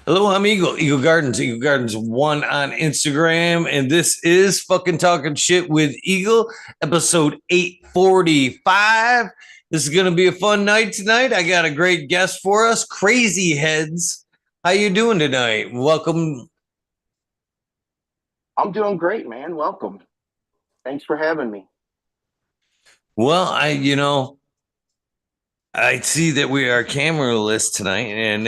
Hello, I'm Eagle Gardens one on Instagram, and this is fucking talking shit with Eagle, episode 845. This is gonna be a fun night tonight. I got a great guest for us, Krazy Headz. How you doing tonight? Welcome. I'm doing great, man. Welcome. Thanks for having me. Well, I see that we are cameraless tonight, and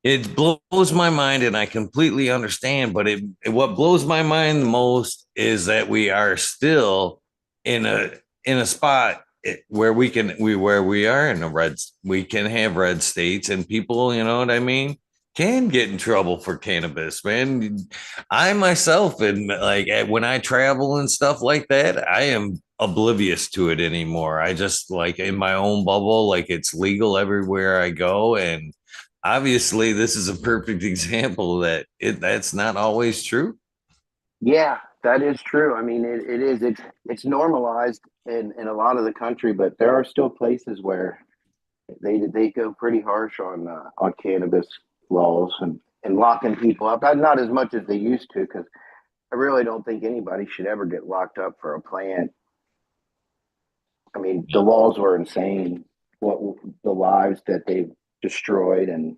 it blows my mind, and I completely understand. But what blows my mind the most is that we are still in a spot where we are in a we can have red states, and people, you know what I mean, can get in trouble for cannabis, man. I myself, and like when I travel and stuff like that, I am oblivious to it anymore. I just like in my own bubble, like it's legal everywhere I go. And obviously, this is a perfect example that that's not always true. Yeah, that is true. I mean, it is. It's normalized in a lot of the country, but there are still places where they go pretty harsh on cannabis laws and locking people up. Not as much as they used to, because I really don't think anybody should ever get locked up for a plant. I mean, the laws were insane. What the lives that they've destroyed and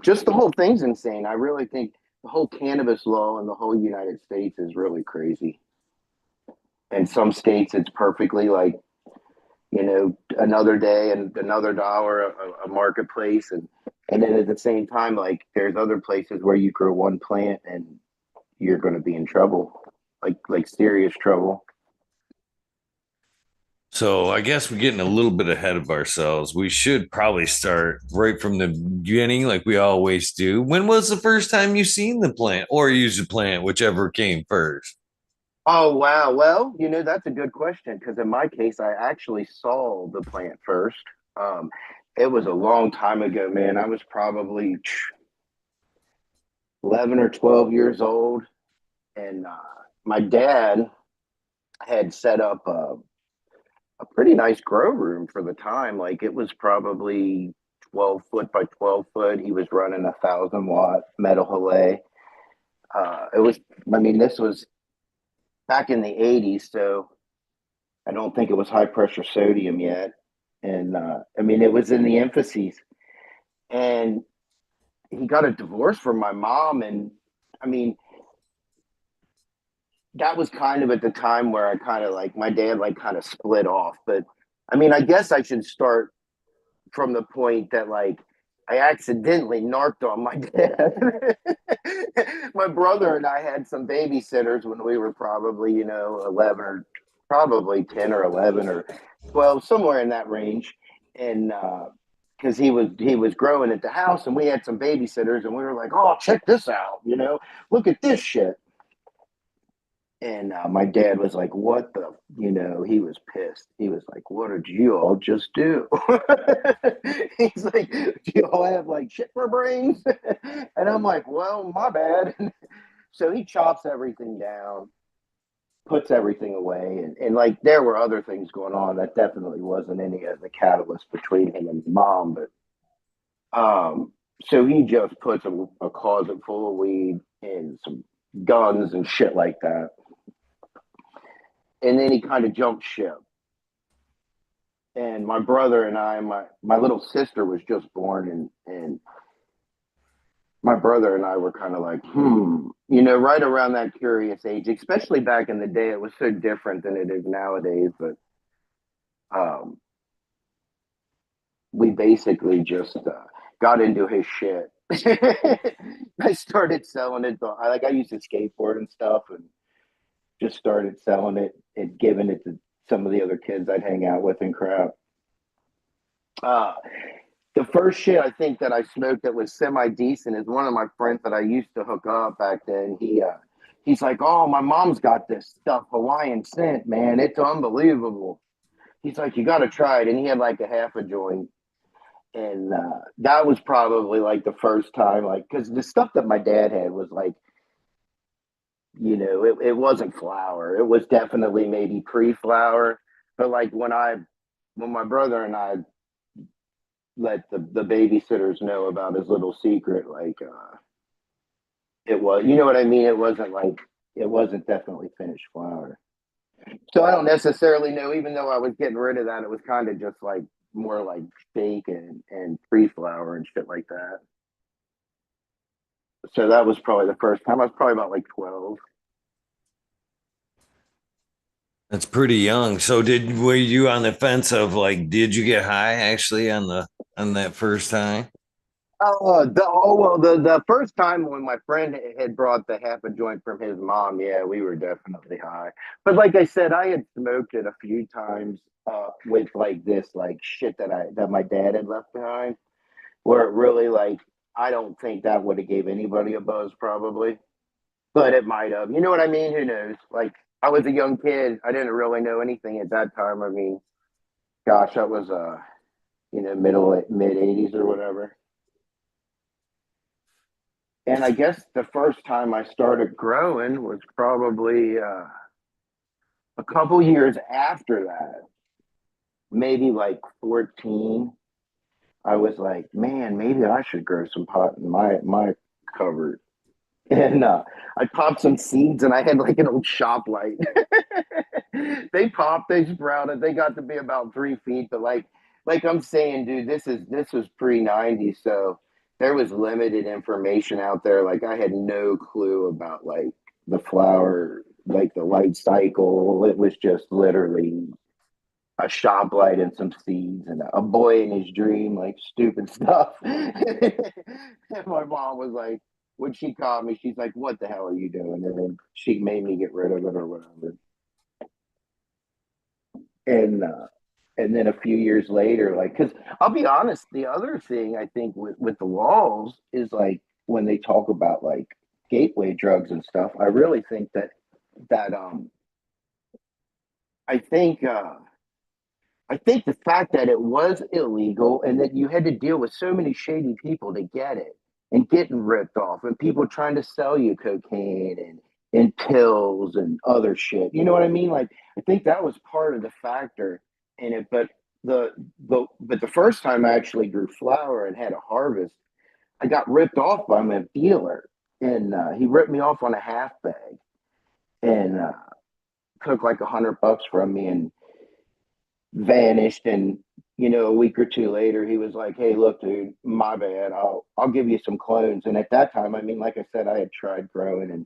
just the whole thing's insane. I really think the whole cannabis law in the whole United States is really crazy. In some states, it's perfectly like another day and another dollar a marketplace, and then at the same time, like there's other places where you grow one plant and you're going to be in trouble, like serious trouble. So I guess we're getting a little bit ahead of ourselves. We should probably start right from the beginning, like we always do. When was the first time you seen the plant or used the plant, whichever came first? Oh wow! Well, that's a good question because in my case, I actually saw the plant first. Um, it was a long time ago, man. I was probably 11 or 12 years old, and my dad had set up a pretty nice grow room for the time. Like it was probably 12 foot by 12 foot. He was running 1,000 watt metal halay. It was, I mean, this was back in the 80s, so I don't think it was high pressure sodium yet. And I mean, it was in the infancies. And he got a divorce from my mom. And I mean, that was kind of at the time where I kind of like my dad like kind of split off. But I mean, I guess I should start from the point that like I accidentally narked on my dad. My brother and I had some babysitters when we were probably 11 or probably 10 or 11 or 12, somewhere in that range. And because he was growing at the house and we had some babysitters and we were like, oh, check this out, look at this shit. And my dad was like, "What the?" He was pissed. He was like, "What did you all just do?" He's like, "Do you all have like shit for brains?" And I'm like, "Well, my bad." So he chops everything down, puts everything away, and like there were other things going on that definitely wasn't any of the catalyst between him and his mom, but so he just puts a closet full of weed and some guns and shit like that, and then he kind of jumped ship. And my brother and I, my little sister was just born, and my brother and I were kind of like, right around that curious age, especially back in the day. It was so different than it is nowadays, but um, we basically just got into his shit. I started selling it. I used to skateboard and stuff, and just started selling it and giving it to some of the other kids I'd hang out with and crap. Uh, the first shit I think that I smoked that was semi decent is one of my friends that I used to hook up back then. He's like, "Oh, my mom's got this stuff, Hawaiian scent, man. It's unbelievable." He's like, "You got to try it," and he had like a half a joint, and that was probably like the first time, like, because the stuff that my dad had was like, it wasn't flour. It was definitely maybe pre-flour, but like when my brother and I let the babysitters know about his little secret. Like it was, you know what I mean? It wasn't like it wasn't definitely finished flour. So I don't necessarily know. Even though I was getting rid of that, it was kind of just like more like fake and pre flour and shit like that. So that was probably the first time. I was probably about like 12. That's pretty young. So were you on the fence of like, did you get high actually on that first time? The first time when my friend had brought the half a joint from his mom, yeah, we were definitely high. But like I said, I had smoked it a few times with like this like shit that my dad had left behind, where it really like I don't think that would have gave anybody a buzz probably, but it might have. You know what I mean? Who knows? Like I was a young kid, I didn't really know anything at that time. I mean, gosh, that was middle mid '80s or whatever. And I guess the first time I started growing was probably a couple years after that, maybe like 14. I was like, man, maybe I should grow some pot in my cupboard. And I popped some seeds, and I had like an old shop light. They popped, they sprouted, they got to be about 3 feet. But like I'm saying, dude, this was pre 90, so there was limited information out there. Like I had no clue about like the flower, like the light cycle. It was just literally a shop light and some seeds and a boy in his dream, like stupid stuff. And my mom was like, when she caught me, she's like, "What the hell are you doing?" And then she made me get rid of it or whatever. And and then a few years later, like, because I'll be honest, the other thing I think with the laws is like when they talk about like gateway drugs and stuff, I really think that I think I think the fact that it was illegal and that you had to deal with so many shady people to get it and getting ripped off and people trying to sell you cocaine and pills and other shit. You know what I mean? Like I think that was part of the factor in it. But the first time I actually grew flower and had a harvest, I got ripped off by my dealer. And he ripped me off on a half bag and took like $100 from me and vanished. And a week or two later he was like, "Hey, look, dude, my bad, I'll give you some clones." And at that time, I mean, like I said, I had tried growing and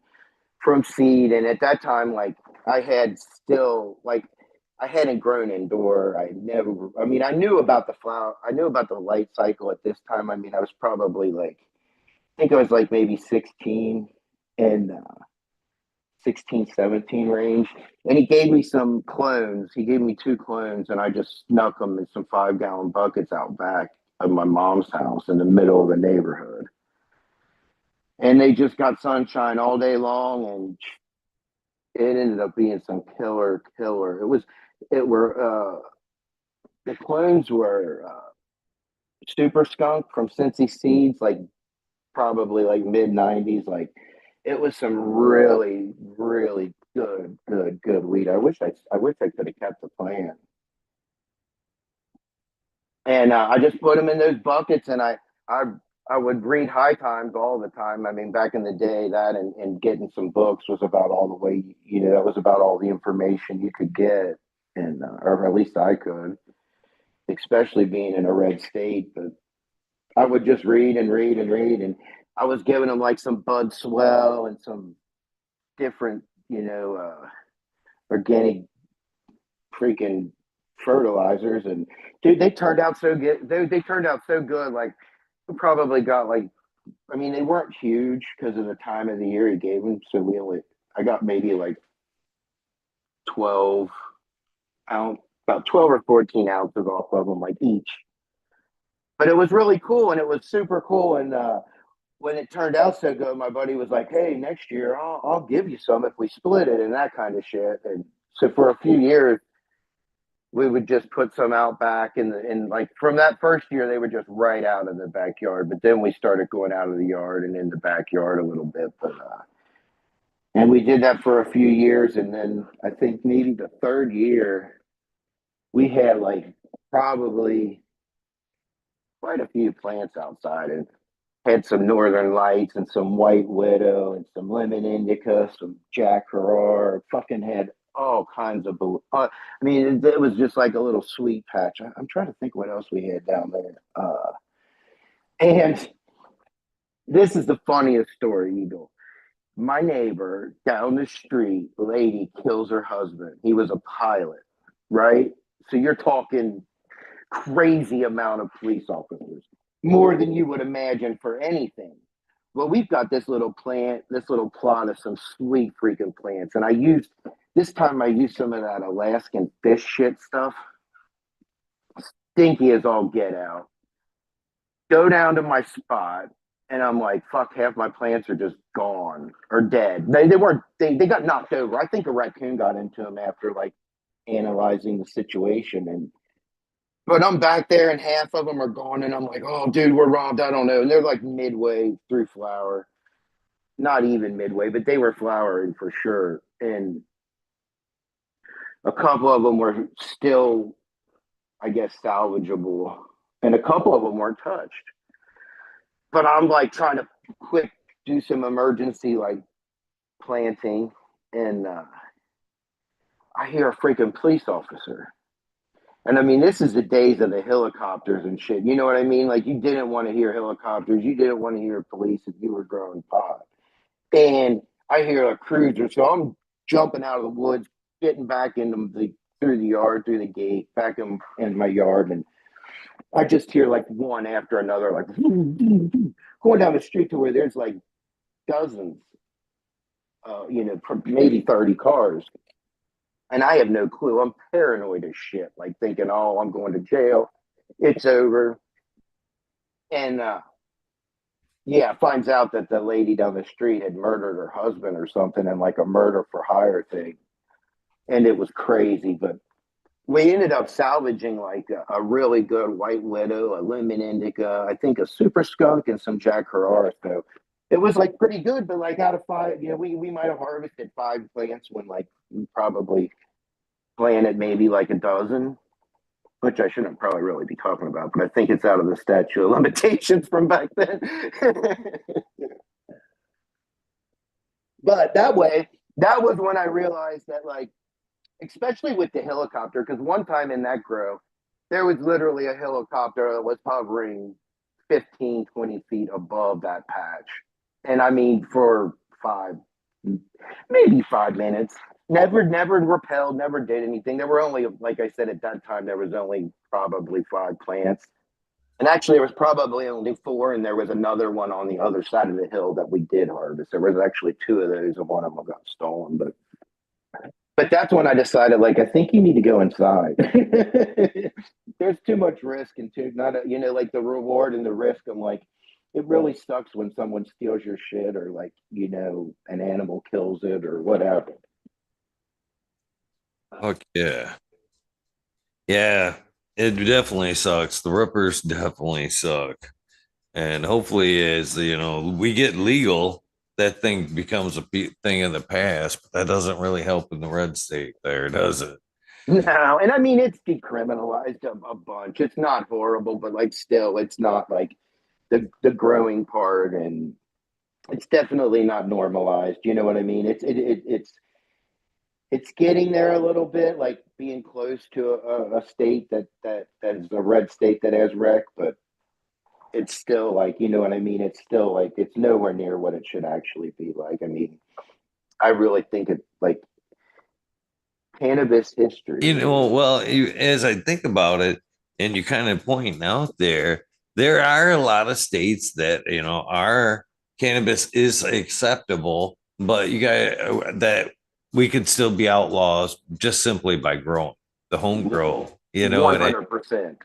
from seed. And at that time, like I had still like I hadn't grown indoor. I mean, I knew about the flower, I knew about the light cycle at this time. I mean, I was probably like, I think I was like maybe 16 and 16, 17 range. And he gave me some clones. He gave me two clones, and I just snuck them in some 5 gallon buckets out back of my mom's house in the middle of the neighborhood. And they just got sunshine all day long, and it ended up being some killer. It were, the clones were Super Skunk from Cincy Seeds, like probably like mid '90s. Like it was some really, really good weed. I wish I could have kept the plant. And I just put them in those buckets, and I I would read High Times all the time. I mean, back in the day, that and getting some books was about all the way. That was about all the information you could get, and or at least I could, especially being in a red state. But I would just read and read and read, and I was giving them like some Bud Swell and some different, organic freaking fertilizers. And dude, they turned out so good. They turned out so good. Like we probably got like, I mean, they weren't huge because of the time of the year he gave them. So I got maybe like 12 ounce, about 12 or 14 ounces off of them, like each. But it was really cool, and it was super cool. And when it turned out so good, my buddy was like, "Hey, next year I'll give you some if we split it," and that kind of shit. And so for a few years, we would just put some out back in like from that first year, they were just right out of the backyard. But then we started going out of the yard and in the backyard a little bit. But and we did that for a few years, and then I think maybe the third year we had like probably quite a few plants outside, and had some northern lights and some white widow and some lemon indica, some jack herer. Fucking had all kinds of. I mean, it was just like a little sweet patch. I'm trying to think what else we had down there. And this is the funniest story, Eagle. My neighbor down the street, lady kills her husband. He was a pilot, right? So you're talking crazy amount of police officers, more than you would imagine for anything. Well, we've got this little plant, this little plot of some sweet freaking plants. And I used some of that Alaskan fish shit stuff. Stinky as all get out. Go down to my spot, and I'm like, fuck, half my plants are just gone or dead. They weren't, they got knocked over. I think a raccoon got into them after like analyzing the situation. And but I'm back there and half of them are gone, and I'm like, oh, dude, we're robbed. I don't know. And they're like midway through flower, not even midway, but they were flowering for sure. And a couple of them were still, I guess, salvageable, and a couple of them weren't touched. But I'm like trying to quick do some emergency like planting, and I hear a freaking police officer. And I mean, this is the days of the helicopters and shit. You know what I mean? Like, you didn't want to hear helicopters. You didn't want to hear police if you were growing pot. And I hear a cruiser. So I'm jumping out of the woods, getting back into through the yard, through the gate, back in my yard. And I just hear like one after another, like going down the street to where there's like dozens, maybe 30 cars. And I have no clue. I'm paranoid as shit, like thinking, oh, I'm going to jail. It's over. And yeah, finds out that the lady down the street had murdered her husband or something in like a murder for hire thing. And it was crazy. But we ended up salvaging like a really good white widow, a lemon indica, I think a super skunk, and some jack herer. So it was like pretty good. But like out of five, we might have harvested five plants when like we probably planted maybe like a dozen, which I shouldn't probably really be talking about, but I think it's out of the statute of limitations from back then. But that was when I realized that, like, especially with the helicopter, because one time in that grow, there was literally a helicopter that was hovering 15, 20 feet above that patch. And I mean, for maybe 5 minutes. Never repelled, never did anything. There were only, like I said, at that time, there was only probably five plants. And actually, there was probably only four, and there was another one on the other side of the hill that we did harvest. There was actually two of those, and one of them got stolen. But that's when I decided, like, I think you need to go inside. There's too much risk and too not, like the reward and the risk. I'm like, it really sucks when someone steals your shit or like, an animal kills it or whatever. Fuck yeah. Yeah, it definitely sucks. The rippers definitely suck. And hopefully, as we get legal, that thing becomes a thing in the past. But that doesn't really help in the red state, there, does it? No, and I mean it's decriminalized a bunch. It's not horrible, but like still, it's not like the growing part, and it's definitely not normalized. You know what I mean? It's getting there a little bit, like being close to a state that is a red state that has rec, but it's still like, you know what I mean? It's still like it's nowhere near what it should actually be like. I mean, I really think it like cannabis history. Well, as I think about it, and you kind of point out there are a lot of states that our cannabis is acceptable, but you got that we could still be outlaws just simply by growing the home grow. 100%.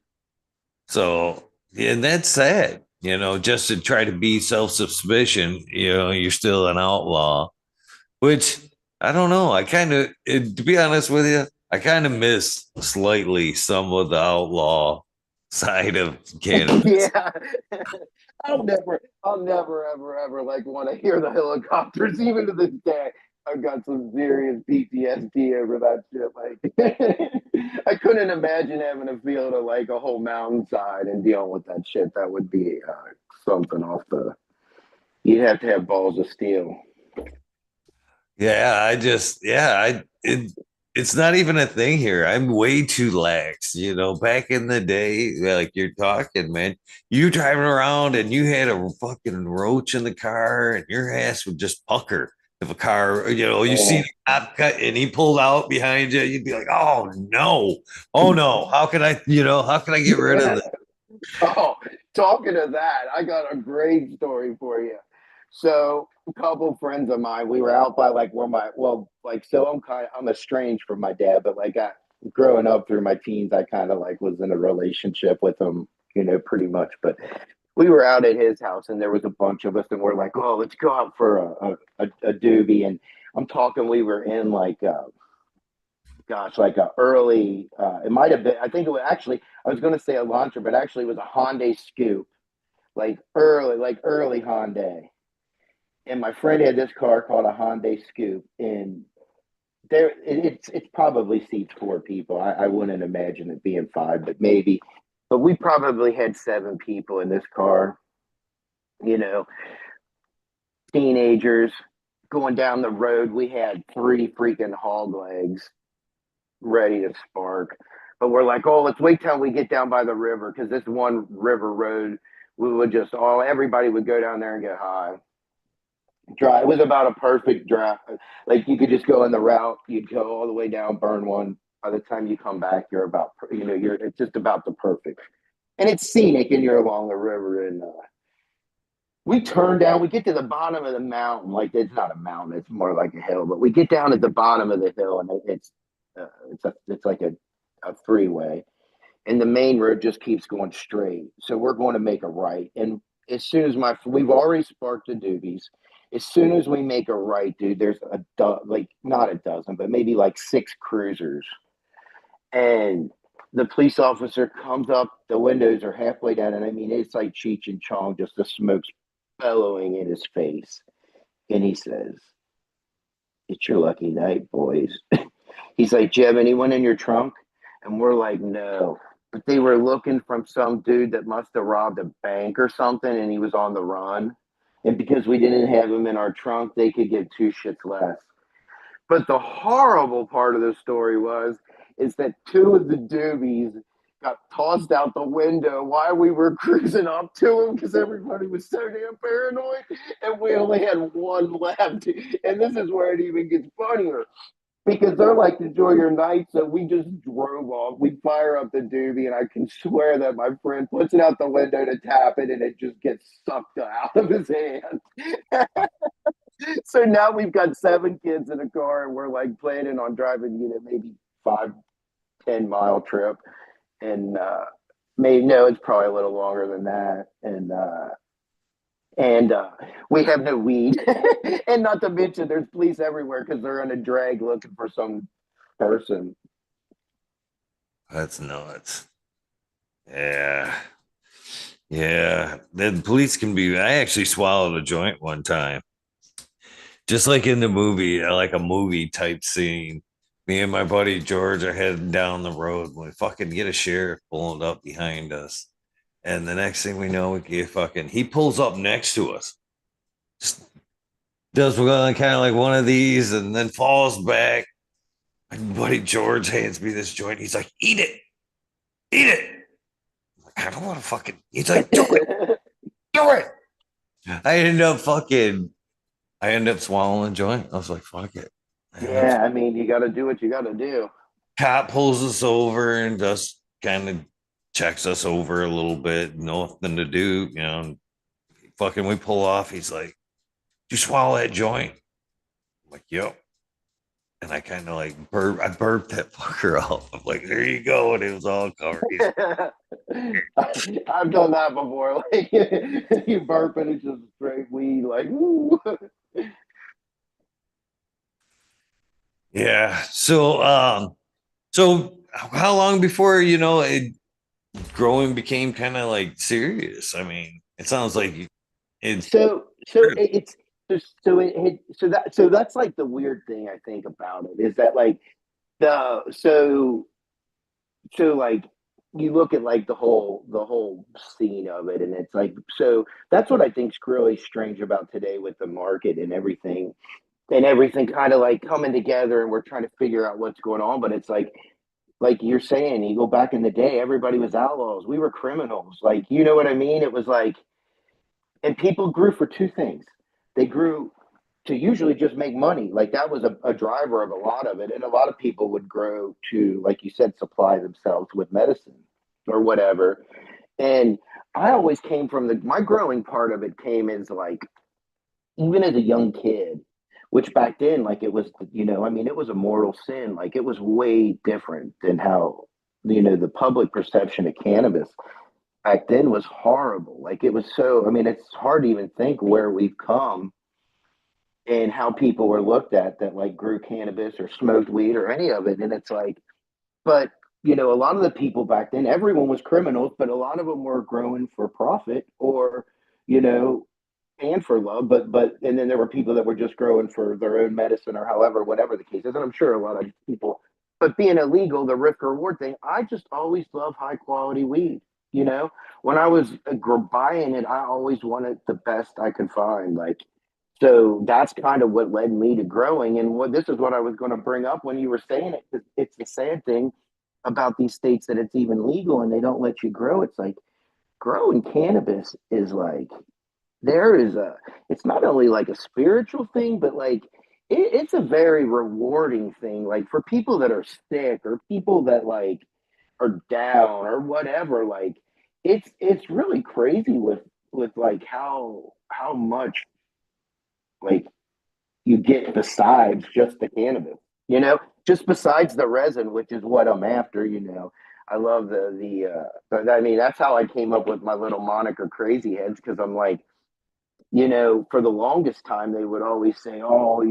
So, and that's sad. Just to try to be self-sufficient, you're still an outlaw, which I don't know. To be honest with you, I kind of miss slightly some of the outlaw side of cannabis. Yeah. I'll never, ever, ever like want to hear the helicopters even to this day. I've got some serious PTSD over that shit. Like, I couldn't imagine having to feel to like a whole mountainside and dealing with that shit. That would be something off the. You'd have to have balls of steel. Yeah, it's not even a thing here. I'm way too lax. Back in the day, like you're talking, man, you driving around and you had a fucking roach in the car and your ass would just pucker. If a car, you see Oh. the cop cut and he pulled out behind you, you'd be like, oh no, oh no, how can I get rid of this? Oh, talking of that, I got a great story for you. So, a couple friends of mine, we were out by like where my like so I'm estranged from my dad, but like growing up through my teens, I kind of like was in a relationship with him, pretty much. But we were out at his house, and there was a bunch of us, and we're like, oh, let's go out for a doobie. And I'm talking, we were in like gosh, like a early. It might have been. I think it was actually. I was going to say a launcher, but actually it was a Hyundai Scoop, like early Hyundai. And my friend had this car called a Hyundai Scoop, and it's probably seats four people. I wouldn't imagine it being five, but maybe. But we probably had seven people in this car. You know, teenagers going down the road. We had three freaking hog legs ready to spark. But we're like, oh, let's wait till we get down by the river because this one river road, we would just all everybody would go down there and get high. Drive. It was about a perfect drive. Like you could just go in the route, you'd go all the way down, burn one. By the time you come back, you're about you're it's just about the perfect. And it's scenic, and you're along the river. And we turn down. We get to the bottom of the mountain. Like it's not a mountain; it's more like a hill. But we get down at the bottom of the hill, and it's like a freeway, and the main road just keeps going straight. So we're going to make a right, and as soon as we've already sparked the doobies. As soon as we make a right, dude, there's like not a dozen, but maybe like six cruisers, and the police officer comes up. The windows are halfway down, and I mean it's like Cheech and Chong, just the smoke's bellowing in his face, and he says, "It's your lucky night, boys." He's like, "Do you have anyone in your trunk?" And we're like, "No." But they were looking from some dude that must have robbed a bank or something and he was on the run. And because we didn't have him in our trunk, they could get two shits less. But the horrible part of the story is that two of the doobies got tossed out the window while we were cruising up to them because everybody was so damn paranoid and we only had one left. And this is where it even gets funnier because they're like, enjoy your night. So we just drove off. We fire up the doobie, and I can swear that my friend puts it out the window to tap it, and it just gets sucked out of his hand. So now we've got seven kids in a car, and we're like planning on driving, maybe 5-10 mile trip, and maybe no, it's probably a little longer than that, and we have no weed, and not to mention there's police everywhere because they're on a drag looking for some person. That's nuts. Yeah. Yeah. The police can be. I actually swallowed a joint one time, just like in the movie, like a movie type scene. Me and my buddy George are heading down the road. We fucking get a sheriff pulling up behind us. And the next thing we know, we get fucking, he pulls up next to us, just does kind of like one of these and then falls back. My buddy George hands me this joint. He's like, eat it. I'm like, I don't want to fucking, he's like, do it. I end up swallowing a joint. I was like, fuck it. Yeah, I mean, you got to do what you got to do. Cop pulls us over and just kind of checks us over a little bit. Nothing to do, fucking we pull off. He's like, you swallow that joint? I'm like, yep. And I kind of like I burped that fucker off. I'm like, there you go. And it was all covered. I've done that before. Like you burp and it's just straight weed. Like, ooh. Yeah. So how long before, growing became kind of like serious? I mean, it sounds like it's So it's So that's like the weird thing I think about it is that like the so like you look at like the whole scene of it, and it's like, so that's what I think's really strange about today with the market and everything kind of like coming together, and we're trying to figure out what's going on. But it's like you're saying, you go back in the day, everybody was outlaws, we were criminals, like, you know what I mean? It was like, and people grew for two things. They grew to usually just make money. Like that was a driver of a lot of it. And a lot of people would grow to, like you said, supply themselves with medicine or whatever. And I always came from my growing part of it came as like, even as a young kid, which back then, like it was, I mean, it was a mortal sin. Like it was way different than how, the public perception of cannabis back then was horrible. Like it was so, I mean, it's hard to even think where we've come and how people were looked at that like grew cannabis or smoked weed or any of it. And it's like, but a lot of the people back then, everyone was criminals, but a lot of them were growing for profit or, you know, and for love. And then there were people that were just growing for their own medicine or however, whatever the case is. And I'm sure a lot of people, but being illegal, the risk reward thing, I just always love high quality weed. You know, when I was buying it, I always wanted the best I could find. Like, so that's kind of what led me to growing. And what this is what I was going to bring up when you were saying it, 'cause it's the sad thing about these states that it's even legal and they don't let you grow. It's like growing cannabis is like there is a it's not only like a spiritual thing, but like it's a very rewarding thing. Like for people that are sick or people that like are down or whatever, like it's really crazy with like how much like you get besides just the cannabis, just besides the resin, which is what I'm after. I love but I mean, that's how I came up with my little moniker Crazy Heads, because I'm like, for the longest time, they would always say, oh,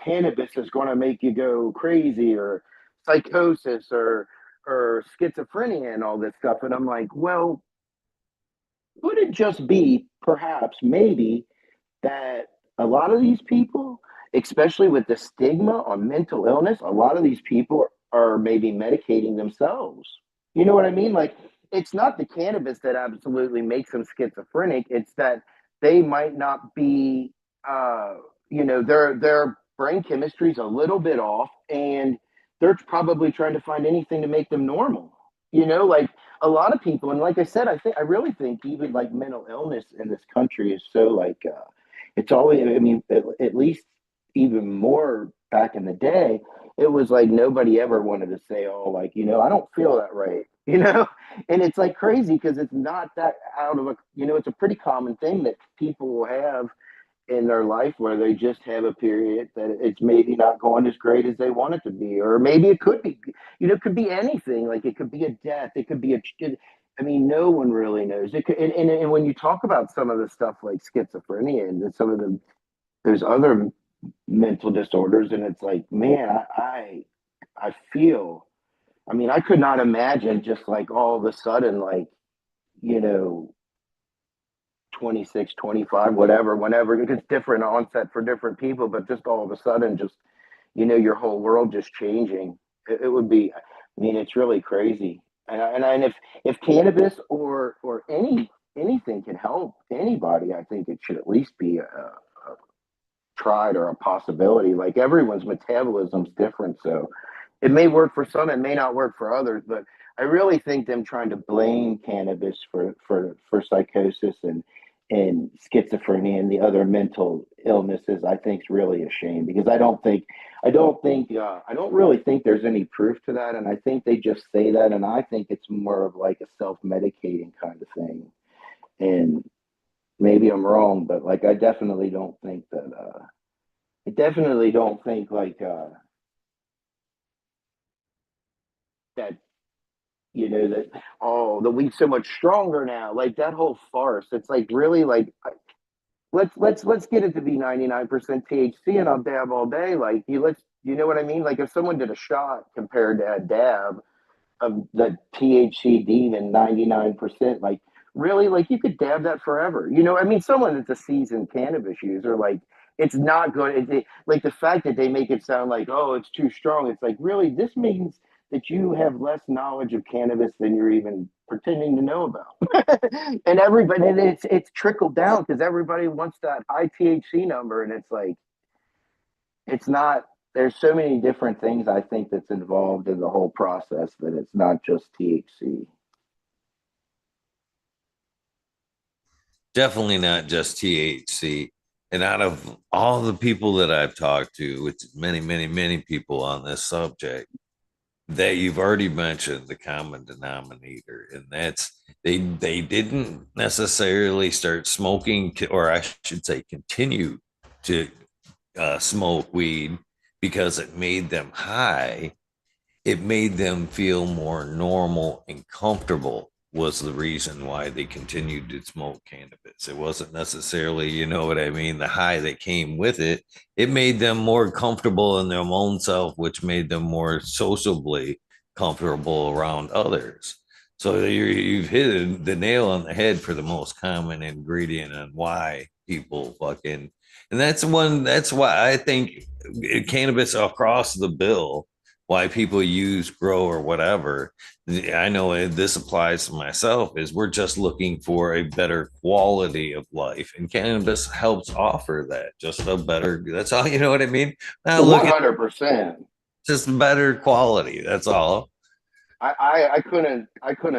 cannabis is going to make you go crazy or psychosis or schizophrenia and all this stuff. And I'm like, well, could it just be perhaps maybe that a lot of these people, especially with the stigma on mental illness, a lot of these people are maybe medicating themselves. You know what I mean? Like, it's not the cannabis that absolutely makes them schizophrenic. It's that they might not be, their brain chemistry is a little bit off, and they're probably trying to find anything to make them normal. Like a lot of people, and like I said, I really think even like mental illness in this country is so like it's always, I mean, at least even more back in the day, it was like nobody ever wanted to say, oh, like, I don't feel that right, and it's like crazy because it's not that out of it's a pretty common thing that people will have in their life where they just have a period that it's maybe not going as great as they want it to be, or maybe it could be, it could be anything. Like it could be a death, it could be I mean, no one really knows. It could, and when you talk about some of the stuff like schizophrenia and some of there's other mental disorders, and it's like, man, I feel. I mean, I could not imagine just like all of a sudden, like you know, 26, 25, whatever, whenever it's different onset for different people, but just all of a sudden, just, your whole world just changing. It would be, I mean, it's really crazy. And if cannabis or anything can help anybody, I think it should at least be tried or a possibility. Like everyone's metabolism's different, so it may work for some, it may not work for others. But I really think them trying to blame cannabis for psychosis and schizophrenia and the other mental illnesses, I think is really a shame, because I don't really think there's any proof to that, and I think they just say that, and I think it's more of like a self-medicating kind of thing. And maybe I'm wrong, but like I definitely don't think like that that, oh, the weed's so much stronger now, like that whole farce. It's like, really, like, let's get it to be 99% THC and I'll dab all day. Like, you know what I mean? Like if someone did a shot compared to a dab of the THC demon 99%, like, really, like, you could dab that forever. I mean, someone that's a seasoned cannabis user, like, it's not good. Like the fact that they make it sound like, oh, it's too strong. It's like, really, this means that you have less knowledge of cannabis than you're even pretending to know about. And everybody, and it's trickled down because everybody wants that high THC number, and it's like, it's not. There's so many different things I think that's involved in the whole process that it's not just THC. Definitely not just THC. And out of all the people that I've talked to, which is many, many, many people on this subject, that you've already mentioned the common denominator, and that's they didn't necessarily start smoking, or I should say, continue to smoke weed because it made them high. It made them feel more normal and comfortable was the reason why they continued to smoke cannabis. It wasn't necessarily, you know what I mean, the high that came with it. It made them more comfortable in their own self, which made them more sociably comfortable around others. So you've hit the nail on the head for the most common ingredient on why people fucking, and that's why I think cannabis across the bill, why people use, grow, or whatever. I know this applies to myself, is we're just looking for a better quality of life, and cannabis helps offer that, just a better, that's all, you know what I mean? Not looking, 100%. just better quality, that's all. I couldn't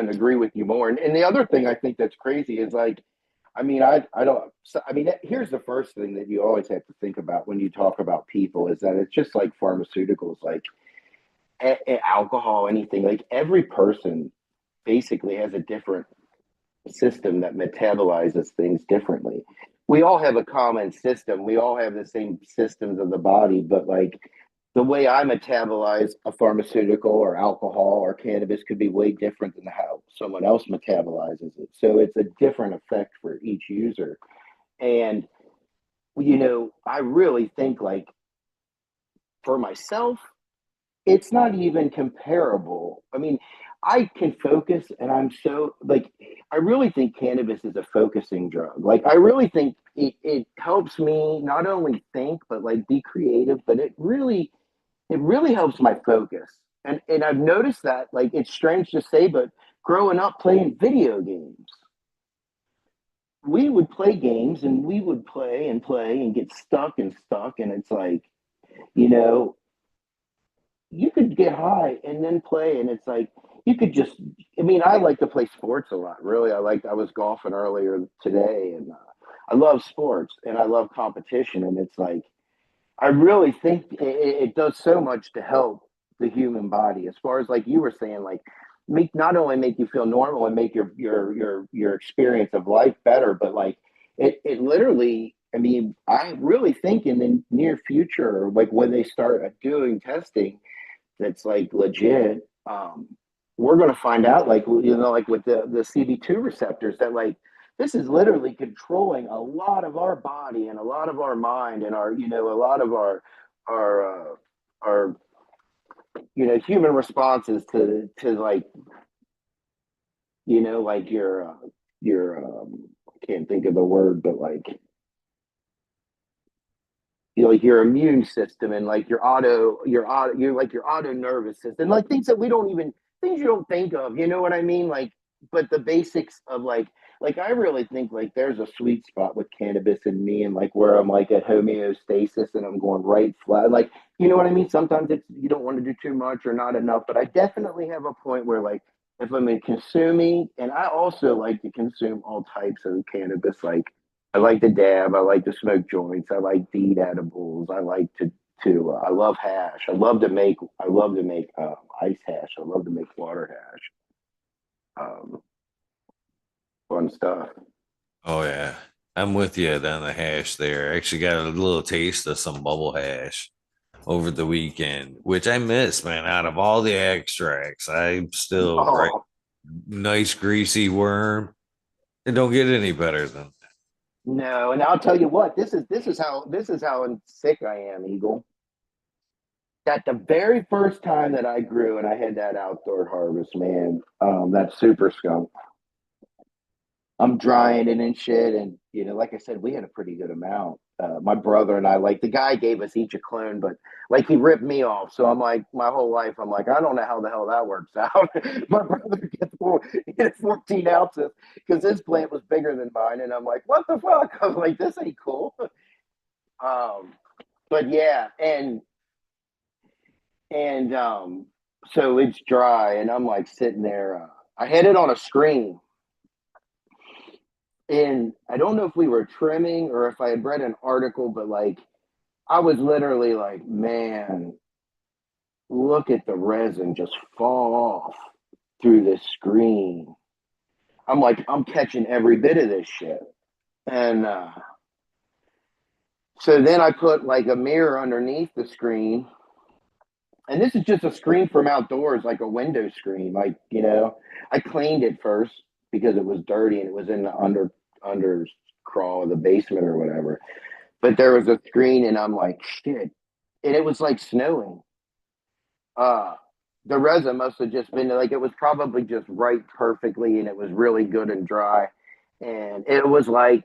agree with you more. And the other thing I think that's crazy is like, I don't, I mean, here's the first thing that you always have to think about when you talk about people is that it's just like pharmaceuticals, like alcohol, anything. Like every person basically has a different system that metabolizes things differently. We all have a common system. We all have the same systems of the body, but like the way I metabolize a pharmaceutical or alcohol or cannabis could be way different than how someone else metabolizes it. So it's a different effect for each user. And, I really think like for myself, it's not even comparable. I mean, I can focus and I'm so like I really think cannabis is a focusing drug. Like I really think it helps me not only think but like be creative, but it really helps my focus. And I've noticed that like it's strange to say, but growing up playing video games, we would play games and we would play and get stuck and it's like, you know, you could get high and then play and it's like you could just I like to play sports a lot. Really, I was golfing earlier today and I love sports and I love competition and it's like I really think it does so much to help the human body as far as like you were saying, like make not only make you feel normal and make your experience of life better, but like it literally. I really think in the near future, like when they start doing testing, that's like legit. We're going to find out, like like with the CB2 receptors, that like this is literally controlling a lot of our body and a lot of our mind and our a lot of our human responses to like like your I can't think of the word, but like like your immune system and like your auto nervous system, like things that we don't even things you don't think of, you know what I mean? Like, but the basics of like I really think like there's a sweet spot with cannabis in me and like where I'm like at homeostasis and I'm going right flat. Like, you know what I mean? Sometimes it's you don't want to do too much or not enough, but I definitely have a point where like if I'm in consuming, and I also like to consume all types of cannabis, like I like to dab. I like to smoke joints. I like to eat edibles. I like to. I love hash. I love to make ice hash. I love to make water hash. Um, Fun stuff. Oh yeah, I'm with you on the hash there. I actually got a little taste of some bubble hash over the weekend, which I miss, man. Out of all the extracts, I'm still right. Oh Nice greasy worm. It don't get any better than no, and I'll tell you what. This is how sick I am, Eagle. That the very first time that I grew and I had that outdoor harvest, man, that super skunk. I'm drying it and shit, and like I said, we had a pretty good amount. my brother and I, like the guy gave us each a clone, but like he ripped me off. So I'm like, my whole life, I'm like, I don't know how the hell that works out. My brother gets 14 ounces because his plant was bigger than mine. And I'm like, what the fuck? I'm like, this ain't cool. Um, but yeah, and so it's dry, and I'm like sitting there. I had it on a screen, and I don't know if we were trimming or if I had read an article, but like I was literally like, man, look at the resin just fall off through this screen. I'm like, I'm catching every bit of this shit. And so then I put like a mirror underneath the screen. And this is just a screen from outdoors, like a window screen. Like, I cleaned it first because it was dirty and it was in the under crawl of the basement or whatever. But there was a screen and I'm like, shit. And it was like snowing. uh the resin must have just been like, it was probably just right perfectly and it was really good and dry, and it was like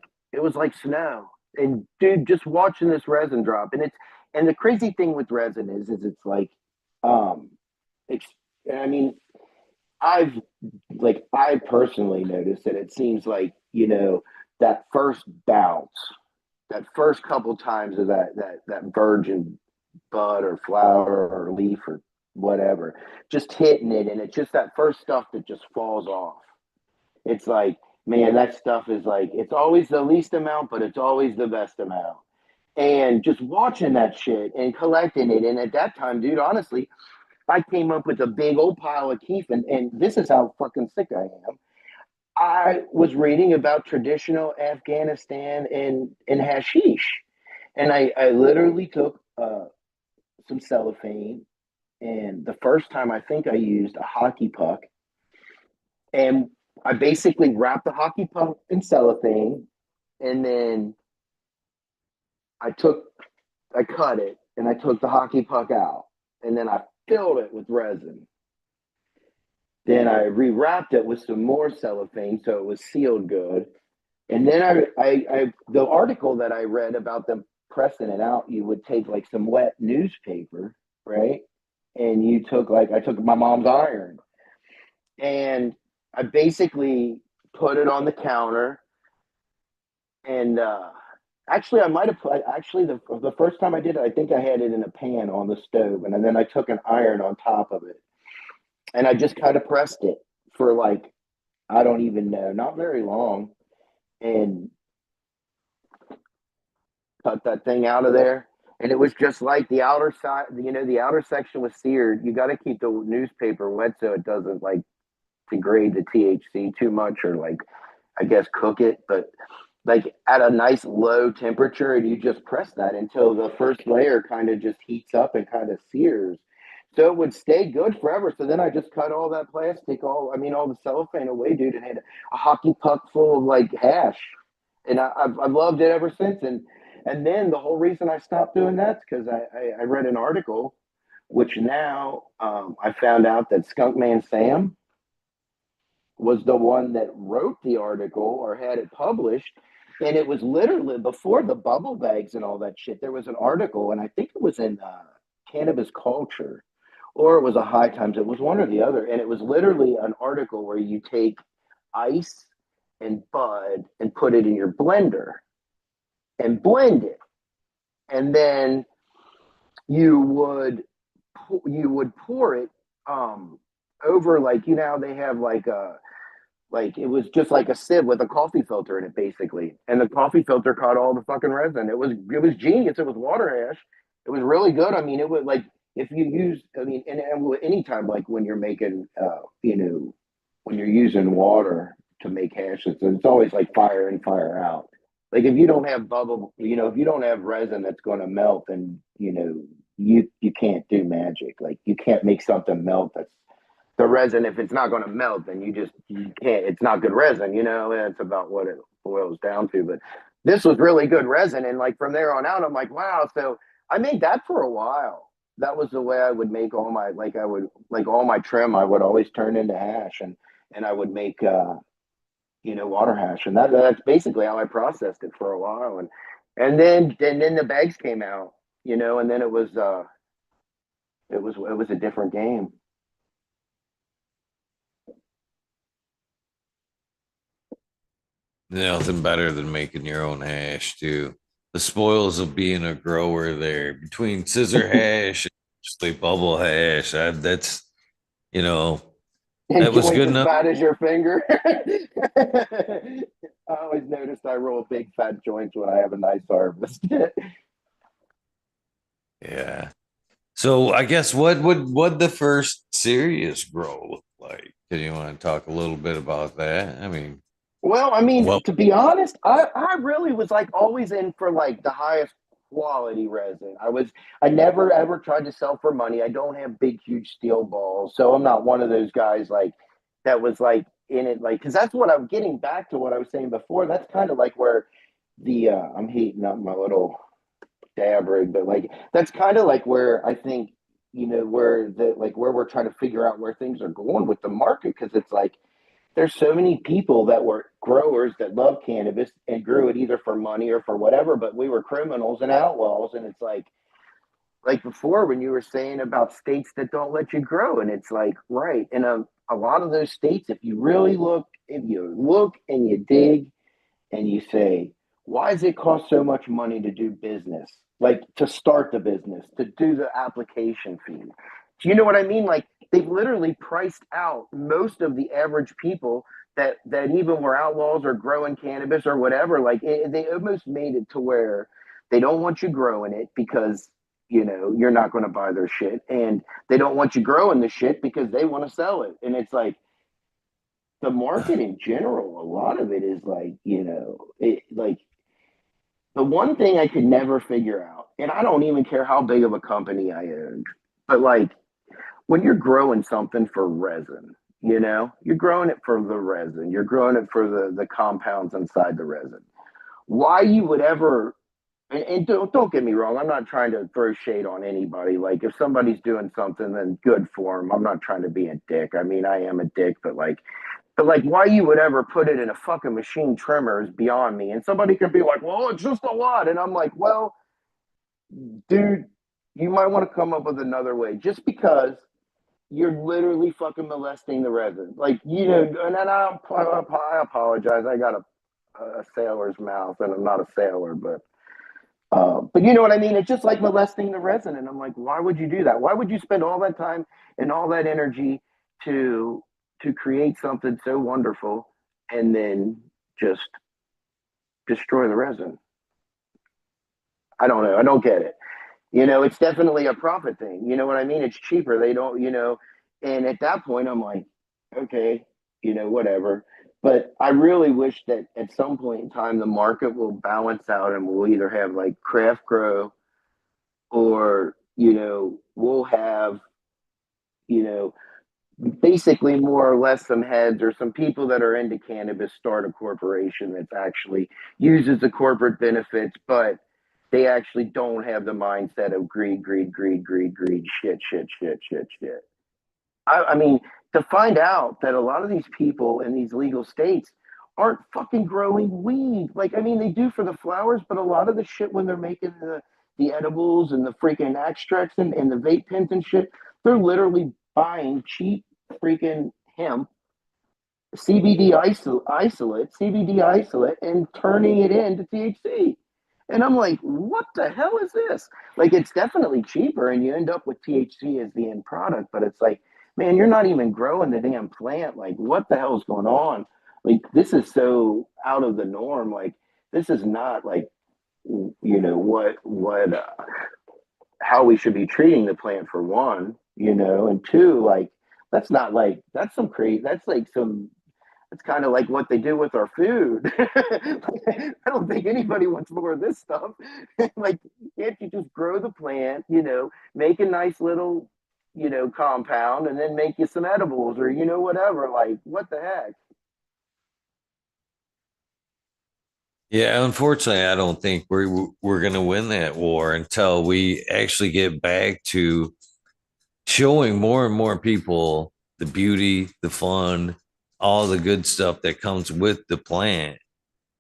snow. And dude, just watching this resin drop, and the crazy thing with resin is it's like, um it's I mean, I've I personally noticed that it seems like, that first bounce, that first couple times of that virgin bud or flower or leaf or whatever, just hitting it, and it's just that first stuff that just falls off. It's like, man, that stuff is like, it's always the least amount, but it's always the best amount. And just watching that shit and collecting it, and at that time, dude, honestly, I came up with a big old pile of keef, and this is how fucking sick I am. I was reading about traditional Afghanistan and hashish, and I literally took some cellophane. And the first time, I think I used a hockey puck, and I basically wrapped the hockey puck in cellophane, and then I took, I cut it, and I took the hockey puck out, and then I filled it with resin. Then I rewrapped it with some more cellophane so it was sealed good. And then the article that I read about them pressing it out, you would take like some wet newspaper, right? And I took my mom's iron, and I basically put it on the counter. And actually, I might have put, actually, the first time I did it, I think I had it in a pan on the stove, and then I took an iron on top of it, and I just kind of pressed it for like, I don't even know, not very long, and cut that thing out of there. And it was just like the outer side, the outer section was seared. You got to keep the newspaper wet so it doesn't like degrade the THC too much, or like, I guess, cook it. But like at a nice low temperature, and you just press that until the first layer kind of just heats up and kind of sears. So it would stay good forever. So then I just cut all that plastic, all the cellophane away, dude, and had a hockey puck full of like hash. And I've loved it ever since. And then the whole reason I stopped doing that is because I read an article, which now I found out that Skunkman Sam was the one that wrote the article or had it published. And it was literally before the bubble bags and all that shit. There was an article, and I think it was in Cannabis Culture, or it was a High Times. It was one or the other. And it was literally an article where you take ice and bud and put it in your blender and blend it. And then you would pour it over, like, they have like it was just like a sieve with a coffee filter in it, basically, and the coffee filter caught all the fucking resin. It was genius. It was water hash. It was really good. I mean, it would, like, if you use, I mean, and anytime, like when you're making when you're using water to make hash, it's always like fire in, fire out. Like if you don't have bubble, if you don't have resin that's going to melt, then you can't do magic. Like you can't make something melt that's the resin. If it's not going to melt, then you can't. It's not good resin. That's about what it boils down to. But this was really good resin, and like from there on out, I'm like, wow. So I made that for a while. That was the way I would make all my, like, I would, like, all my trim. I would always turn into hash, and I would make water hash, and that's basically how I processed it for a while. And then the bags came out, and then it was a different game. Nothing better than making your own hash too. The spoils of being a grower there between scissor hash and actually bubble hash. That's you know And that was joints good as enough. fat as your finger. I always noticed I roll big fat joints when I have a nice harvest. Yeah. So I guess what the first serious grow look like? Do you want to talk a little bit about that? I mean, Well, I mean, well, to be honest, I really was like always in for like the highest quality resin. I never ever tried to sell for money. I don't have big, huge steel balls. So I'm not one of those guys like that was like in it, like, because that's what I'm getting back to what I was saying before. That's kind of like where I'm heating up my little dab rig, but like that's kind of like where I think, where where we're trying to figure out where things are going with the market, because it's like there's so many people that were growers that love cannabis and grew it either for money or for whatever, but we were criminals and outlaws. And it's like before when you were saying about states that don't let you grow, and it's like, right. And a lot of those states, if you look and you dig and you say, why does it cost so much money to do business? Like to start the business, to do the application fee. Do you know what I mean? Like they've literally priced out most of the average people that even were outlaws or growing cannabis or whatever. They almost made it to where they don't want you growing it because you're not going to buy their shit, and they don't want you growing the shit because they want to sell it. And it's like the market in general, a lot of it is like, like the one thing I could never figure out, and I don't even care how big of a company I owned, but like when you're growing something for resin, you're growing it for the resin, you're growing it for the compounds inside the resin. Why you would ever, and don't get me wrong, I'm not trying to throw shade on anybody. Like if somebody's doing something, then good for them. I'm not trying to be a dick. I mean, I am a dick, but why you would ever put it in a fucking machine trimmer is beyond me. And somebody could be like, well, it's just a lot. And I'm like, well, dude, you might want to come up with another way. Just because you're literally fucking molesting the resin. And then I apologize. I got a sailor's mouth and I'm not a sailor, but you know what I mean? It's just like molesting the resin. And I'm like, why would you do that? Why would you spend all that time and all that energy to to create something so wonderful and then just destroy the resin? I don't know. I don't get it. It's definitely a profit thing. You know what I mean? It's cheaper. They don't, and at that point I'm like, okay, whatever. But I really wish that at some point in time the market will balance out and we'll either have like craft grow, or we'll have you know basically more or less some heads or some people that are into cannabis start a corporation that's actually uses the corporate benefits, but they actually don't have the mindset of greed, greed, greed, greed, greed, shit, shit, shit, shit, shit. I mean, to find out that a lot of these people in these legal states aren't fucking growing weed. Like, I mean, they do for the flowers, but a lot of the shit when they're making the edibles and the freaking extracts and the vape pens and shit, they're literally buying cheap freaking hemp, CBD isolate, and turning it into THC. And I'm like, what the hell is this? Like, it's definitely cheaper, and you end up with THC as the end product. But it's like, man, you're not even growing the damn plant. Like, what the hell's going on? Like, this is so out of the norm. Like, this is not like, how we should be treating the plant for one, and two, like, that's not like, that's some crazy, that's like some, it's kind of like what they do with our food. I don't think anybody wants more of this stuff. Like, can't you just grow the plant, make a nice little, compound, and then make you some edibles or, whatever? Like, what the heck? yeah, unfortunately, I don't think we're going to win that war until we actually get back to showing more and more people the beauty, the fun, all the good stuff that comes with the plant.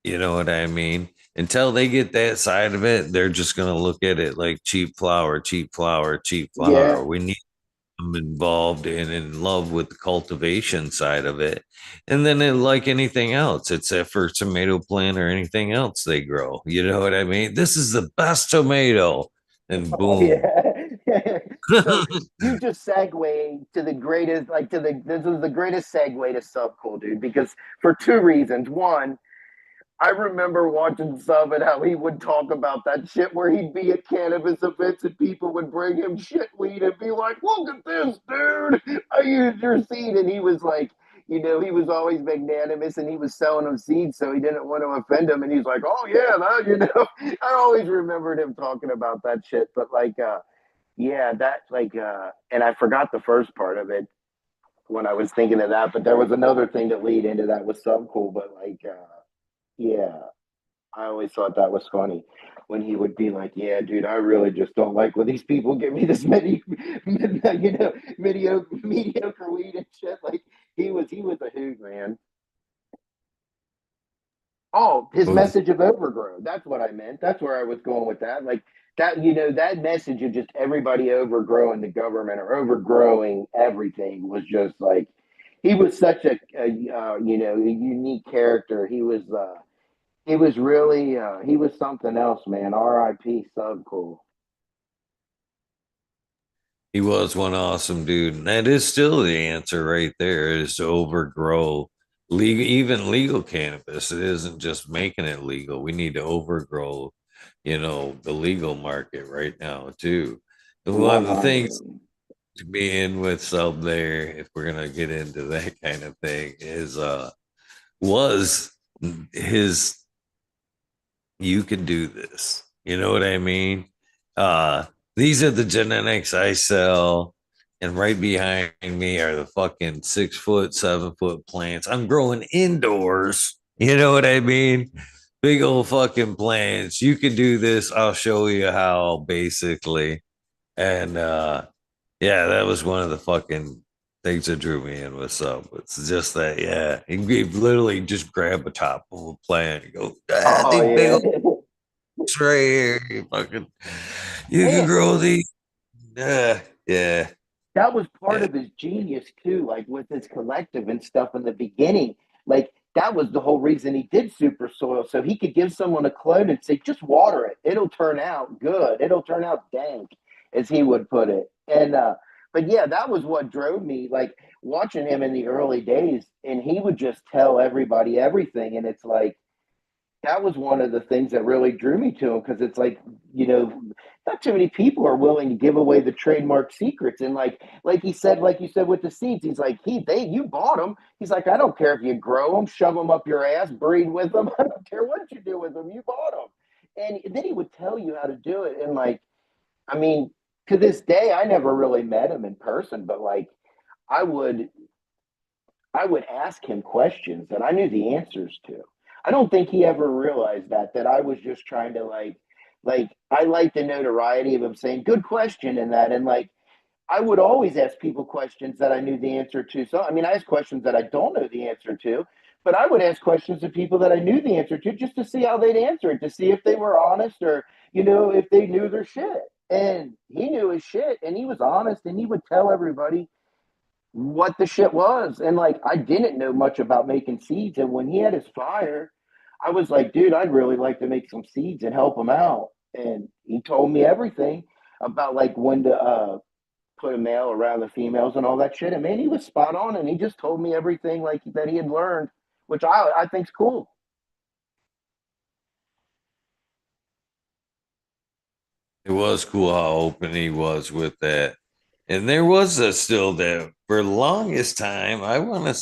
You know what I mean? Until they get that side of it, they're just going to look at it like cheap flour, cheap flour, cheap Yeah. flour. We need them involved and in love with the cultivation side of it. And then, like anything else, it's a for tomato plant or anything else they grow. You know what I mean? This is the best tomato. And Oh boom. yeah. So you just segue to the greatest, like to the this is the greatest segue to Subcool, dude. Because for two reasons. One, I remember watching Sub and how he would talk about that shit where he'd be at cannabis events and people would bring him shit weed and be like, "Look at this, dude! I used your seed," and he was like, he was always magnanimous and he was selling them seeds, so he didn't want to offend them. And he's like, "Oh yeah, that." I always remembered him talking about that shit, but like, yeah, that like, and I forgot the first part of it when I was thinking of that, but there was another thing that lead into that was Subcool, but like, yeah. I always thought that was funny when he would be like, "Yeah, dude, I really just don't like when these people give me this mediocre weed and shit." Like he was a hoot, man. Oh, his message of overgrow. That's what I meant. That's where I was going with that. Like that, that message of just everybody overgrowing the government or overgrowing everything was just like he was such a unique character. He was really he was something else, man. R.I.P. Subcool. He was one awesome dude. And that is still the answer right there is to overgrow legal, even legal cannabis. It isn't just making it legal. We need to overgrow, the legal market right now too. And one of the things 100. to be in with sub there, if we're gonna get into that kind of thing, is was his you can do this. You know what I mean? Uh, these are the genetics I sell, and right behind me are the fucking 6 foot, 7 foot plants. I'm growing indoors. You know what I mean? Big old fucking plants. You can do this. I'll show you how, basically. And yeah, that was one of the fucking things that drew me in with sub. It's just that, yeah, he literally just grab a top of a plant and go, Oh these big yeah. right here. You can And grow these. Yeah. that was part Yeah. of his genius too, like with his collective and stuff in the beginning. Like that was the whole reason he did super soil, so he could give someone a clone and say, just water it. It'll turn out good. It'll turn out dank, as he would put it. And but yeah, that was what drove me, like watching him in the early days, and he would just tell everybody everything. And it's like that was one of the things that really drew me to him because it's like you know not too many people are willing to give away the trademark secrets and like he said like you said with the seeds he's like you bought them. He's like, I don't care if you grow them, shove them up your ass, breed with them. I don't care what you do with them, you bought them. And then he would tell you how to do it. And like, I mean, to this day I never really met him in person, but like i would I would ask him questions that I knew the answers to. I don't think he ever realized that I was just trying to like I like the notoriety of him saying good question and that. And like I would always ask people questions that I knew the answer to. So I mean I ask questions that I don't know the answer to, but I would ask questions to people that I knew the answer to just to see how they'd answer it, to see if they were honest or if they knew their shit. And he knew his shit and he was honest and he would tell everybody what the shit was. And like, I didn't know much about making seeds. And when he had his fire, I was like, dude, I'd really like to make some seeds and help him out. And he told me everything about like when to put a male around the females and all that shit. And man, he was spot on. And he just told me everything like that he had learned, which I think's cool. It was cool how open he was with that. And there was a still that for the longest time, I want to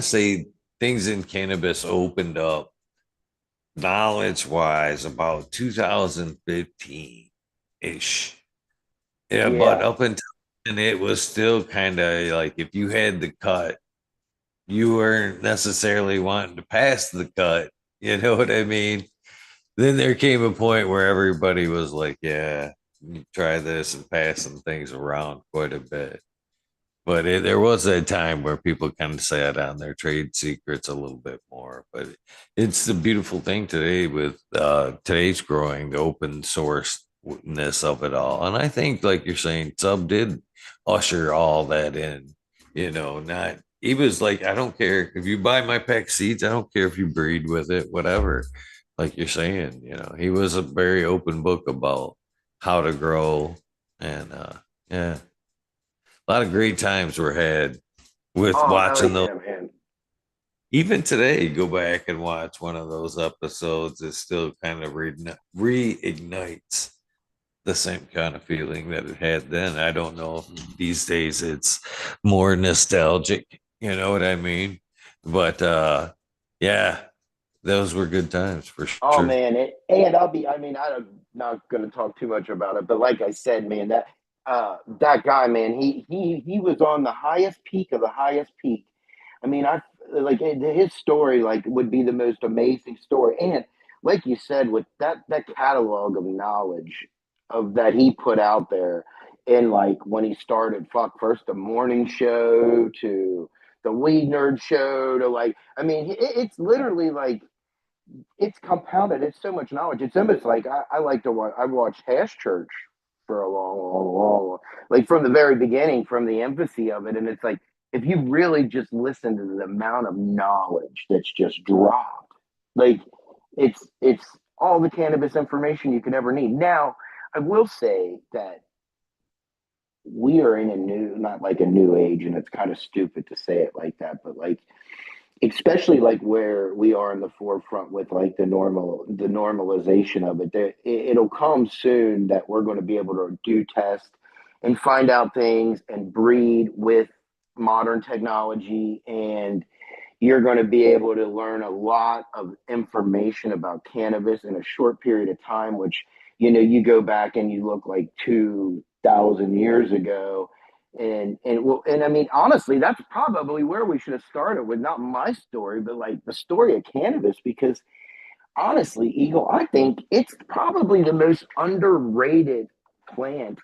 say things in cannabis opened up knowledge wise about 2015 ish. Yeah, but Yeah. up until then, it was still kind of like if you had the cut, you weren't necessarily wanting to pass the cut. You know what I mean? Then there came a point where everybody was like, yeah, you try this and passing things around quite a bit. But there was a time where people kind of sat on their trade secrets a little bit more. But it's the beautiful thing today with today's growing, the open sourceness of it all. And I think, like you're saying, Sub did usher all that in. Not he was like, I don't care if you buy my pack seeds, I don't care if you breed with it, whatever. Like you're saying, he was a very open book about how to grow. And yeah, a lot of great times were had with Oh hell watching those. yeah, man. Even today, go back and watch one of those episodes. It still kind of reignites the same kind of feeling that it had then. I don't know if these days it's more nostalgic. You know what I mean? But yeah, those were good times for Oh sure. man, and I mean, I'm not going to talk too much about it, but like I said, man, that guy, man, he was on the highest peak of the highest peak. I mean, I like his story like would be the most amazing story, and like you said, with that catalog of knowledge of that he put out there, and like when he started, fuck, first the morning show to the weed nerd show to like, I mean, it's literally like it's compounded. It's so much knowledge. It's almost like I like to watch. I've watched Hash Church for a long, like from the very beginning, from the infancy of it, and it's like if you really just listen to the amount of knowledge that's just dropped, like it's all the cannabis information you could ever need. Now, I will say that we are in a new, not like a new age, and it's kind of stupid to say it like that, but like especially like where we are in the forefront with like the normalization of it there, it'll come soon that we're going to be able to do tests and find out things and breed with modern technology, and you're going to be able to learn a lot of information about cannabis in a short period of time, which, you go back and you look like 2,000 years ago. And I mean, honestly, that's probably where we should have started with not my story, but like the story of cannabis, because honestly, Eagle, I think it's probably the most underrated plant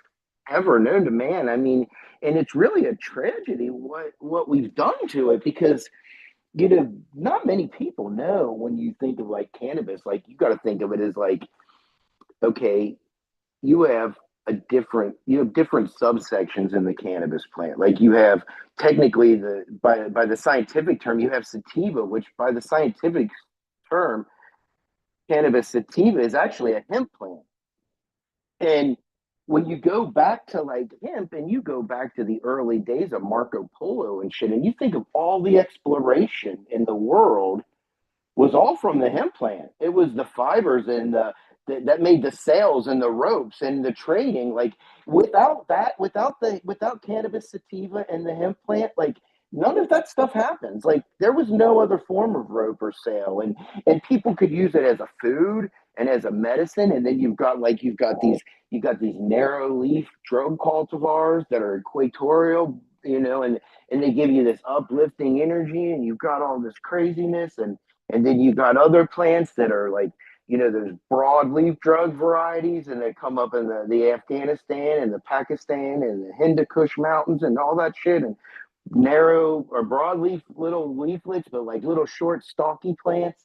ever known to man. I mean, and it's really a tragedy what we've done to it, because not many people know when you think of like cannabis, like you got to think of it as like, okay, you have you have different subsections in the cannabis plant. Like you have technically by the scientific term, you have sativa, which by the scientific term, cannabis sativa is actually a hemp plant. And when you go back to like hemp and you go back to the early days of Marco Polo and shit, and you think of all the exploration in the world was all from the hemp plant. It was the fibers and that made the sails and the ropes and the trading. Like without cannabis sativa and the hemp plant, like none of that stuff happens. Like there was no other form of rope or sail, and people could use it as a food and as a medicine. And then you've got these narrow leaf drug cultivars that are equatorial, and they give you this uplifting energy, and you've got all this craziness, and then you got other plants that are like, there's broadleaf drug varieties, and they come up in the Afghanistan and the Pakistan and the Hindu Kush mountains and all that shit. And narrow or broadleaf little leaflets, but like little short stalky plants,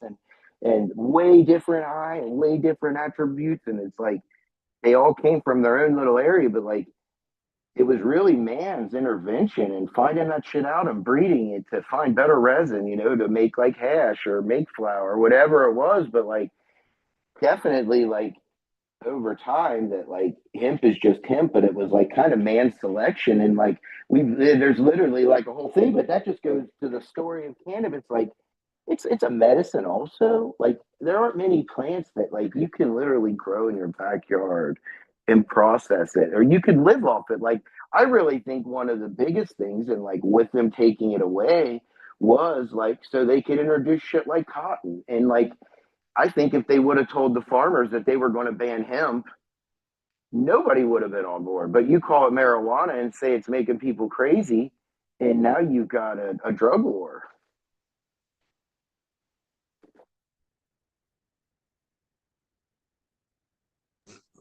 and way different high and way different attributes. And it's like they all came from their own little area, but like it was really man's intervention and finding that shit out and breeding it to find better resin, to make like hash or make flour or whatever it was. But like definitely like over time that like hemp is just hemp, but it was like kind of man selection. And like there's literally like a whole thing, but that just goes to the story of cannabis. Like it's a medicine also. Like there aren't many plants that like you can literally grow in your backyard and process it, or you can live off it. Like I really think one of the biggest things, and like with them taking it away, was like so they could introduce shit like cotton. And like I think if they would have told the farmers that they were going to ban hemp, nobody would have been on board. But you call it marijuana and say it's making people crazy, and now you've got a drug war.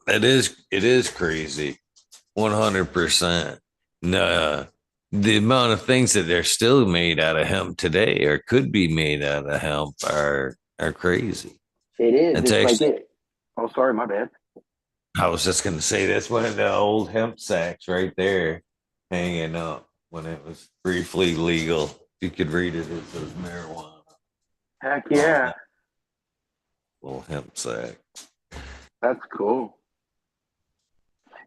It is crazy. 100%. Nah. the amount of things that are still made out of hemp today or could be made out of hemp are crazy. It is. It's It's like actually, it. Oh, sorry, my bad. I was just gonna say that's one of the old hemp sacks right there hanging up when it was briefly legal. You could read it, it says marijuana Heck on yeah, that little hemp sack. that's cool.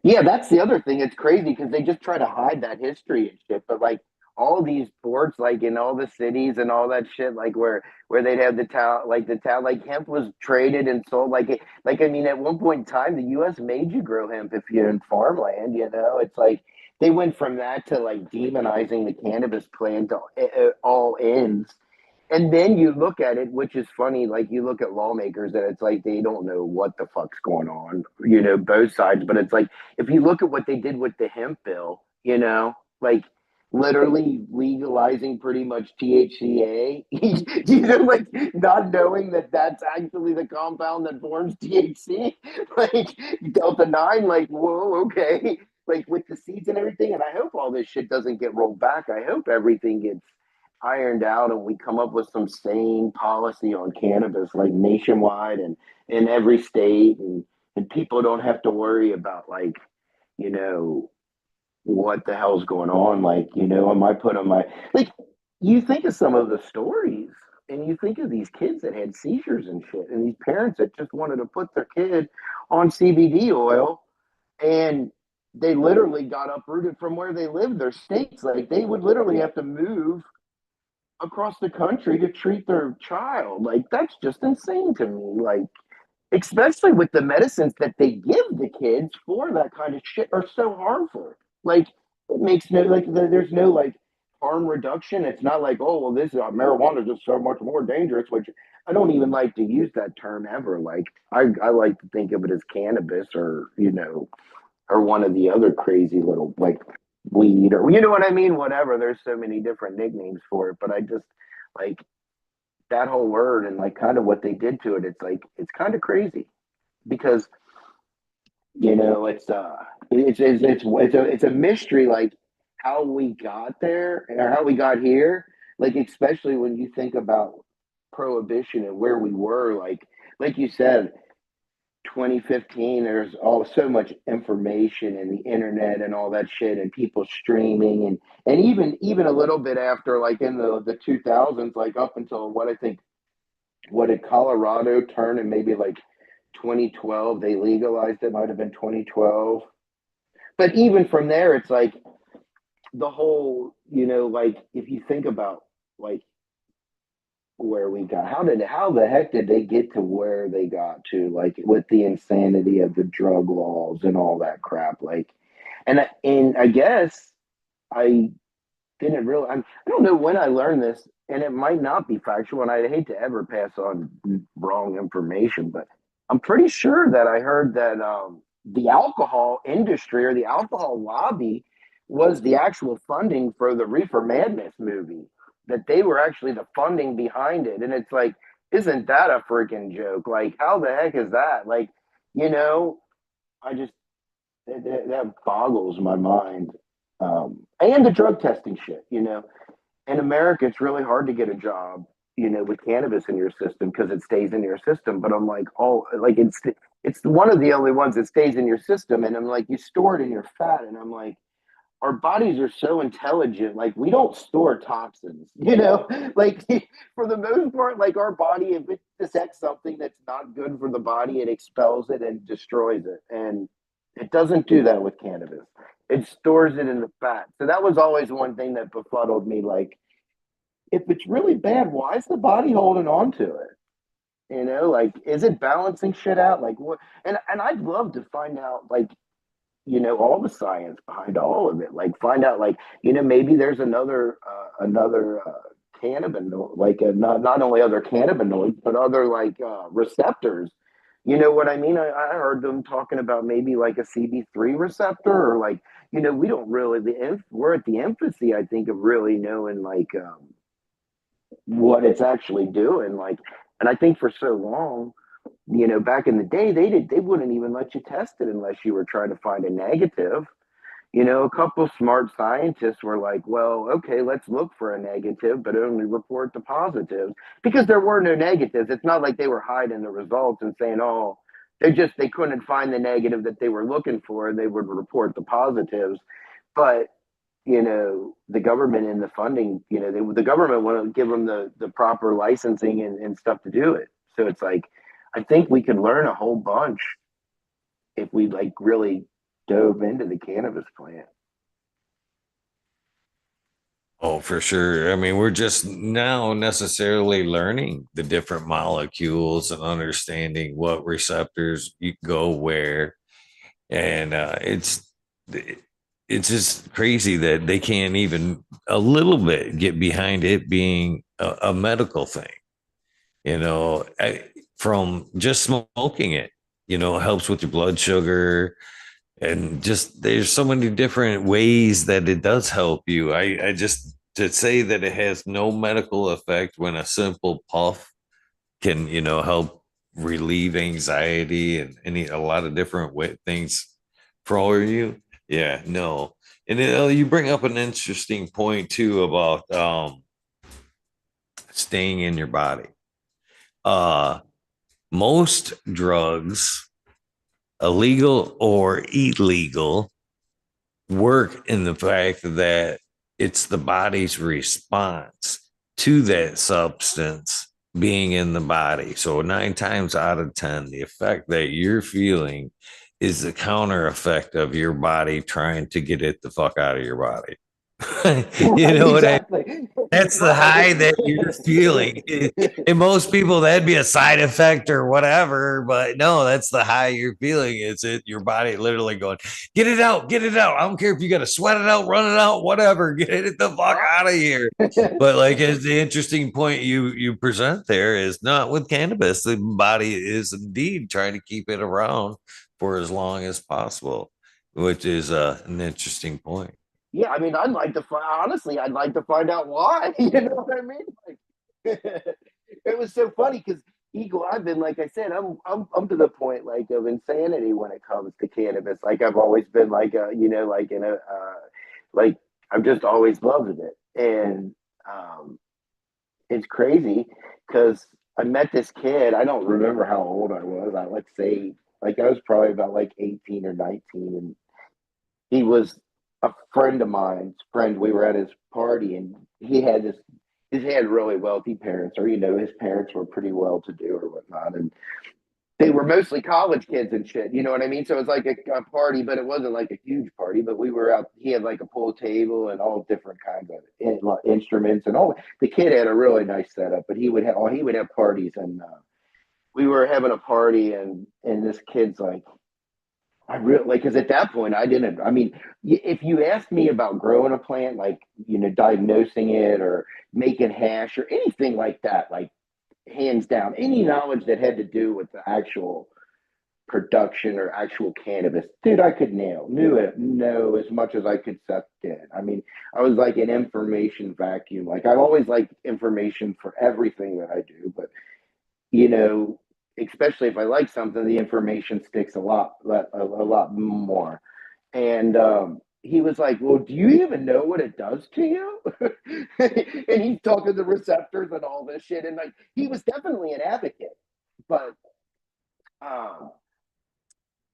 Yeah, that's the other thing. It's crazy because they just try to hide that history and shit. But like all these ports, like in all the cities and all that shit, like where they'd have the town, like hemp was traded and sold. Like I mean, at one point in time, the U.S. made you grow hemp if you're in farmland. You know, it's like they went from that to like demonizing the cannabis plant to all ends. And then you look at it, which is funny, like you look at lawmakers and it's like they don't know what the fuck's going on, you know, both sides. But it's like if you look at what they did with the hemp bill, you know, like literally legalizing pretty much THCA, you know, like not knowing that that's actually the compound that forms THC, like Delta 9, like, whoa, okay, like with the seeds and everything. And I hope all this shit doesn't get rolled back. I hope everything gets ironed out and we come up with some sane policy on cannabis like nationwide and in every state and people don't have to worry about like you know what the hell's going on, like you know am I put on my like you think of some of the stories and you think of these kids that had seizures and shit and these parents that just wanted to put their kid on CBD oil and they literally got uprooted from where they lived, their states, like they would literally have to move across the country to treat their child. Like that's just insane to me. Like especially with the medicines that they give the kids for that kind of shit are so harmful. Like it makes no like there's no like harm reduction. It's not like oh well this marijuana is just so much more dangerous. Which I don't even like to use that term ever. Like I like to think of it as cannabis or you know or one of the other crazy little like weed or you know what I mean, whatever. There's so many different nicknames for it, but I just like that whole word and like kind of what they did to it. It's like it's kind of crazy because you know it's a mystery like how we got there or how we got here. Like especially when you think about prohibition and where we were, like you said 2015 there's all so much information and the internet and all that shit and people streaming and even a little bit after like in the 2000s like up until what I think what did Colorado turn in maybe like 2012 they legalized it might have been 2012 but even from there it's like the whole you know like if you think about like where we got how the heck did they get to where they got to like with the insanity of the drug laws and all that crap like and I guess I didn't really I don't know when I learned this and it might not be factual and I hate to ever pass on wrong information but I'm pretty sure that I heard that the alcohol industry or the alcohol lobby was the actual funding for the Reefer Madness movie that they were actually the funding behind it and it's like isn't that a freaking joke like how the heck is that like you know I just that boggles my mind and the drug testing shit you know in America, it's really hard to get a job, you know, with cannabis in your system because it stays in your system. But I'm like, oh, like it's one of the only ones that stays in your system, and I'm like, you store it in your fat, and I'm like, our bodies are so intelligent, like we don't store toxins, you know, like for the most part, like our body, if it detects something that's not good for the body, it expels it and destroys it, and it doesn't do that with cannabis. It stores it in the fat. So that was always one thing that befuddled me. Like if it's really bad, why is the body holding on to it? You know, like is it balancing shit out? Like what? And I'd love to find out, like you know, all the science behind all of it. Like find out, like you know, maybe there's another cannabinoid, like not only other cannabinoids but other like receptors. You know what I mean? I heard them talking about maybe like a CB3 receptor or like you know we don't really we're at the infancy I think of really knowing like what it's actually doing. Like, and I think for so long, you know, back in the day, they wouldn't even let you test it unless you were trying to find a negative. a couple smart scientists were like, well, okay, let's look for a negative, but only report the positives because there were no negatives. It's not like they were hiding the results and saying, oh, they couldn't find the negative that they were looking for. They would report the positives. But, the government and the funding, the government want to give them the proper licensing and stuff to do it. So it's like, I think we could learn a whole bunch if we like really dove into the cannabis plant. Oh, for sure. I mean, we're just now necessarily learning the different molecules and understanding what receptors you go where. And it's just crazy that they can't even a little bit get behind it being a medical thing. From just smoking it, helps with your blood sugar, and just there's so many different ways that it does help you. I just to say that it has no medical effect when a simple puff can help relieve anxiety and a lot of different things for you. Yeah, no. And then, you bring up an interesting point too about staying in your body. uh Most drugs, illegal or illegal, work in the fact that it's the body's response to that substance being in the body. So 9 times out of 10, the effect that you're feeling is the counter effect of your body trying to get it the fuck out of your body. You Right, know what I exactly. That's the Right. high that you're feeling. And most people, that'd be a side effect or whatever. But no, that's the high you're feeling. It's your body literally going, get it out, get it out. I don't care if you got to sweat it out, run it out, whatever. Get it the fuck out of here. But like, as the interesting point you present there is not with cannabis. The body is indeed trying to keep it around for as long as possible, which is an interesting point. Yeah, I mean, I'd like to find honestly, I'd like to find out why. You know what I mean? Like, it was so funny because Eagle, I've been like I said, I'm to the point like of insanity when it comes to cannabis. Like I've always been like like in a like I've just always loved it, and um, it's crazy because I met this kid. I don't remember how old I was. Let's say like I was probably about like 18 or 19, and he was a friend of mine's friend. We were at his party, and he had really wealthy parents, or his parents were pretty well to do or whatnot, and they were mostly college kids and shit. You know what I mean? So it was like a party, but it wasn't like a huge party. But we were out. He had like a pool table and all different kinds of instruments and all. The kid had a really nice setup, but he would have parties, and we were having a party, and this kid's like, I really like because at that point I didn't. I mean, if you asked me about growing a plant, like diagnosing it or making hash or anything like that, like hands down, any knowledge that had to do with the actual production or actual cannabis, dude, I could know as much as I could suck in. I mean, I was like an information vacuum. Like I've always liked information for everything that I do, but you know, especially if I like something, the information sticks a lot more. And he was like, "Well, do you even know what it does to you?" And he's talking the receptors and all this shit, and like he was definitely an advocate, but um,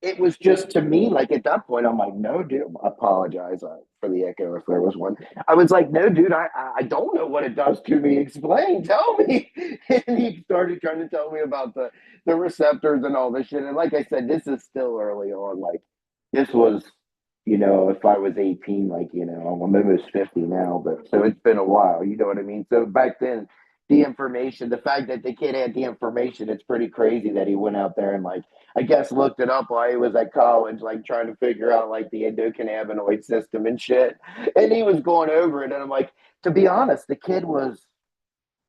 it was just to me like at that point I'm like, no, dude, I apologize for the echo if there was one. I was like, no, dude, I don't know what it does to me. Explain, tell me. And he started trying to tell me about the receptors and all this shit. And like I said, this is still early on. Like this was, if I was 18, like I'm almost 50 now, but so it's been a while. You know what I mean? So back then, the fact that the kid had the information, it's pretty crazy that he went out there and like I guess looked it up while he was at college, like trying to figure out like the endocannabinoid system and shit. And he was going over it, and I'm like, to be honest, the kid was.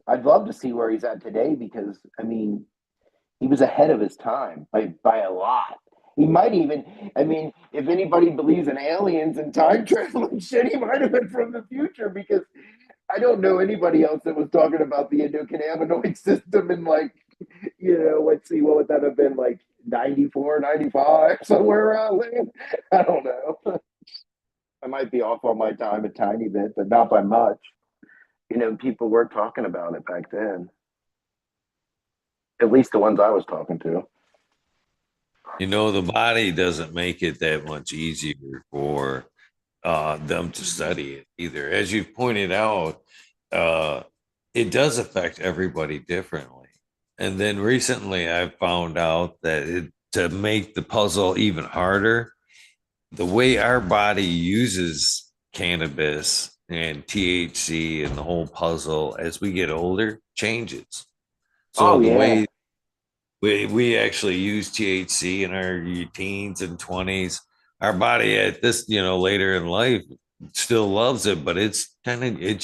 I'd love to see where he's at today because I mean, he was ahead of his time by a lot. He might even, I mean, if anybody believes in aliens and time travel and shit, he might have been from the future because I don't know anybody else that was talking about the endocannabinoid system in like let's see, what would that have been like 94, 95, somewhere around there? I don't know. I might be off on my time a tiny bit, but not by much. People were talking about it back then. At least the ones I was talking to. The body doesn't make it that much easier for them to study it either. As you've pointed out, uh, it does affect everybody differently. And then recently, I found out that to make the puzzle even harder, the way our body uses cannabis and THC and the whole puzzle as we get older changes. So Oh the yeah. way we actually use THC in our teens and 20s. Our body at this, later in life still loves it, but it's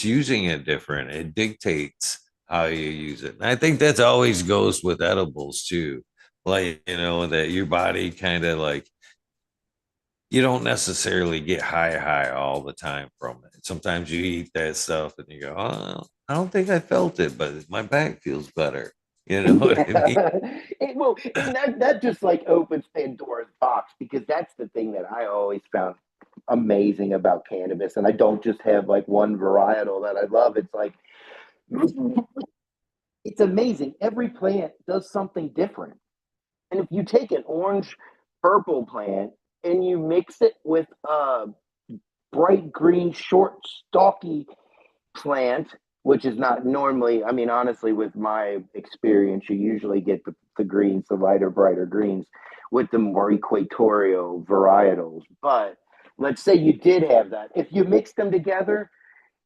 using it different. It dictates how you use it. And I think that's always goes with edibles too. Like, that your body kind of like you don't necessarily get high all the time from it. Sometimes you eat that stuff and you go, oh, I don't think I felt it, but my back feels better. You know what I mean? Yeah. And that just like opens Pandora's box because that's the thing that I always found amazing about cannabis. And I don't just have like one varietal that I love. It's like it's amazing. Every plant does something different. And if you take an orange purple plant and you mix it with a bright green short stalky plant, which is not normally, I mean, honestly, with my experience, you usually get the greens, the lighter, brighter greens with the more equatorial varietals. But let's say you did have that. If you mix them together,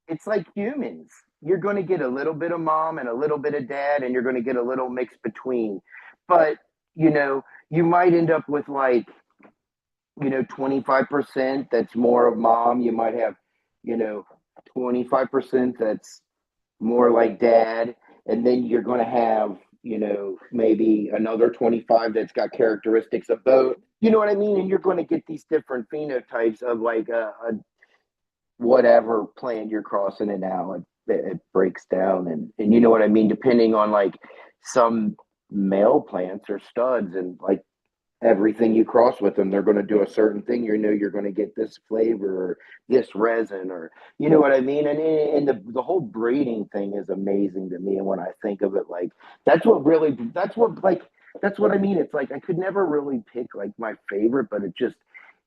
it's like humans. You're going to get a little bit of mom and a little bit of dad, and you're going to get a little mix between. But, you might end up with like 25% that's more of mom. You might have, you know, 25% that's more like dad. And then you're going to have, maybe another 25 that's got characteristics of both. You know what I mean? And you're going to get these different phenotypes of like a whatever plant you're crossing it now. It breaks down. And you know what I mean? Depending on like some male plants or studs and like everything you cross with them, they're going to do a certain thing. You're going to get this flavor or this resin, or you know what I mean. And the whole breeding thing is amazing to me. And when I think of it, like that's what I mean. It's like I could never really pick like my favorite, but it just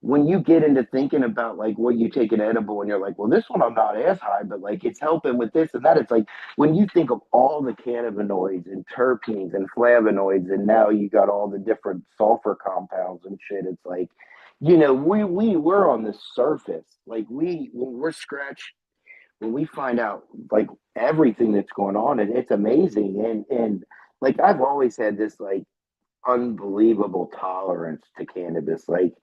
when you get into thinking about like what you take an edible and you're like, well, this one I'm not as high, but like it's helping with this and that. It's like when you think of all the cannabinoids and terpenes and flavonoids, and now you got all the different sulfur compounds and shit, it's like, we're on the surface. Like when we're scratched, when we find out like everything that's going on, and it's amazing. And like I've always had this like unbelievable tolerance to cannabis. Like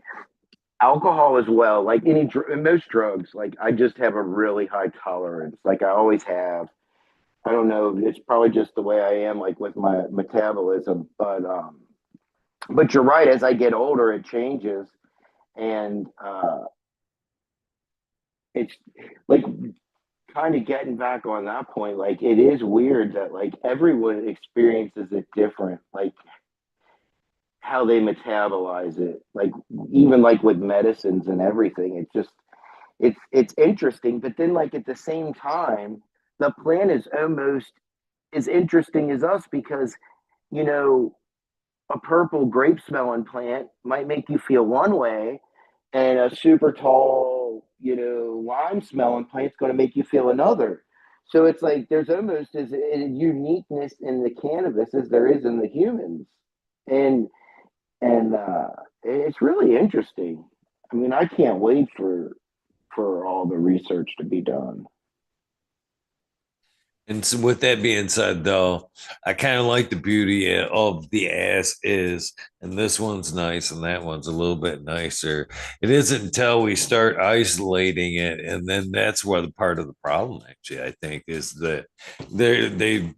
alcohol as well, like most drugs, like I just have a really high tolerance, like I always have. I don't know, it's probably just the way I am, like with my metabolism. But you're right, as I get older it changes. And it's like kind of getting back on that point, like it is weird that like everyone experiences it different, like how they metabolize it, like even like with medicines and everything. It's just it's interesting, but then like at the same time, the plant is almost as interesting as us because you know a purple grape smelling plant might make you feel one way, and a super tall lime smelling plant's going to make you feel another. So it's like there's almost as a uniqueness in the cannabis as there is in the humans. And and it's really interesting. I mean, I can't wait for all the research to be done. And so with that being said, though, I kind of like the beauty of the ass is, and this one's nice and that one's a little bit nicer. It isn't until we start isolating it, and then that's where the part of the problem actually, I think, is that they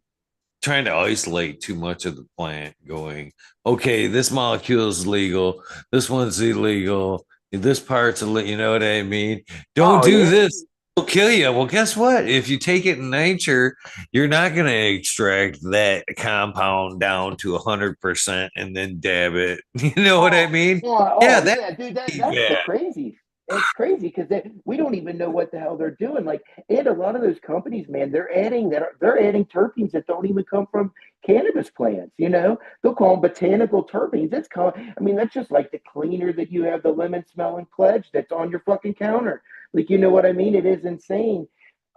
trying to isolate too much of the plant, going, okay, this molecule is legal, this one's illegal, this part's illegal, you know what I mean? Don't Oh do yeah. this. It'll kill you. Well, guess what? If you take it in nature, you're not going to extract that compound down to 100% and then dab it. You know what I Oh, mean? yeah. Yeah, Oh that's yeah, dude. That's the bad. crazy. it's crazy because we don't even know what the hell they're doing. Like, and a lot of those companies, man, they're adding terpenes that don't even come from cannabis plants. You know, they'll call them botanical terpenes. I mean, that's just like the cleaner that you have the lemon smelling pledge that's on your fucking counter. Like, you know what I mean? It is insane.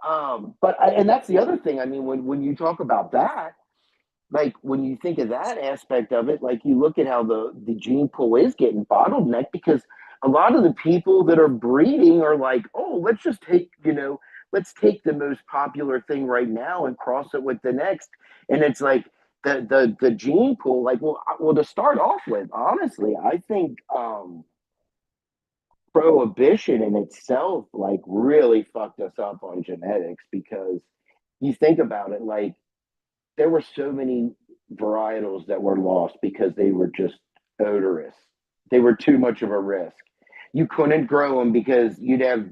And that's the other thing. I mean, when you talk about that, like when you think of that aspect of it, like you look at how the gene pool is getting bottlenecked because a lot of the people that are breeding are like, oh, let's just take, let's take the most popular thing right now and cross it with the next. And it's like the gene pool, like, well, to start off with, honestly, I think prohibition in itself like really fucked us up on genetics because you think about it, like there were so many varietals that were lost because they were just odorous. They were too much of a risk. You couldn't grow them because you'd have,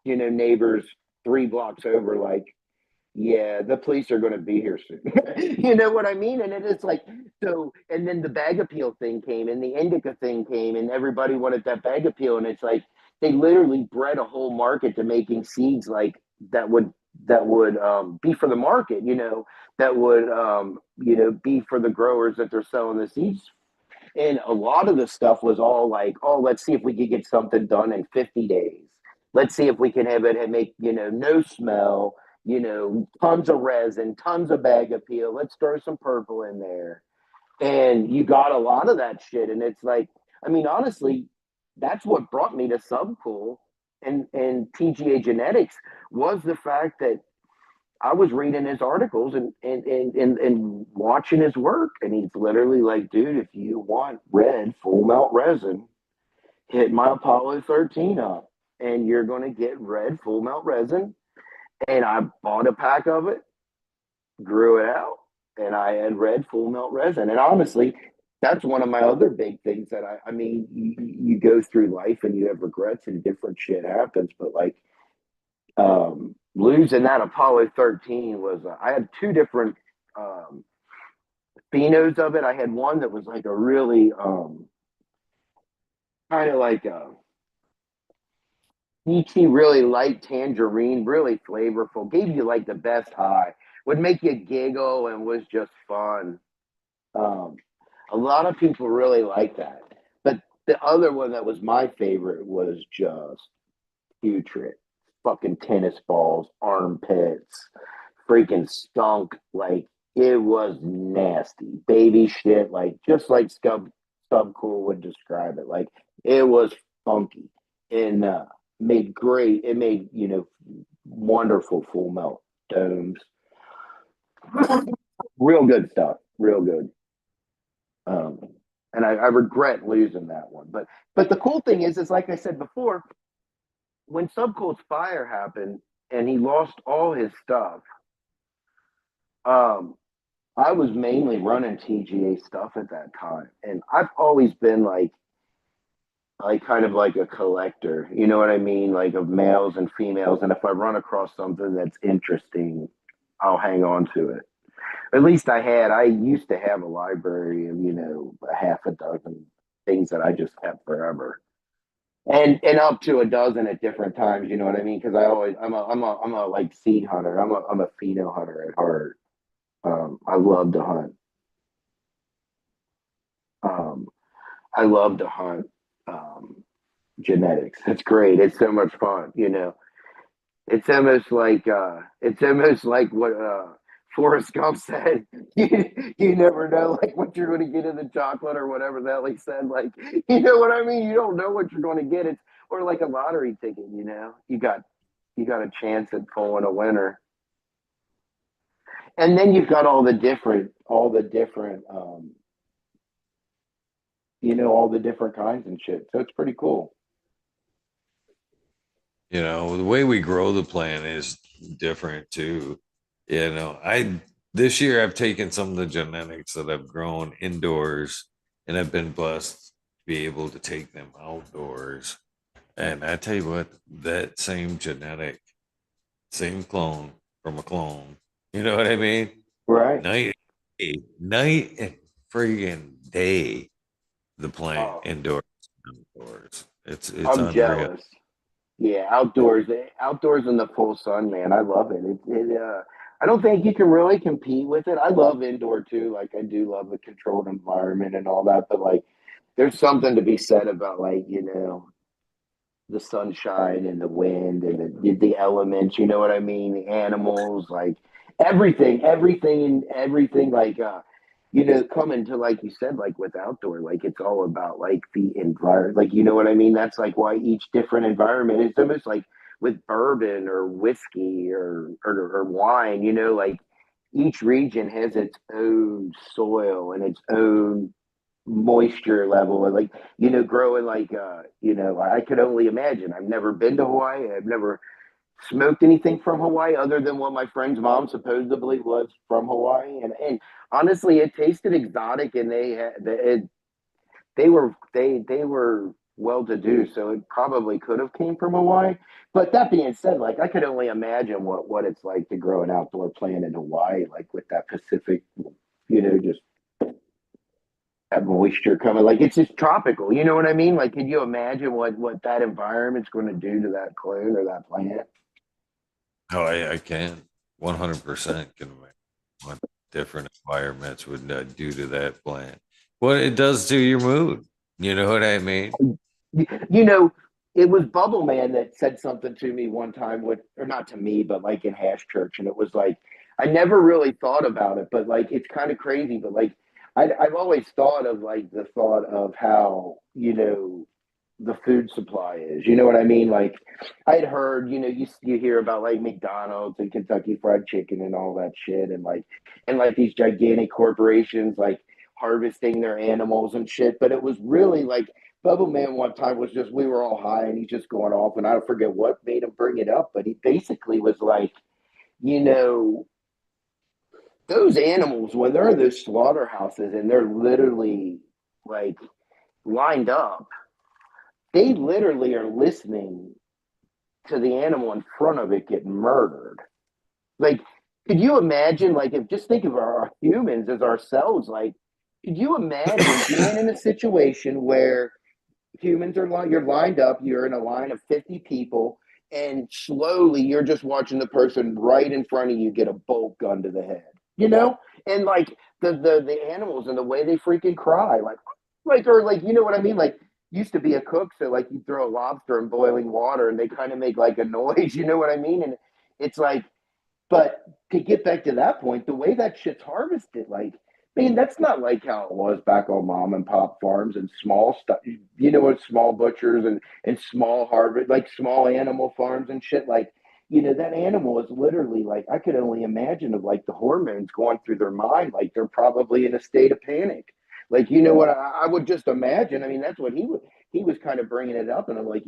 neighbors 3 blocks over like, yeah, the police are going to be here soon. You know what I mean? And it is like, so, and then the bag appeal thing came and the indica thing came and everybody wanted that bag appeal. And it's like, they literally bred a whole market to making seeds like that would, be for the market, that would, be for the growers that they're selling the seeds. And a lot of the stuff was all like, oh, let's see if we could get something done in 50 days. Let's see if we can have it make, no smell, tons of resin, tons of bag appeal. Let's throw some purple in there. And you got a lot of that shit. And it's like, I mean, honestly, that's what brought me to Subcool and TGA Genetics was the fact that I was reading his articles and watching his work, and he's literally like, dude, if you want red full melt resin, hit my Apollo 13 up, and you're gonna get red full melt resin. And I bought a pack of it, grew it out, and I had red full melt resin. And honestly, that's one of my other big things that I mean, you go through life and you have regrets and different shit happens, but like losing that Apollo 13 was I had two different um, phenos of it. I had one that was like a really kind of like a peachy, really light tangerine, really flavorful, gave you like the best high, would make you giggle and was just fun. Um, a lot of people really like that. But the other one that was my favorite was just putrid. Fucking tennis balls, armpits, freaking stunk. Like it was nasty. Baby shit, like just like Subcool would describe it. Like it was funky and made great. It made, wonderful full melt domes. Real good stuff. Real good. Um, and I regret losing that one. But the cool thing is like I said before, when Subcool's fire happened and he lost all his stuff, um, I was mainly running TGA stuff at that time, and I've always been like kind of like a collector. You know what I mean? Like of males and females, and if I run across something that's interesting, I'll hang on to it. At least I had. I used to have a library of a half a dozen things that I just kept forever. And up to a dozen at different times. You know what I mean? Because I'm a like seed hunter. I'm a pheno hunter at heart. I love to hunt. Um, I love to hunt genetics. It's great. It's so much fun. It's almost like what Forrest Gump said. You never know like what you're going to get in the chocolate or whatever that like said. Like you know what I mean. You don't know what you're going to get. It's or like a lottery ticket. You got a chance at pulling a winner. And then you've got all the different kinds and shit. So it's pretty cool. The way we grow the plant is different too. I this year I've taken some of the genetics that I've grown indoors and I've been blessed to be able to take them outdoors. And I tell you what, that same genetic, same clone from a clone, you know what I mean? Right. Night, night and friggin' day, the plant Oh, indoors, outdoors. It's I'm unreal. jealous. Yeah, outdoors in the full sun, man. I love it. I don't think you can really compete with it. I love indoor too. Like I do love the controlled environment and all that, but like there's something to be said about like, the sunshine and the wind and the elements, you know what I mean? The animals, like everything like coming to like you said, like with outdoor, like it's all about like the environment, like you know what I mean? That's like why each different environment is almost like with bourbon or whiskey or wine, like each region has its own soil and its own moisture level and like growing like I could only imagine. I've never been to Hawaii. I've never smoked anything from Hawaii other than what my friend's mom supposedly was from Hawaii, and honestly it tasted exotic, and they were well to do, so it probably could have came from Hawaii. But that being said, like I could only imagine what it's like to grow an outdoor plant in Hawaii, like with that Pacific, just that moisture coming. Like it's just tropical. You know what I mean? Like, can you imagine what that environment's going to do to that clone or that plant? Oh, I can 100% can imagine what different environments would do to that plant. What it does to your mood. You know what I mean? You know, it was Bubble Man that said something to me one time with, or not to me, but like in Hash Church, and it was like I never really thought about it, but like it's kind of crazy, but like I've always thought of like the thought of how the food supply is. You know what I mean? Like I'd heard, you hear about like McDonald's and Kentucky Fried Chicken and all that shit, and like these gigantic corporations like harvesting their animals and shit. But it was really like Bubble Man one time was just we were all high and he's just going off, and I forget what made him bring it up, but he basically was like, you know, those animals when they're in those slaughterhouses and they're literally like lined up, they literally are listening to the animal in front of it get murdered. Like, could you imagine, like, if just think of our humans as ourselves, like, could you imagine being in a situation where humans are you're lined up, you're in a line of 50 people, and slowly you're just watching the person right in front of you get a bolt gun to the head, you know? And like the animals and the way they freaking cry, like or like you know what I mean? Like used to be a cook, so like you throw a lobster in boiling water and they kind of make like a noise, you know what I mean? And it's like, but to get back to that point, the way that shit's harvested, like, man, that's not like how it was back on mom and pop farms and small stuff. You know what? Small butchers and small harvest, like small animal farms and shit. Like, that animal is literally like I could only imagine of like the hormones going through their mind. Like they're probably in a state of panic. Like, you know what? I would just imagine. I mean, that's what he was kind of bringing it up, and I'm like,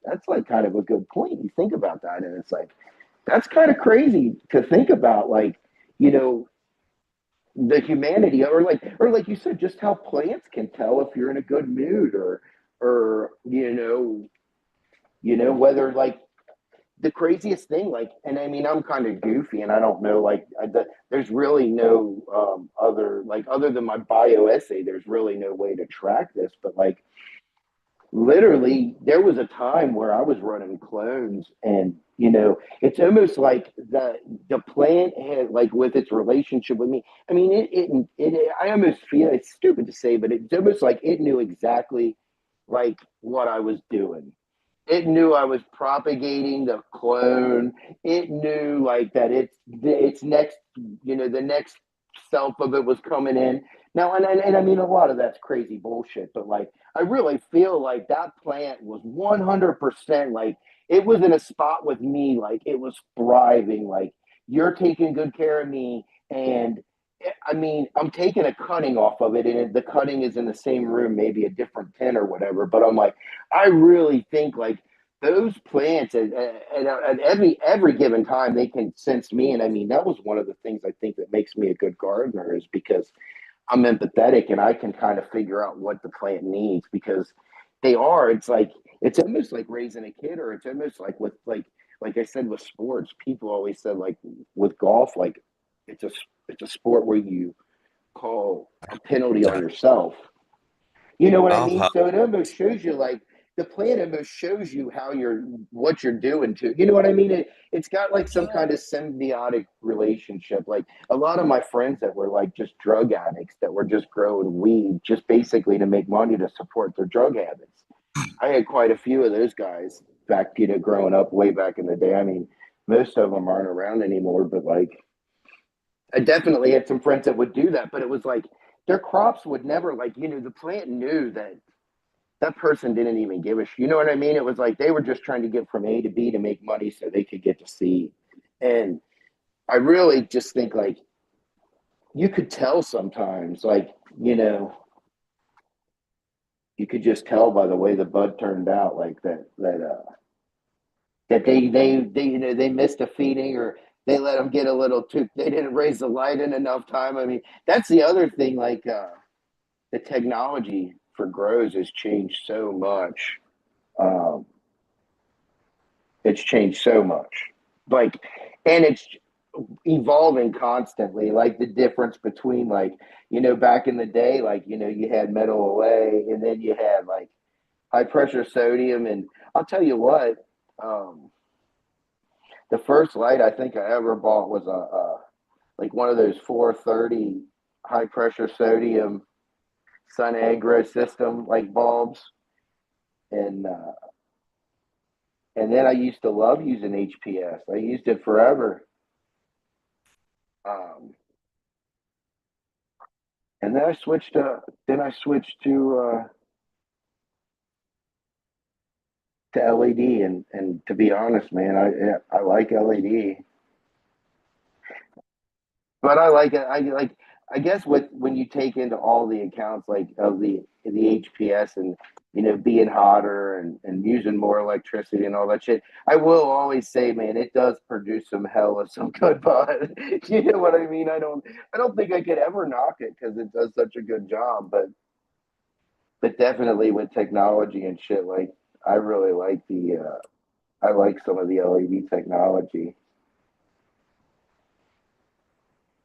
that's like kind of a good point. You think about that, and it's like that's kind of crazy to think about, like, you know, the humanity, or like you said, just how plants can tell if you're in a good mood, or whether like the craziest thing, like, and I mean, I'm kind of goofy, and I don't know, like, there's really no other than my bio essay, there's really no way to track this, but like literally there was a time where I was running clones, and it's almost like the plant had like with its relationship with me. I mean, I almost feel it's stupid to say, but it's almost like it knew exactly like what I was doing. It knew I was propagating the clone. It knew like that it's next, the next self of it was coming in. Now, and I mean, a lot of that's crazy bullshit, but like, I really feel like that plant was 100% like it was in a spot with me, like it was thriving. Like, you're taking good care of me. And I mean, I'm taking a cutting off of it, and the cutting is in the same room, maybe a different pen or whatever. But I'm like, I really think like those plants at every given time they can sense me, and I mean that was one of the things I think that makes me a good gardener is because I'm empathetic and I can kind of figure out what the plant needs because it's like it's almost like raising a kid, or it's almost like with like I said with sports, people always said like with golf, like it's a it's a sport where you call a penalty on yourself. You know what I Golf, mean? So it almost shows you like the plant almost shows you how you're what you're doing to, you know what I mean? It's got like some kind of symbiotic relationship. Like a lot of my friends that were like just drug addicts that were just growing weed just basically to make money to support their drug habits. I had quite a few of those guys back, growing up way back in the day. I mean, most of them aren't around anymore, but like I definitely had some friends that would do that, but it was like their crops would never, like, the plant knew that that person didn't even give a shit. You know what I mean? It was like they were just trying to get from A to B to make money so they could get to C. And I really just think like you could tell sometimes, like, you could just tell by the way the bud turned out, like that they they missed a feeding, or they let them get a little too, they didn't raise the light in enough time. I mean, that's the other thing, like the technology for grows has changed so much. um, it's changed so much, like, and it's evolving constantly, like the difference between, like, back in the day, like, you had metal away, and then you had like high pressure sodium. And I'll tell you what, um, the first light I think I ever bought was a like one of those 430 high pressure sodium sun agro system like bulbs. And then I used to love using HPS. I used it forever. Um, and then I switched to LED. And to be honest, man, I like LED. But I like it. I like. I guess with when you take into all the accounts, like of the HPS, and being hotter and using more electricity and all that shit, I will always say, man, it does produce some hell of some good bud. You know what I mean? I don't think I could ever knock it because it does such a good job. But definitely with technology and shit, like I really like the I like some of the LED technology.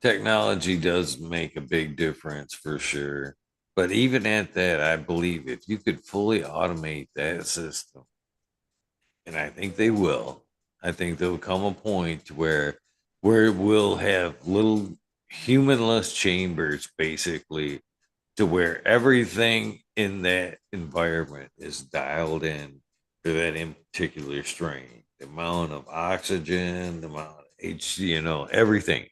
Technology does make a big difference for sure. But even at that, I believe if you could fully automate that system, and I think they will, I think there'll come a point where we'll have little humanless chambers basically, to where everything in that environment is dialed in to that in particular strain. The amount of oxygen, the amount of everything,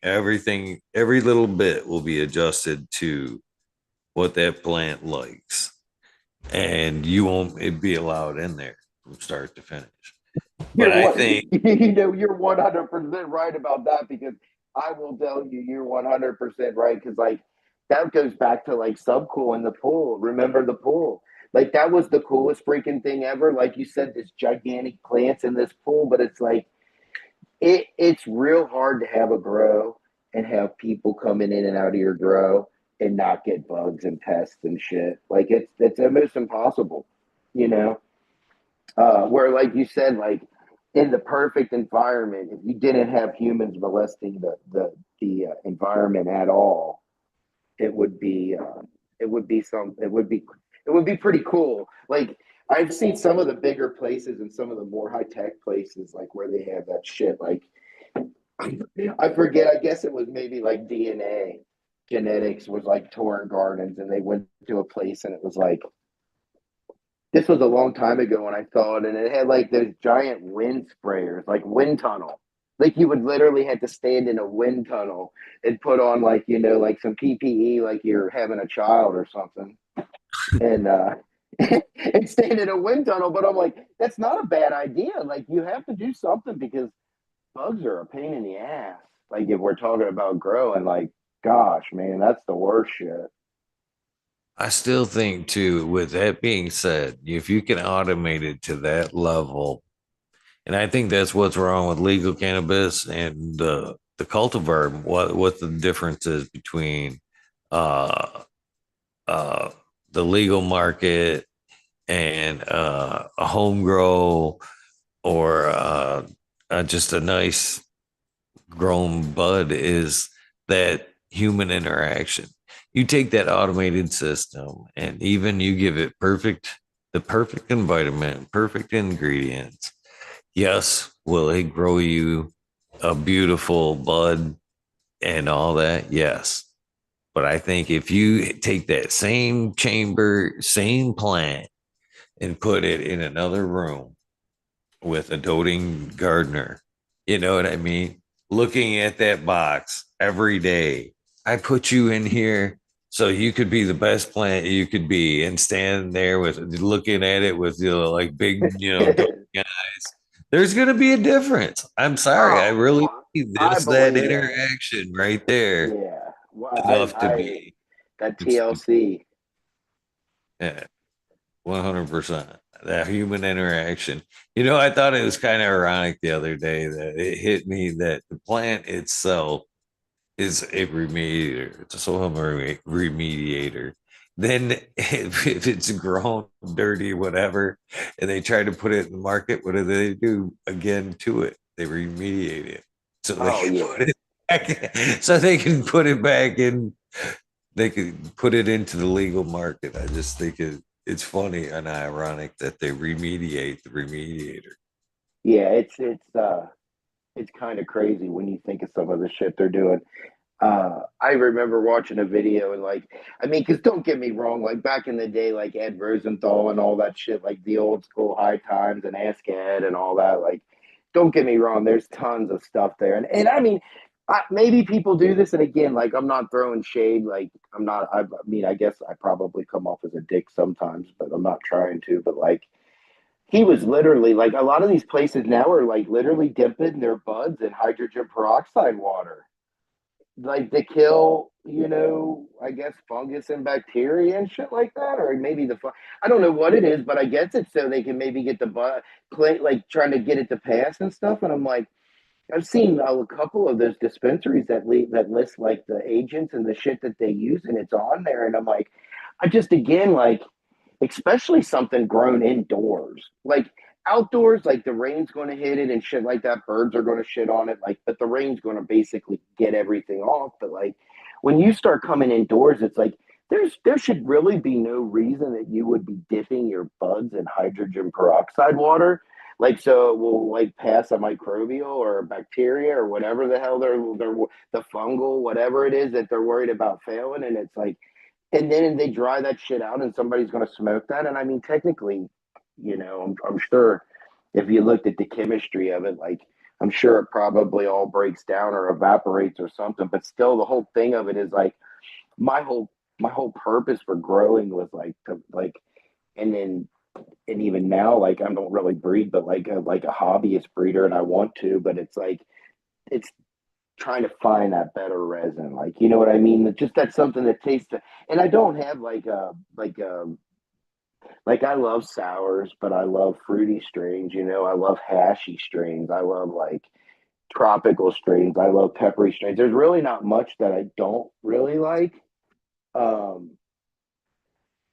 every little bit will be adjusted to what that plant likes. And you won't be allowed in there from start to finish. But You're I what think you're 100% right about that, because I will tell you you're 100% right, because like that goes back to like Subcool in the pool. Remember the pool? Like that was the coolest freaking thing ever. Like you said, this gigantic plants in this pool, but it's like it's real hard to have a grow and have people coming in and out of your grow and not get bugs and pests and shit. Like it's almost impossible, you know. Where, like you said, like in the perfect environment, if you didn't have humans molesting the environment at all, it would be it would be pretty cool. Like I've seen some of the bigger places and some of the more high tech places, like where they have that shit. Like I forget. I guess it was maybe like DNA genetics was like touring gardens, and they went to a place and it was like this was a long time ago when I saw it, and it had like those giant wind sprayers, like wind tunnel. Like you would literally have to stand in a wind tunnel and put on like like some PPE, like you're having a child or something, and and stand in a wind tunnel. But I'm like, that's not a bad idea. Like you have to do something because bugs are a pain in the ass. Like if we're talking about growing, like gosh, man, that's the worst shit. I still think too, with that being said, if you can automate it to that level, and I think that's what's wrong with legal cannabis and the cultivar. What the difference is between uh, uh, the legal market and a home grow, or just a nice grown bud, is that human interaction. You take that automated system and even you give it perfect the perfect environment, perfect ingredients. Yes, will it grow you a beautiful bud and all that? Yes. But I think if you take that same chamber, same plant, and put it in another room with a doting gardener, you know what I mean? Looking at that box every day, I put you in here so you could be the best plant you could be and stand there with looking at it with like big, doting eyes. There's going to be a difference. I'm sorry. I Oh, really think I there's that believe that. interaction right there Yeah. Well, enough to be. that It's, TLC. yeah, 100%. That human interaction. I thought it was kind of ironic the other day that it hit me that the plant itself is a remediator. It's a soil remediator. Then if it's grown dirty, whatever, and they try to put it in the market, what do they do again to it? They remediate it. So they Oh can yeah. put it back, so they can put it back in, they could put it into the legal market. I just think it's funny and ironic that they remediate the remediator. Yeah, it's kind of crazy when you think of some of the shit they're doing. I remember watching a video and like, I mean, because don't get me wrong, like back in the day, like Ed Rosenthal and all that shit, like the old school High Times and Ask Ed and all that. Like, don't get me wrong, there's tons of stuff there, and I mean, maybe people do this, and again, like I'm not throwing shade, like I'm not. I mean, I guess I probably come off as a dick sometimes, but I'm not trying to. But like, he was literally like a lot of these places now are like literally dipping their buds in hydrogen peroxide water like to kill, I guess fungus and bacteria and shit like that, or maybe I don't know what it is, but I guess it's so they can maybe get the play like trying to get it to pass and stuff. And I'm like, I've seen a couple of those dispensaries that list like the agents and the shit that they use, and it's on there, and I'm like, I just again like especially something grown indoors. Like outdoors, like the rain's going to hit it and shit like that. Birds are going to shit on it. Like, but the rain's going to basically get everything off. But like when you start coming indoors, it's like there should really be no reason that you would be dipping your buds in hydrogen peroxide water. Like so it will like pass a microbial or a bacteria or whatever the hell they're the fungal whatever it is that they're worried about failing, and it's like and then they dry that shit out and somebody's going to smoke that. And I mean technically, I'm sure if you looked at the chemistry of it, like I'm sure it probably all breaks down or evaporates or something, but still the whole thing of it is like my whole my whole purpose for growing was like to like and then and even now like I don't really breed but like a hobbyist breeder and I want to, but it's like it's trying to find that better resin. Like, you know what I mean? It's just that's something that tastes. And I don't have like I love sours, but I love fruity strains. I love hashy strains. I love like tropical strains. I love peppery strains. There's really not much that I don't really like. Um,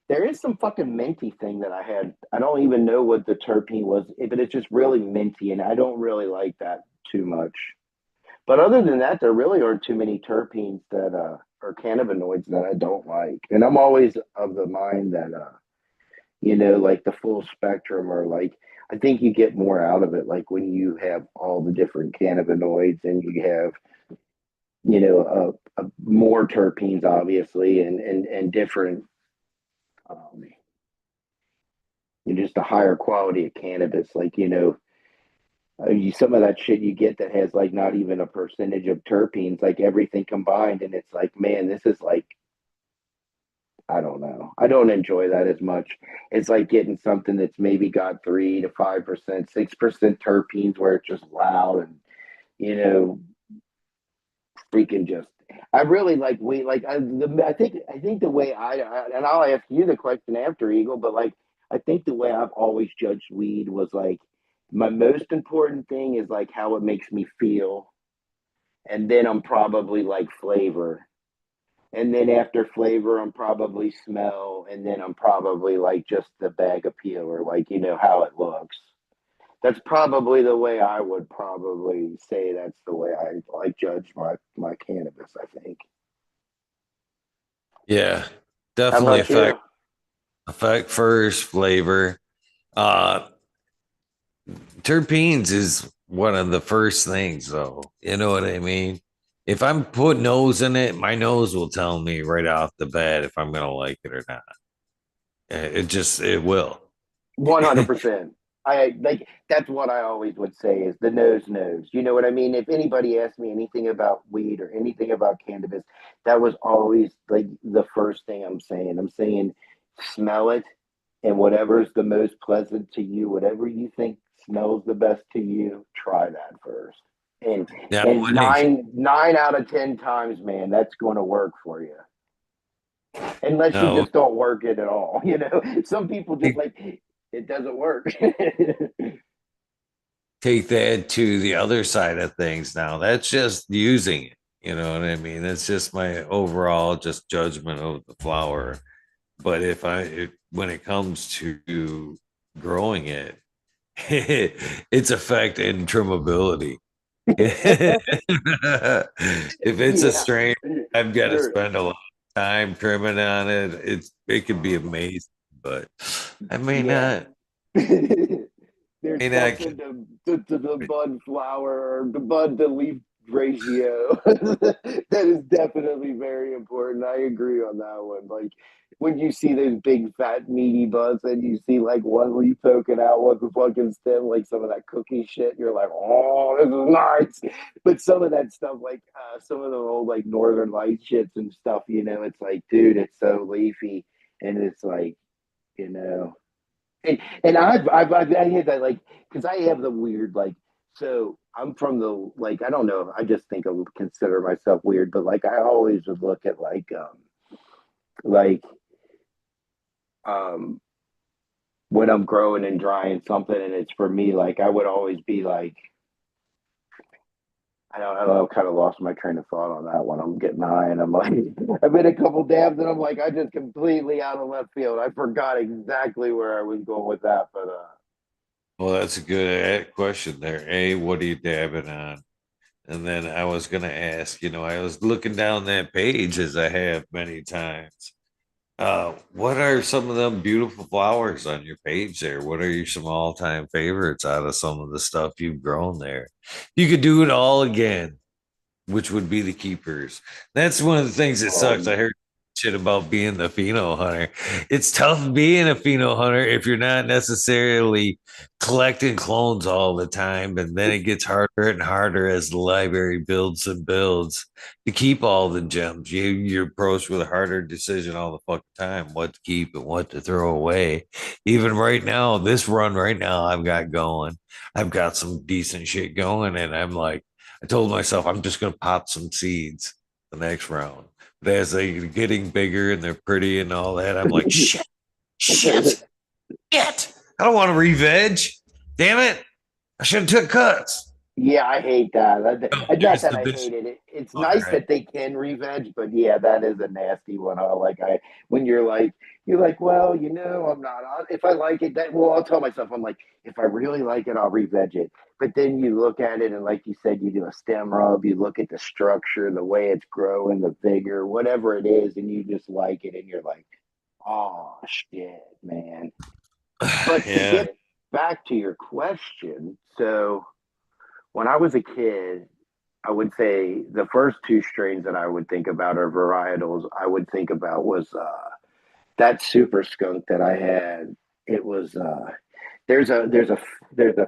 there is some fucking minty thing that I had. I don't even know what the terpene was, but it's just really minty, and I don't really like that too much. But other than that, there really aren't too many terpenes that or cannabinoids that I don't like. And I'm always of the mind that like the full spectrum or like I think you get more out of it like when you have all the different cannabinoids and you have more terpenes obviously and different um, just a higher quality of cannabis like some of that shit you get that has like not even a percentage of terpenes, like everything combined, and it's like, man, this is like, I don't know. I don't enjoy that as much. It's like getting something that's maybe got 3 to 5%, 6% terpenes, where it's just loud and you know, freaking just. I really like we like I think the way and I'll ask you the question after Eagle, but like I think the way I've always judged weed was like my most important thing is like how it makes me feel, and then I'm probably like flavor. And then after flavor, I'm probably smell, and then I'm probably like just the bag appeal or like how it looks. That's probably the way I would probably say that's the way I like judge my cannabis. I think. Yeah, How definitely about affect you? effect first, flavor. Uh, Terpenes is one of the first things, though. You know what I mean? If I'm put nose in it, my nose will tell me right off the bat if I'm gonna like it or not. It will. 100%. I like that's what I always would say is the nose knows. You know what I mean? If anybody asked me anything about weed or anything about cannabis, that was always like the first thing I'm saying. I'm saying smell it and whatever's the most pleasant to you, whatever you think smells the best to you, try that first. And Now, and nine out of 10 times, man, that's going to work for you. Unless you now just don't work it at all. You know, some people just like it doesn't work. take that to the other side of things now. That's just using it. You know what I mean? That's just my overall just judgment of the flower. But when it comes to growing it, its effect and trimmability. If it's a Yeah, strain, I've got to there, spend a lot of time trimming on it. It could be amazing, but I may yeah. not. There's May not. something to the bud flower or the bud to leaf ratio that is definitely very important. I agree on that one. Like when you see those big fat meaty buds and you see like one leaf poking out with the fucking stem, like some of that cookie shit, you're like, oh, this is nice. But some of that stuff, like some of the old like Northern Light shits and stuff, you know, it's like, dude, it's so leafy, and it's like, you know, and I hit that like because I have the weird like so I'm from the like I don't know I just think I would consider myself weird but like I always would look at like um when I'm growing and drying something and it's for me like I would always be like I don't know, kind of lost my train of thought on that one. I'm getting high and I'm like, I've been a couple dabs and I'm like, I just completely out of left field. I forgot exactly where I was going with that, but Well, that's a good question there. A, what are you dabbing on? And then I was gonna ask, I was looking down that page as I have many times. What are some of them beautiful flowers on your page there? What are your some all-time favorites out of some of the stuff you've grown there? You could do it all again, which would be the keepers. That's one of the things that sucks. I um, heard shit about being the pheno hunter. It's tough being a pheno hunter if you're not necessarily collecting clones all the time, and then it gets harder and harder as the library builds and builds to keep all the gems. You're approached with a harder decision all the fucking time, what to keep and what to throw away. Even right now, this run right now I've got some decent shit going, and I'm like, I told myself I'm just going to pop some seeds the next round. But as they're getting bigger and they're pretty and all that, I'm like, shit. I don't want to re-veg. Damn it. I should have took cuts. Yeah, I hate that. No, Not there's that the I bitch. hate it. It's All nice right. that they can re-veg, but yeah, that is a nasty one. When you're like, well, you know, I'm not on. If I like it, that well, I'll tell myself, I'm like, if I really like it, I'll re-veg it. But then you look at it, and like you said, you do a stem rub, you look at the structure, the way it's growing, the vigor, whatever it is, and you just like it, and you're like, oh shit, man. But to Yeah. get back to your question, so when I was a kid, I would say the first two strains that I would think about are varietals. I would think about was that super skunk that I had. It was there's a there's a there's a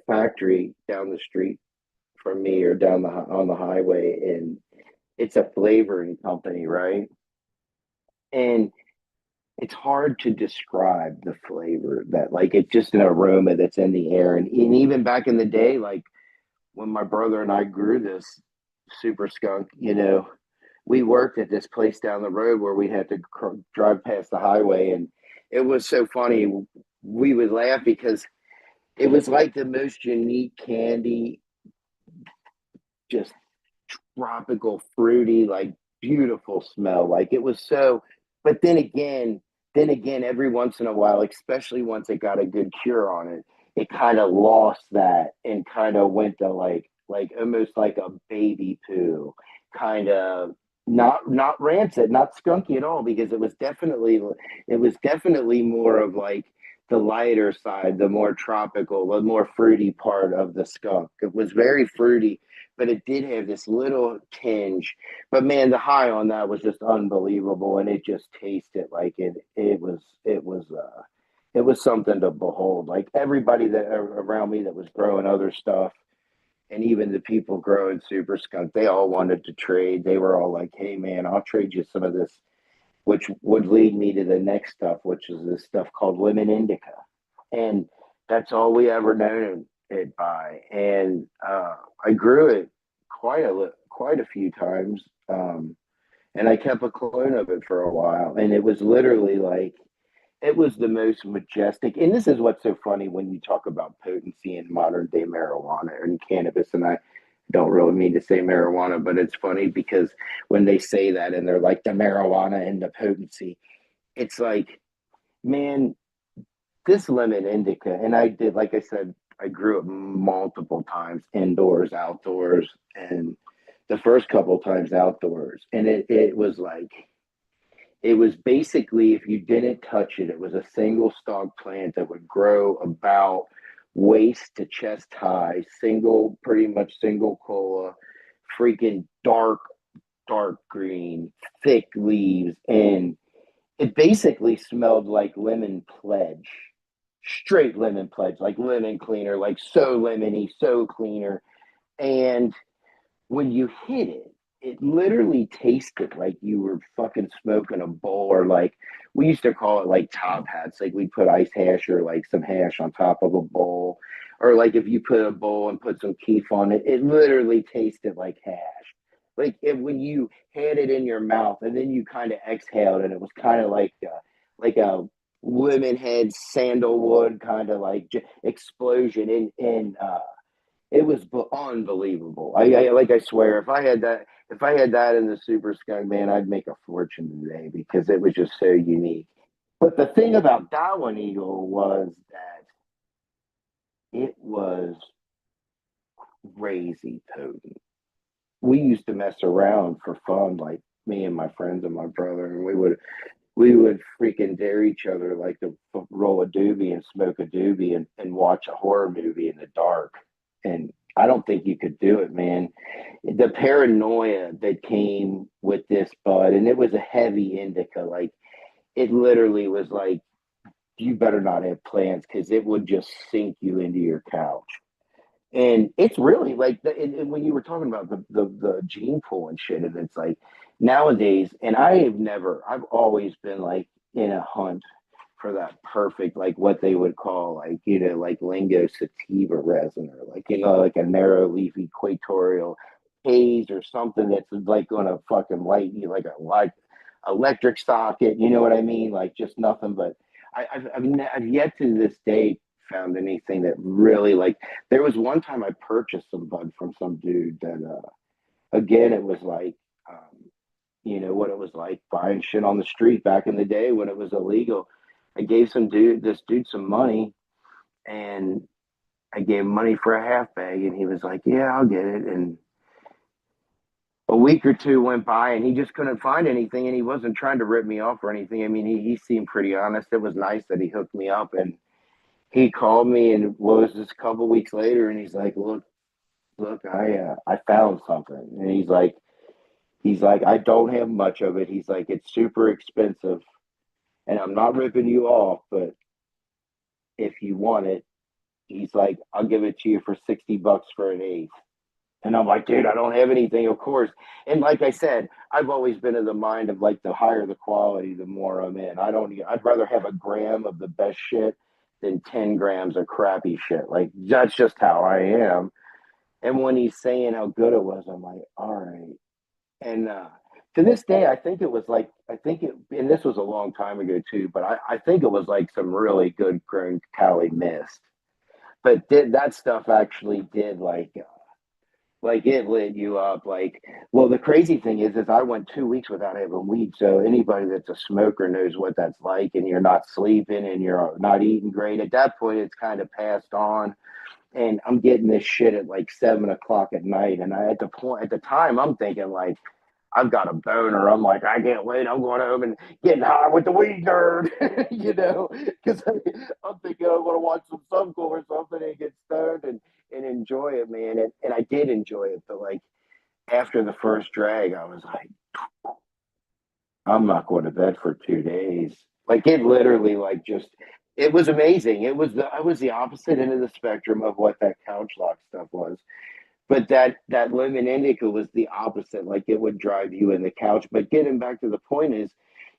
factory down the street from me or down the on the highway, and it's a flavoring company, right? And it's hard to describe the flavor that like it's just an aroma that's in the air, and even back in the day, like when my brother and I grew this super skunk, you know, we worked at this place down the road where we had to drive past the highway, and it was so funny. We would laugh because it was like the most unique candy, just tropical, fruity, like beautiful smell. Like it was so. But then again, every once in a while, especially once it got a good cure on it, it kind of lost that and kind of went to like almost like a baby poo kind of. not rancid, not skunky at all, because it was definitely more of like the lighter side, the more tropical, the more fruity part of the skunk. It was very fruity, but it did have this little tinge. But man, the high on that was just unbelievable, and it just tasted like it was something to behold. Like everybody that around me that was growing other stuff, and even the people growing super skunk, they all wanted to trade. They were all like, "Hey, man, I'll trade you some of this," which would lead me to the next stuff, which is this stuff called lemon indica, and that's all we ever known it by. And I grew it quite a few times, and I kept a clone of it for a while, and it was literally like it was the most majestic. And this is what's so funny when you talk about potency in modern day marijuana and cannabis. And I don't really mean to say marijuana, but it's funny because when they say that and they're like the marijuana and the potency, it's like, man, this lemon indica, and I did, like I said, I grew it multiple times indoors, outdoors, and the first couple times outdoors. And it was like, it was basically, if you didn't touch it, it was a single stalk plant that would grow about waist to chest high, single, pretty much single cola, freaking dark green, thick leaves. And it basically smelled like lemon pledge, straight lemon pledge, like lemon cleaner, like so lemony, so cleaner. And when you hit it, it literally tasted like you were fucking smoking a bowl, or like we used to call it like top hats. Like we'd put ice hash or like some hash on top of a bowl. Or like if you put a bowl and put some keef on it, it literally tasted like hash. Like when you had it in your mouth and then you kind of exhaled, and it was kind of like a lemon head sandalwood kind of like explosion in it was unbelievable. Like I swear, if I had that in the Super Skunk, man, I'd make a fortune today because it was just so unique. But the thing about Darwin Eagle was that it was crazy potent. We used to mess around for fun, like me and my friends and my brother, and we would freaking dare each other like to roll a doobie and smoke a doobie and watch a horror movie in the dark. And I don't think you could do it, man. The paranoia that came with this bud, and it was a heavy indica. Like it literally was like, you better not have plans because it would just sink you into your couch. And it's really like and when you were talking about the gene pool and shit, and it's like nowadays, and I've always been like in a hunt for that perfect, like what they would call like, like lingo sativa resin, or like, like a narrow leaf equatorial haze or something that's like gonna fucking light you like a like electric socket, you know what I mean? Like just nothing but I've yet to this day found anything that really like. There was one time I purchased some bud from some dude that again it was like what it was like buying shit on the street back in the day when it was illegal. I gave this dude some money, and I gave him money for a half bag, and he was like, "Yeah, I'll get it." And a week or two went by, and he just couldn't find anything, and he wasn't trying to rip me off or anything. I mean, he seemed pretty honest. It was nice that he hooked me up, and he called me, and what was this, a couple weeks later, and he's like, look, I found something. And he's like, I don't have much of it. He's like, it's super expensive, and I'm not ripping you off, but if you want it, he's like, I'll give it to you for $60 for an eighth. And I'm like, dude, I don't have anything, of course. And like I said, I've always been of the mind of like, the higher the quality, the more I'm in. I'd rather have a gram of the best shit than 10 grams of crappy shit. Like, that's just how I am. And when he's saying how good it was, I'm like, all right. And to this day, I think it, and this was a long time ago too, but I think it was like some really good grown Cali mist. But that stuff actually did like it lit you up. Like, well, the crazy thing is I went 2 weeks without having weed. So anybody that's a smoker knows what that's like, and you're not sleeping and you're not eating great. At that point, it's kind of passed on, and I'm getting this shit at like 7 o'clock at night. And at the time, I'm thinking like, I've got a boner. I'm like, I can't wait. I'm going home and getting high with the weed nerd, because I'm thinking I'm going to watch some Subcool or something and get stoned and enjoy it, man. And I did enjoy it, but like after the first drag, I was like, I'm not going to bed for 2 days. Like it literally, like just, it was amazing. I was the opposite end of the spectrum of what that couch lock stuff was. But that lemon indica was the opposite. Like it would drive you in the couch. But getting back to the point is,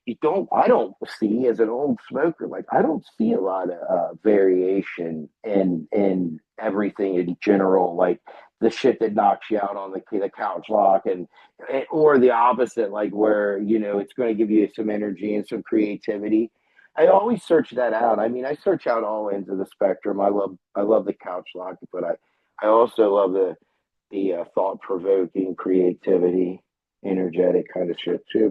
I don't see as an old smoker, like I don't see a lot of variation in everything in general. Like the shit that knocks you out on the couch lock, or the opposite, like where it's going to give you some energy and some creativity. I always search that out. I mean, I search out all ends of the spectrum. I love the couch lock, but I also love the thought provoking creativity, energetic kind of shit too.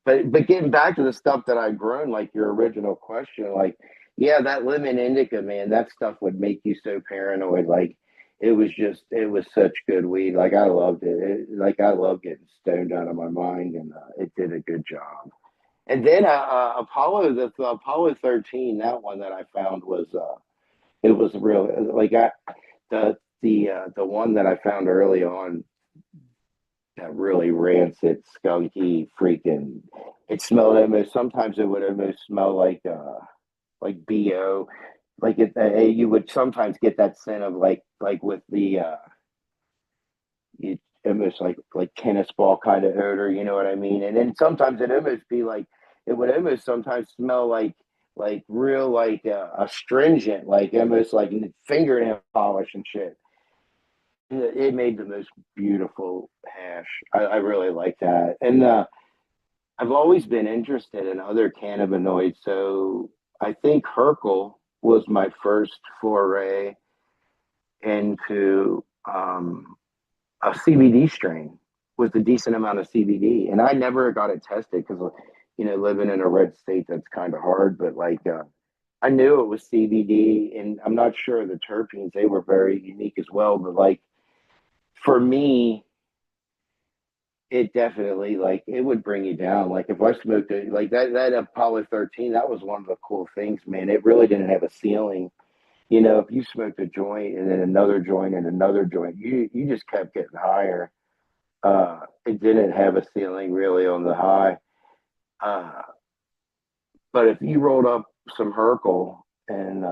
But getting back to the stuff that I've grown, like your original question, like yeah, that lemon indica, man, that stuff would make you so paranoid. Like it was such good weed. Like I loved it. Like I love getting stoned out of my mind, and it did a good job. And then the Apollo 13, that one that I found was it was real. Like the one that I found early on, that really rancid, skunky, freaking. It smelled almost. Sometimes it would almost smell like bo. Like you would sometimes get that scent of like with the it almost like tennis ball kind of odor. You know what I mean? And then sometimes it almost be like it would almost sometimes smell like real like astringent, like almost like fingernail polish and shit. It made the most beautiful hash. I really like that. And I've always been interested in other cannabinoids. So I think Herkel was my first foray into a CBD strain with a decent amount of CBD. And I never got it tested because, living in a red state, that's kind of hard. But like, I knew it was CBD, and I'm not sure the terpenes, they were very unique as well. But like, for me, it definitely like it would bring you down. Like if I smoked it, like that Apollo 13, that was one of the cool things, man. It really didn't have a ceiling. If you smoked a joint and then another joint and another joint, you just kept getting higher. It didn't have a ceiling really on the high. Uh, but if you rolled up some Herkel and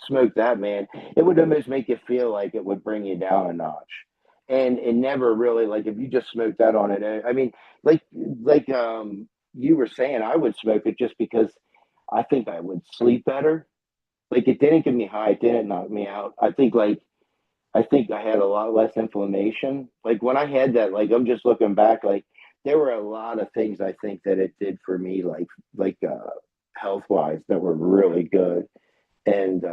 smoke that, man, it would almost make you feel like it would bring you down a notch. And it never really, like if you just smoke that on it. I mean, like you were saying, I would smoke it just because I think I would sleep better. Like it didn't get me high, it didn't knock me out. I think I had a lot less inflammation. Like when I had that, like I'm just looking back, like there were a lot of things I think that it did for me, like health wise, that were really good. And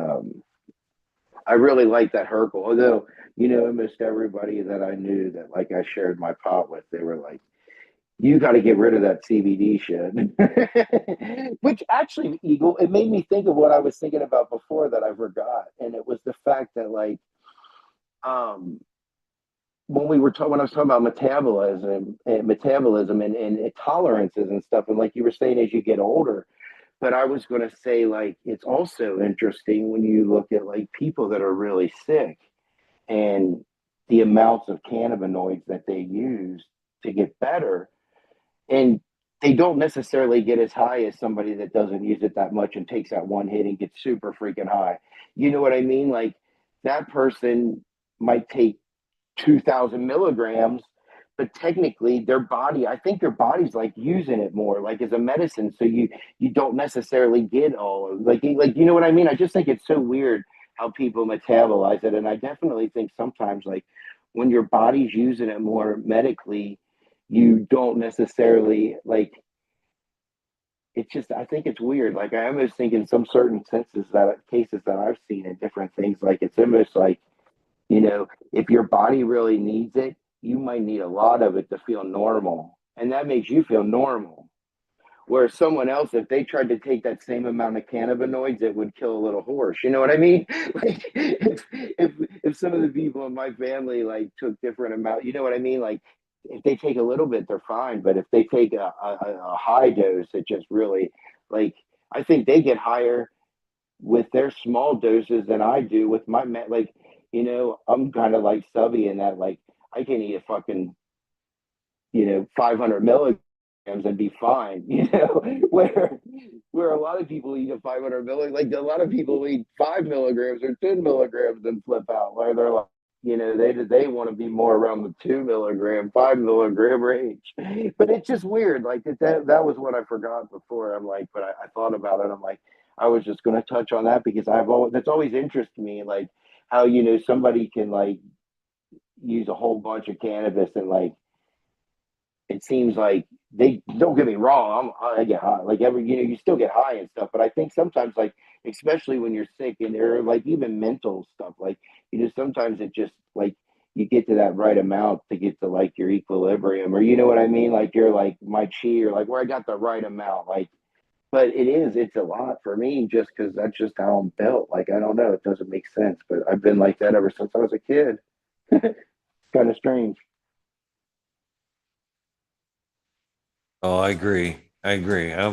I really liked that Herkel. Although, almost everybody that I knew that like I shared my pot with, they were like, you got to get rid of that CBD shit. Which actually, Eagle, it made me think of what I was thinking about before that I forgot. And it was the fact that like, um, when I was talking about metabolism and tolerances and stuff, and like you were saying, as you get older, but I was going to say, like, it's also interesting when you look at like people that are really sick and the amounts of cannabinoids that they use to get better. And they don't necessarily get as high as somebody that doesn't use it that much and takes that one hit and gets super freaking high. You know what I mean? Like, that person might take 2,000 milligrams, but technically I think their body's like using it more like as a medicine. So you don't necessarily get all of like, you know what I mean? I just think it's so weird how people metabolize it. And I definitely think sometimes like when your body's using it more medically, you don't necessarily like, it's just, I think it's weird. Like I almost think in some certain senses that cases that I've seen in different things, like it's almost like, if your body really needs it, you might need a lot of it to feel normal. And that makes you feel normal. Whereas someone else, if they tried to take that same amount of cannabinoids, it would kill a little horse. You know what I mean? Like if some of the people in my family like took different amount, you know what I mean? Like if they take a little bit, they're fine. But if they take a high dose, it just really like I think they get higher with their small doses than I do with my like. I'm kind of like Subby in that like I can eat a fucking 500 milligrams and be fine. Where a lot of people eat a 500 milligrams, like a lot of people eat 5 milligrams or 10 milligrams and flip out. Where they're like, they want to be more around the 2 milligram, 5 milligram range. But it's just weird. Like that was what I forgot before. I'm like, but I thought about it. I'm like, I was just going to touch on that because that's always interested me. Like how somebody can like use a whole bunch of cannabis and like it seems like they don't get me wrong. I get high, like you still get high and stuff. But I think sometimes, like especially when you're sick and or like even mental stuff, like sometimes it just like you get to that right amount to get to like your equilibrium, or you know what I mean? Like you're like my chi, or like where I got the right amount, like. But it's a lot for me just because that's just how I'm built. Like I don't know, it doesn't make sense, but I've been like that ever since I was a kid. Kind of strange. Oh, I agree. I agree. I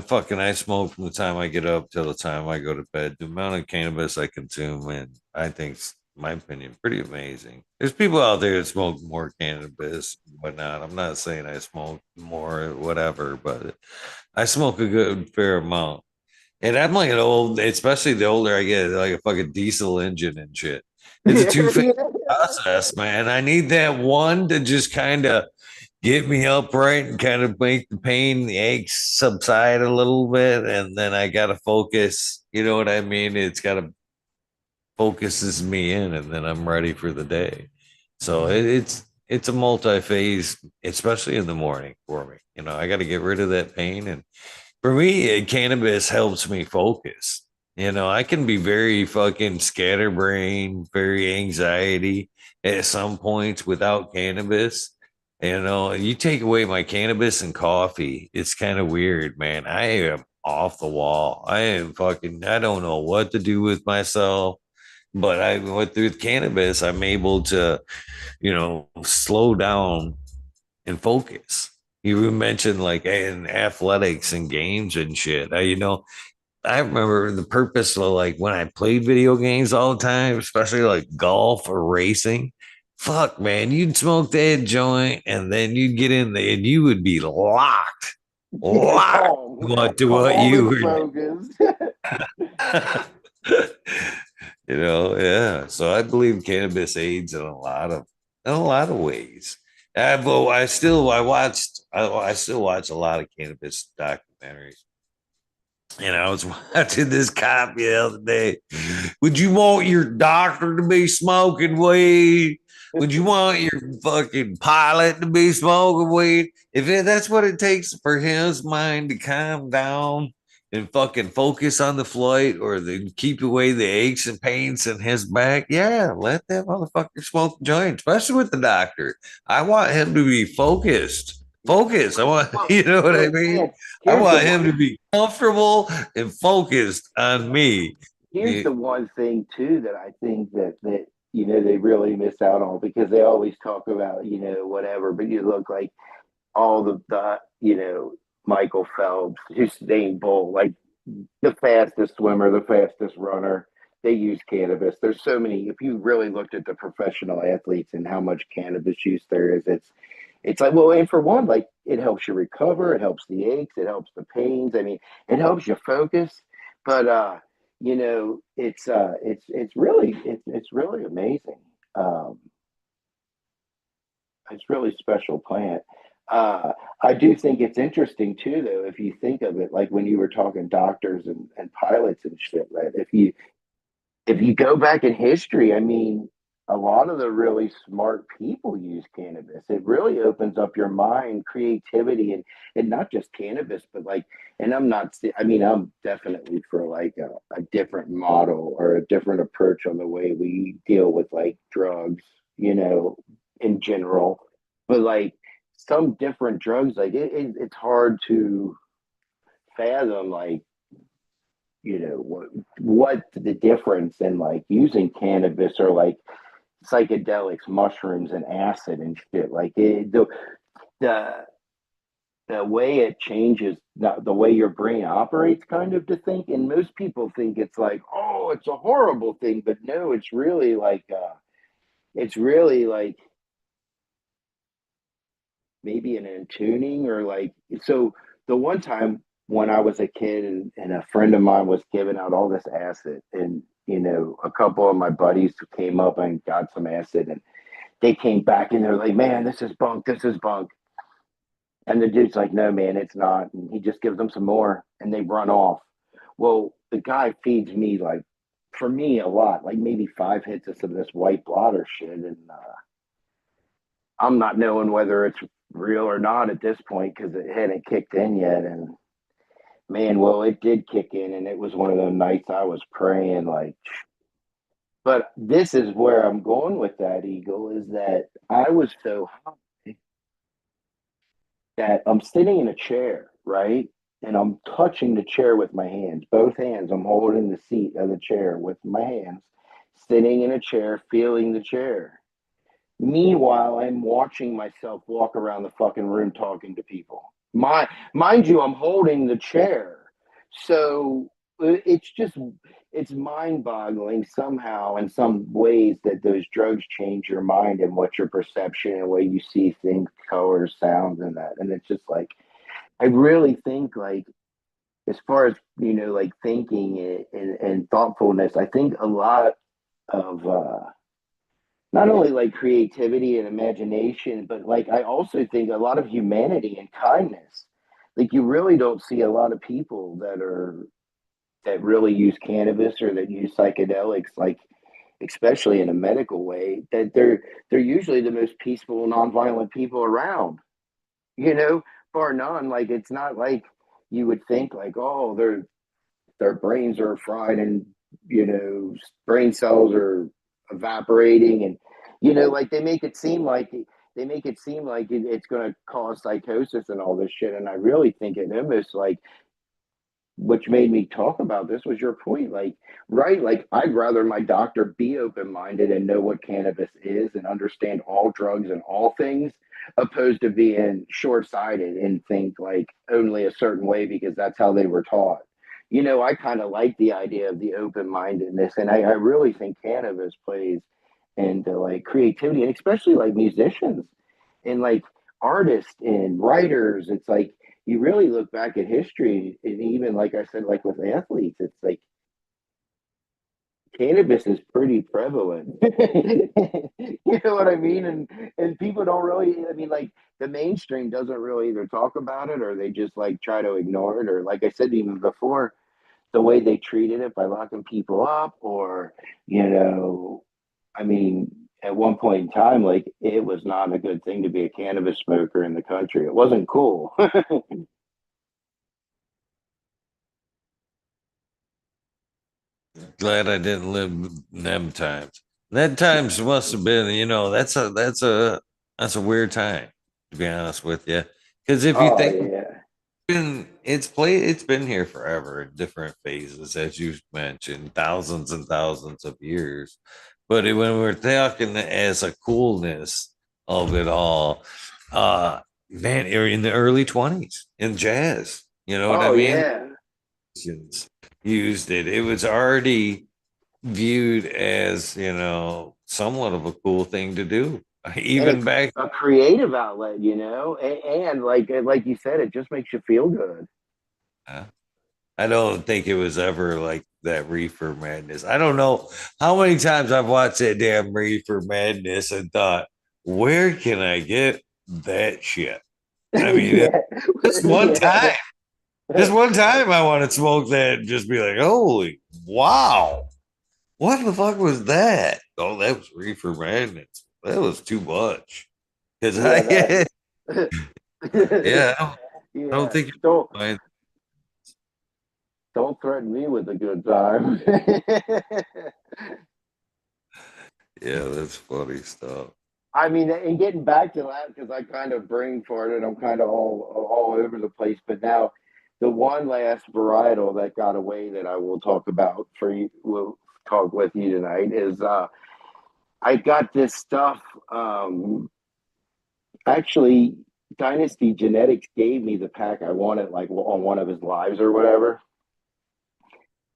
smoke from the time I get up till the time I go to bed. The amount of cannabis I consume, and I think, my opinion, pretty amazing. There's people out there that smoke more cannabis and whatnot. I'm not saying I smoke more, or whatever, but I smoke a good fair amount. And I'm like an old, especially the older I get, like a fucking diesel engine and shit. It's a two-phase process, man. I need that one to just kind of get me upright and kind of make the pain, the aches subside a little bit. And then I got to focus. You know what I mean? It's got to focuses me in, and then I'm ready for the day. So it's a multi-phase, especially in the morning for me. I got to get rid of that pain. And for me, cannabis helps me focus. I can be very fucking scatterbrained, very anxiety at some points without cannabis. You take away my cannabis and coffee, it's kind of weird, man. I am off the wall. I don't know what to do with myself. But I went through cannabis, I'm able to, slow down and focus. You mentioned like in athletics and games and shit. I remember the purpose of like when I played video games all the time, especially like golf or racing. Fuck, man, you'd smoke that joint and then you'd get in there and you would be Yeah, locked calm, to what calm you and were. focused. Yeah. So I believe cannabis aids in a lot of ways. But I still watch a lot of cannabis documentaries. And I was watching this cop the other day. Would you want your doctor to be smoking weed? Would you want your fucking pilot to be smoking weed? That's what it takes for his mind to calm down and fucking focus on the flight or keep away the aches and pains in his back, yeah, let that motherfucker smoke a joint, especially with the doctor. I want him to be focused. Focus. I want, Well, you know what I well, mean? man, I here's the want him one. to be comfortable and focused on me. Here's the one thing too that I think that they really miss out on because they always talk about whatever, but you look like all the Michael Phelps, Usain Bolt, like the fastest swimmer, the fastest runner. They use cannabis. There's so many. If you really looked at the professional athletes and how much cannabis use there is, it's like, well, and for one, like it helps you recover, it helps the aches, it helps the pains. I mean, it helps you focus. But it's really amazing. Um, it's really special plant. I do think it's interesting too, though, if you think of it, like when you were talking doctors and pilots and shit, right? If you go back in history, I mean, a lot of the really smart people use cannabis. It really opens up your mind, creativity, and not just cannabis, but like, and I mean, I'm definitely for like a different model or a different approach on the way we deal with like drugs, in general. But like some different drugs, like it's hard to fathom, like what the difference in like using cannabis or like psychedelics, mushrooms, and acid and shit. Like the the way it changes the way your brain operates, kind of, to think. And most people think it's like, oh, it's a horrible thing, but no, it's really like maybe an intuning, or like, so the one time when I was a kid, and a friend of mine was giving out all this acid, and a couple of my buddies came up and got some acid, and they came back and they're like, man, this is bunk, this is bunk. And the dude's like, no, man, it's not. And he just gives them some more and they run off. Well, the guy feeds me, like, for me, a lot, like maybe 5 hits of some of this white blotter shit. And I'm not knowing whether it's real or not at this point because it hadn't kicked in yet. And man, well, it did kick in. And it was one of those nights I was praying, like, but this is where I'm going with that, Eagle, is that I was so high that I'm sitting in a chair, right? And I'm touching the chair with my hands, both hands. I'm holding the seat of the chair with my hands, sitting in a chair, feeling the chair. Meanwhile, I'm watching myself walk around the fucking room talking to people. Mind you, I'm holding the chair. So it's just, it's mind boggling somehow in some ways that those drugs change your mind and what your perception and way you see things, colors, sounds, and that. And it's just like, I really think, like, as far as, like thinking and thoughtfulness, I think a lot of, not only like creativity and imagination, but like I also think a lot of humanity and kindness. Like, you really don't see a lot of people that really use cannabis or that use psychedelics, like, especially in a medical way, that they're usually the most peaceful, nonviolent people around. You know, bar none. Like, it's not like you would think, like, oh, their brains are fried, and brain cells are evaporating, and like they make it seem like it's going to cause psychosis and all this shit. And I really think it almost, like, which made me talk about this was your point, like, right, like, I'd rather my doctor be open-minded and know what cannabis is and understand all drugs and all things, opposed to being short-sighted and think like only a certain way because that's how they were taught. I kind of like the idea of the open-mindedness, and I really think cannabis plays into, like, creativity, and especially like musicians and like artists and writers. It's like, you really look back at history, and even, like I said, like with athletes, it's like cannabis is pretty prevalent. You know what I mean? And people don't really, I mean, like, the mainstream doesn't really either talk about it, or they just like try to ignore it, or, like I said even before, the way they treated it by locking people up, or, you know, I mean, at one point in time, like, it was not a good thing to be a cannabis smoker in the country. It wasn't cool. Glad I didn't live them times. That times must have been, that's a weird time, to be honest with you. Because if you Oh think yeah. it's been here forever in different phases, as you mentioned, thousands and thousands of years. But when we're talking as a coolness of it all, uh, man, in the early 20s in jazz, you know what I Oh mean? yeah. Used it. It was already viewed as, somewhat of a cool thing to do. And Even back, a creative outlet, and like you said, it just makes you feel good. uh, I don't think it was ever like that Reefer Madness. I don't know how many times I've watched that damn Reefer Madness and thought, where can I get that shit? I mean, Yeah. just one Yeah. time, just one time I want to smoke that and just be like, holy wow, what the fuck was that? Oh, that was Reefer Madness. That was too much. Because Yeah, I, that. yeah, I don't Yeah. think Don't my don't threaten me with a good time. yeah, that's funny stuff. I mean, and getting back to that, because I kind of brain farted, I'm kind of all over the place. But now, the one last varietal that got away that I will talk about for you, will talk with you tonight, is I got this stuff. Actually, Dynasty Genetics gave me the pack I wanted, like on one of his lives or whatever.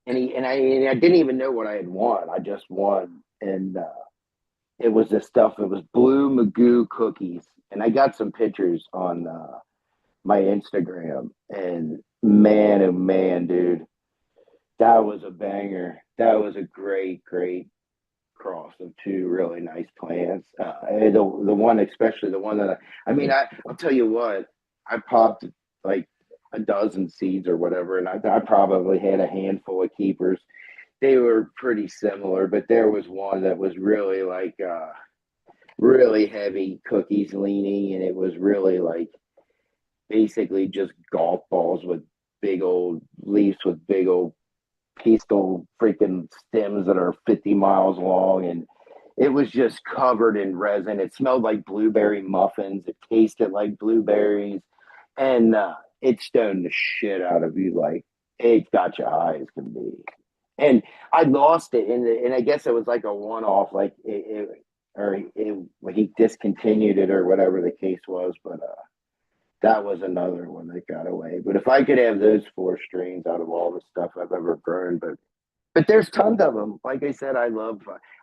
And I didn't even know what I had won. I just won, and it was this stuff. It was blue Magoo cookies, and I got some pictures on my Instagram. And man, oh man, dude, that was a banger. That was a great, great cross of two really nice plants. The one, especially the one that I'll tell you what, I popped like a dozen seeds or whatever, and I probably had a handful of keepers. They were pretty similar, but there was one that was really like really heavy cookies leaning, and it was really like basically just golf balls with big old leaves with big old pastel freaking stems that are 50 miles long, and it was just covered in resin. It smelled like blueberry muffins. It tasted like blueberries, and it stoned the shit out of you. Like it got you high as can be. And I lost it, and I guess it was like a one-off, like he discontinued it or whatever the case was. But that was another one that got away. But if I could have those four strains out of all the stuff I've ever grown, but there's tons of them. Like I said, I love.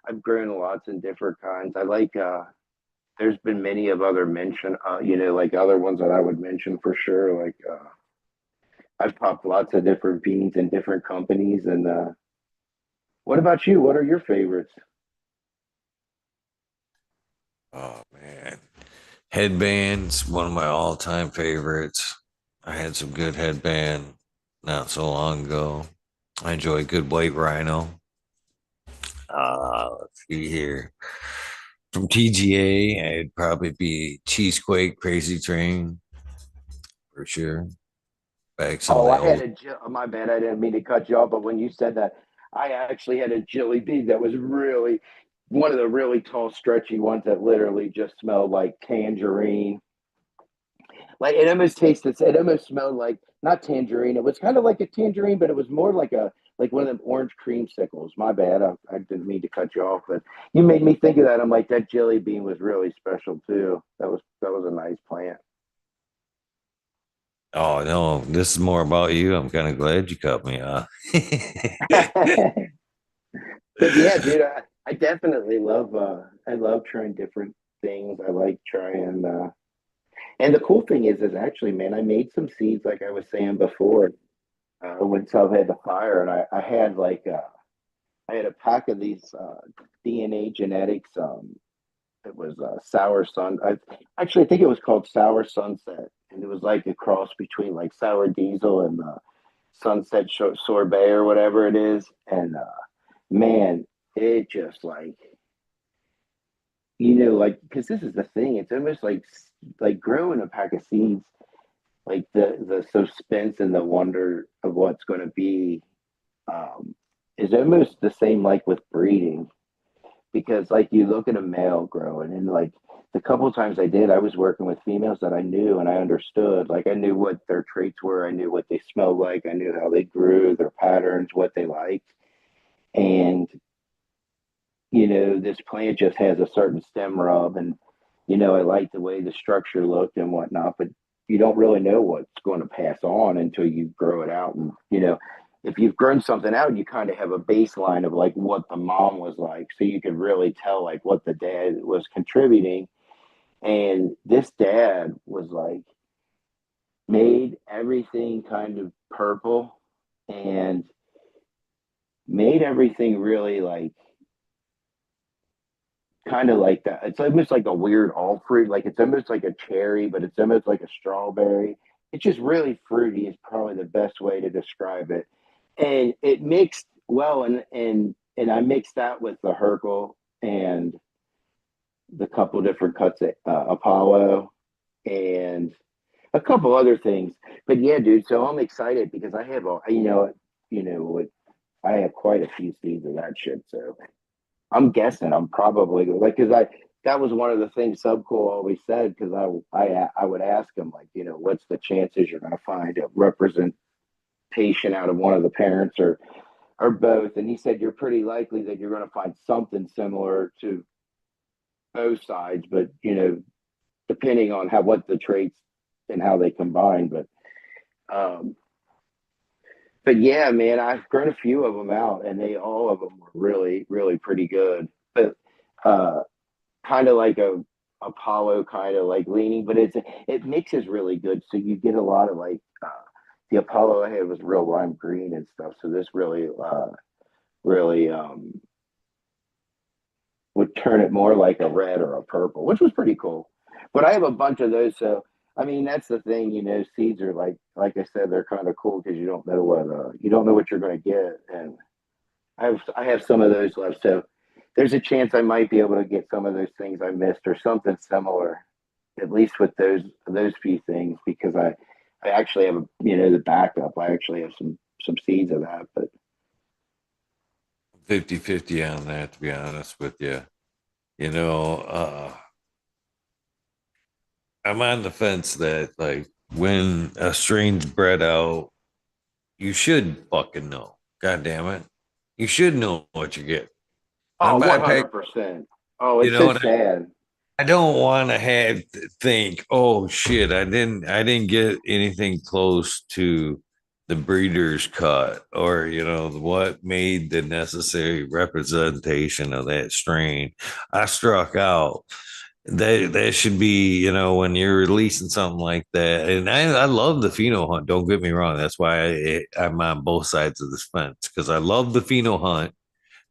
I've grown lots and different kinds. I like. There's been many of other mention. Like other ones that I would mention for sure. Like I've popped lots of different beans in different companies. And what about you? What are your favorites? Oh man. Headbands, one of my all-time favorites. I had some good headband not so long ago. I enjoy good white rhino. Let's see here. From TGA, it'd probably be Cheesequake, Crazy Train for sure. Back some of Oh, the I had old. a. My bad. I didn't mean to cut you off, but when you said that, I actually had a jelly bean that was really one of the really tall, stretchy ones that literally just smelled like tangerine. Like it almost tasted. It almost smelled like not tangerine. It was kind of like a tangerine, but it was more like one of them orange creamsicles. My bad. I didn't mean to cut you off, but you made me think of that. I'm like that jelly bean was really special too. That was a nice plant. Oh no, this is more about you. I'm kind of glad you cut me off. But yeah, dude, I definitely love I love trying different things. I like trying and the cool thing is actually, man, I made some seeds like I was saying before, when Sub had the fire, and I had like I had a pack of these DNA genetics. It was sour sun. I think it was called sour sunset, and it was like a cross between like sour diesel and sunset sorbet or whatever it is. And man, it just like like because this is the thing. It's almost like growing a pack of seeds, like the suspense and the wonder of what's going to be, um, is almost the same like with breeding. Because like you look at a male growing, and like the couple times I did, I was working with females that I knew and I understood. Like I knew what their traits were, I knew what they smelled like, I knew how they grew, their patterns, what they liked. And this plant just has a certain stem rub, and I like the way the structure looked and whatnot, but you don't really know what's going to pass on until you grow it out. And if you've grown something out, you kind of have a baseline of like what the mom was like, so you could really tell like what the dad was contributing. And this dad was like made everything kind of purple, and made everything really like kind of like that. It's almost like a weird all fruit. Like it's almost like a cherry, but it's almost like a strawberry. It's just really fruity is probably the best way to describe it. And it mixed well, and I mixed that with the Hercule and the couple different cuts of Apollo and a couple other things. But yeah, dude. So I'm excited because I have all I have quite a few seeds of that shit. So I'm guessing I'm probably like because I that was one of the things Subcool always said because I would ask him like what's the chances you're going to find a representation out of one of the parents or both, and he said you're pretty likely that you're going to find something similar to both sides, but depending on how what the traits and how they combine. Um, but yeah, man, I've grown a few of them out, and they all of them were really, really pretty good. But uh, kind of like a Apollo kind of like leaning, but it mixes really good. So you get a lot of like the Apollo I had was real lime green and stuff. So this really would turn it more like a red or a purple, which was pretty cool. But I have a bunch of those, so I mean that's the thing, seeds are like I said, they're kind of cool because you don't know what you're going to get, and I have some of those left, so there's a chance I might be able to get some of those things I missed or something similar, at least with those few things, because I actually have the backup. I actually have some seeds of that, but 50-50 on that, to be honest with you. You know, I'm on the fence that like when a strain's bred out, you should fucking know. God damn it. You should know what you get. oh, I pick, 100%. Oh, you it's know, so and sad. I don't want to have to think, oh shit, I didn't get anything close to the breeder's cut or what made the necessary representation of that strain. I struck out. That should be, when you're releasing something like that. And I love the pheno hunt. Don't get me wrong. That's why I'm on both sides of this fence because I love the pheno hunt.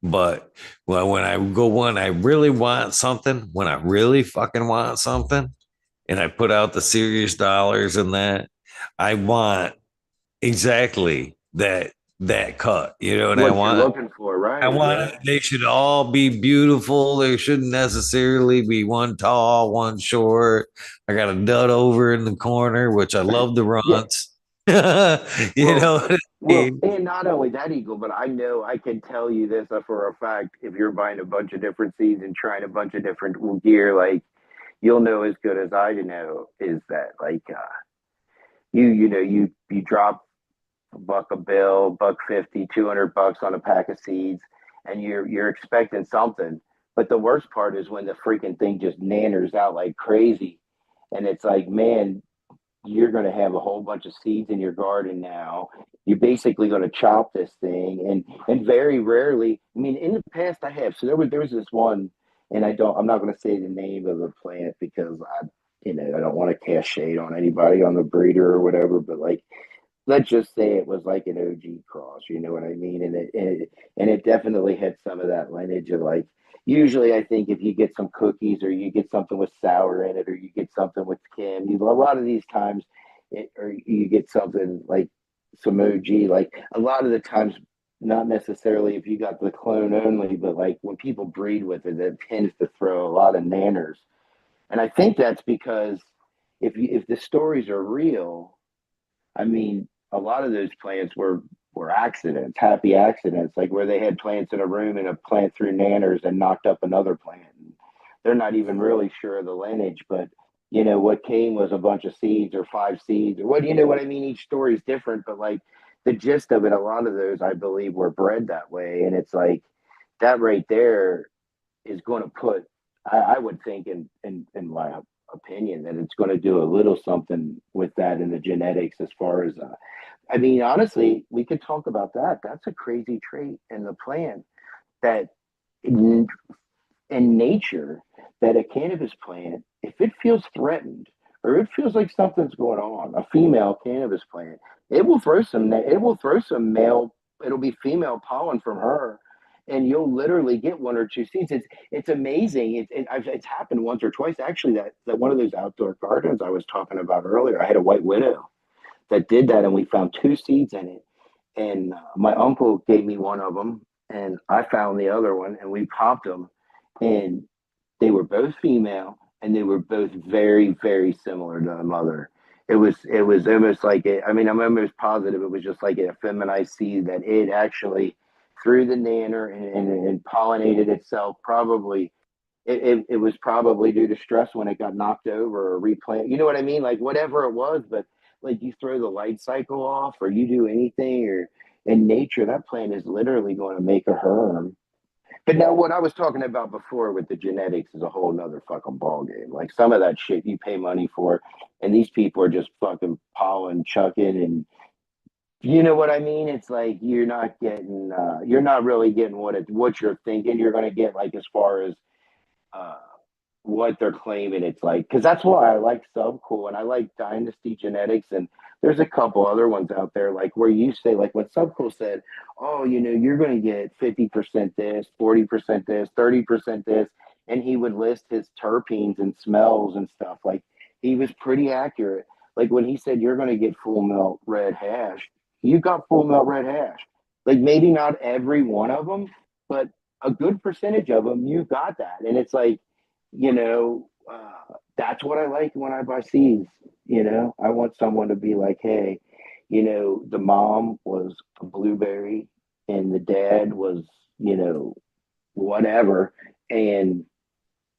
But when I go one, I really want something. When I really fucking want something, and I put out the serious dollars in that, I want exactly that cut. You know what I What you're want? looking for, I right? want Yeah. it. They should all be beautiful. There shouldn't necessarily be one tall, one short. I got a dud over in the corner, which I love the Yeah. runts. You Well, know what I well, mean? and not only that, Eagle, but I know I can tell you this for a fact. If you're buying a bunch of different seeds and trying a bunch of different gear, like you'll know as good as I know is that like you drop a buck a bill, buck 50, $200 on a pack of seeds, and you're expecting something. But the worst part is when the freaking thing just nanners out like crazy, and it's like, man, you're going to have a whole bunch of seeds in your garden now. You're basically going to chop this thing, and very rarely. I mean, in the past, I have. So there was this one, and I'm not going to say the name of the plant because I don't want to cast shade on anybody on the breeder or whatever. But like, let's just say it was like an OG cross, you know what I mean? And it definitely had some of that lineage of like. Usually, I think if you get some cookies or you get something with sour in it or you get something with Kim, a lot of these times, or you get something like some OG. Like a lot of the times, not necessarily if you got the clone only, but like when people breed with it, it tends to throw a lot of nanners. And I think that's because if the stories are real, I mean, a lot of those plants were accidents, happy accidents, like where they had plants in a room and a plant threw nanners and knocked up another plant. And they're not even really sure of the lineage, but what came was a bunch of seeds or five seeds or what you know what I mean. Each story is different, but like the gist of it, a lot of those I believe were bred that way, and it's like that right there is going to put, I would think, in my opinion, that it's going to do a little something with that in the genetics as far as, I mean, honestly, we could talk about that. That's a crazy trait in the plant that in, in nature, that a cannabis plant, if it feels threatened or it feels like something's going on, a female cannabis plant, it will throw some male, it'll be female pollen from her, and you'll literally get one or two seeds. It's amazing. It's happened once or twice actually. That one of those outdoor gardens I was talking about earlier, I had a white widow that did that, and we found two seeds in it. And my uncle gave me one of them, and I found the other one, and we popped them, and they were both female, and they were both very, very similar to the mother. It was almost like I mean, I'm almost positive it was just like a feminized seed that it actually threw the nanner and pollinated itself. Probably it was probably due to stress when it got knocked over or replant. You know what I mean? Like whatever it was, but like you throw the light cycle off or you do anything or in nature, that plant is literally going to make a herm, But now what I was talking about before with the genetics is a whole nother fucking ball game. Like some of that shit you pay money for, and these people are just fucking pollen chucking, and you know what I mean? It's like you're not really getting what you're thinking you're gonna get, like as far as uh what they're claiming it's like, because that's why I like Subcool and I like Dynasty Genetics, and there's a couple other ones out there like where you say, like when Subcool said, oh, you're going to get 50% this, 40% this, 30% this, and he would list his terpenes and smells and stuff. Like he was pretty accurate. Like when he said you're going to get full melt red hash, you got full melt red hash. Like maybe not every one of them, but a good percentage of them, you got that. And it's like, that's what I like when I buy seeds. I want someone to be like, hey, the mom was a blueberry and the dad was, whatever. And,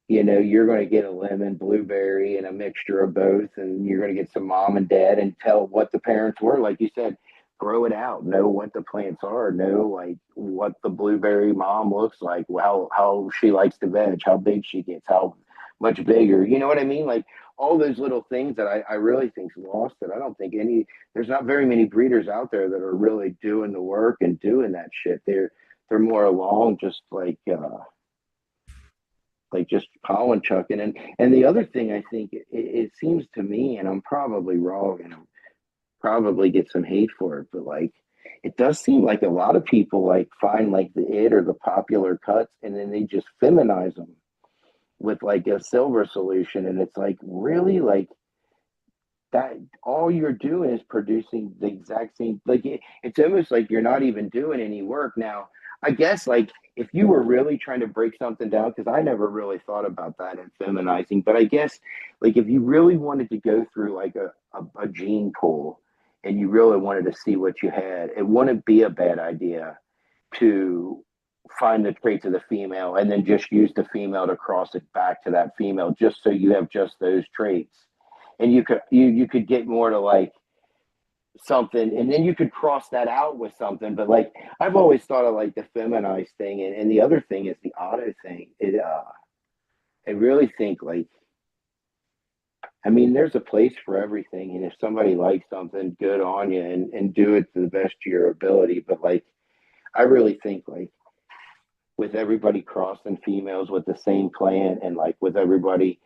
you're going to get a lemon, blueberry, and a mixture of both. And you're going to get some mom and dad and tell what the parents were. Like you said, grow it out, know what the plants are, know like what the blueberry mom looks like, how she likes to veg, how big she gets, how much bigger. You know what I mean? Like all those little things that I really think's lost. That I don't think there's not very many breeders out there that are really doing the work and doing that shit. They're more along just like just pollen chucking. And the other thing I think it seems to me, and I'm probably wrong, and I'm probably get some hate for it, but like it does seem like a lot of people like find like the it or the popular cuts and then they just feminize them with like a silver solution, and it's like really like that all you're doing is producing the exact same, like it's almost like you're not even doing any work. Now I guess like if you were really trying to break something down, because I never really thought about that in feminizing, but I guess like if you really wanted to go through like a gene pool and you really wanted to see what you had, it wouldn't be a bad idea to find the traits of the female and then just use the female to cross it back to that female, just so you have just those traits. And you could get more to like something, and then you could cross that out with something. But like I've always thought of like the feminized thing, and the other thing is the auto thing. I really think like, I mean, there's a place for everything, and if somebody likes something, good on you, and do it to the best of your ability. But like I really think like with everybody crossing females with the same plant, and like with everybody,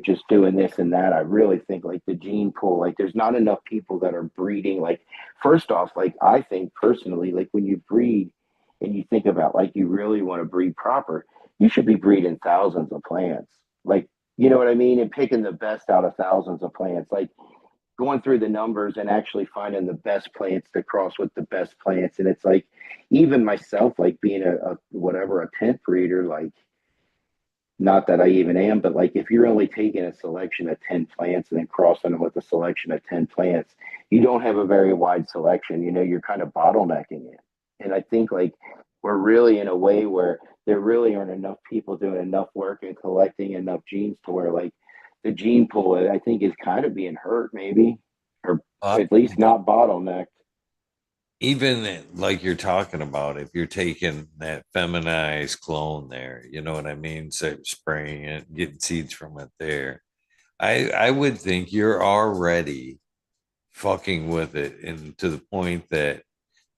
just doing this and that, I really think like the gene pool, like there's not enough people that are breeding. Like, first off, like I think personally, like when you breed and you think about like you really want to breed proper, you should be breeding thousands of plants. Like, you know what I mean? And picking the best out of thousands of plants. Like going through the numbers and actually finding the best plants to cross with the best plants. And it's like, even myself, like being a whatever, a tent breeder, like, not that I even am, but like if you're only taking a selection of 10 plants and then crossing them with a selection of 10 plants, you don't have a very wide selection. You're kind of bottlenecking it. And I think like we're really in a way where there really aren't enough people doing enough work and collecting enough genes to where like the gene pool, I think, is kind of being hurt, maybe, or Uh, at least not bottlenecked. Even like you're talking about, if you're taking that feminized clone there, you know what I mean? So spraying it, getting seeds from it there. I would think you're already fucking with it, and to the point that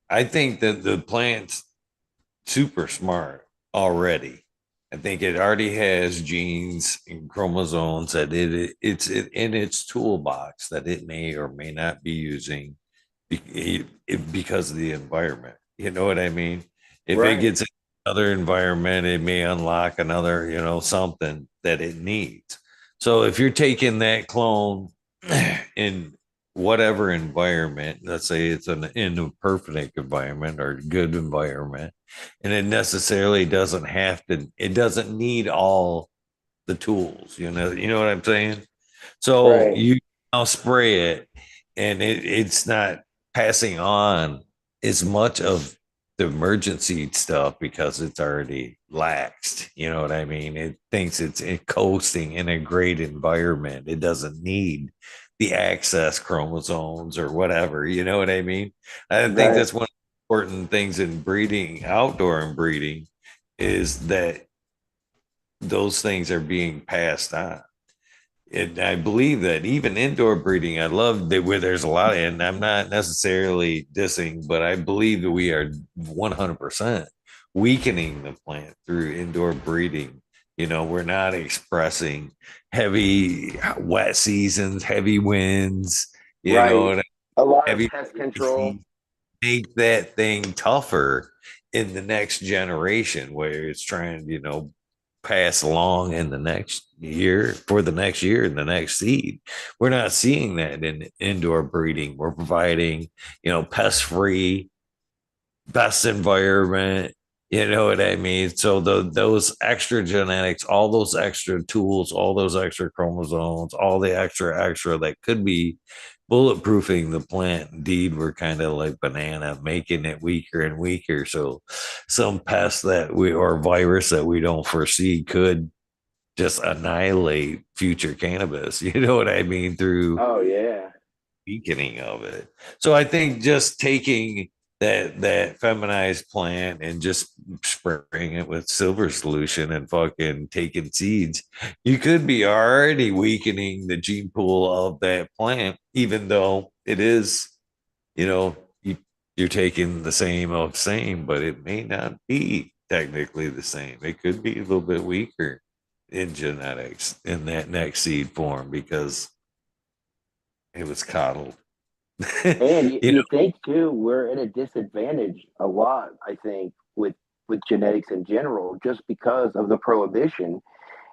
I think that the plant's super smart already. I think it already has genes and chromosomes that it's in its toolbox that it may or may not be using because of the environment. You know what I mean? If it Right. gets another environment, it may unlock another, something that it needs. So if you're taking that clone in whatever environment, let's say it's in a perfect environment or good environment, and it necessarily doesn't have to, it doesn't need all the tools, you know what I'm saying? So Right. you now spray it, and it's not passing on as much of the emergency stuff because it's already laxed. You know what I mean? It thinks it's coasting in a great environment. It doesn't need the access chromosomes or whatever. You know what I mean? I think Right. that's one of the important things in breeding, outdoor and breeding, is that those things are being passed on. And I believe that even indoor breeding, I love that where there's a lot of, and I'm not necessarily dissing, but I believe that we are 100% weakening the plant through indoor breeding. We're not expressing heavy wet seasons, heavy winds, Right. and A lot of heavy pest control. make that thing tougher in the next generation where it's trying, pass along in the next year for the next year and the next seed. We're not seeing that in indoor breeding. We're providing, pest free, best environment. You know what I mean? So those extra genetics, all those extra tools, all those extra chromosomes, all the extra that could be bulletproofing the plant. Indeed, we're kind of like banana, making it weaker and weaker. So some pest that we or virus that we don't foresee could just annihilate future cannabis. You know what I mean? Through Oh yeah. weakening of it. So I think just taking that feminized plant and just spraying it with silver solution and fucking taking seeds, you could be already weakening the gene pool of that plant, even though it is, you know, you, you're taking the same of same, but it may not be technically the same. It could be a little bit weaker in genetics in that next seed form because it was coddled. And you, you you think too, we're at a disadvantage a lot, I think, with genetics in general, just because of the prohibition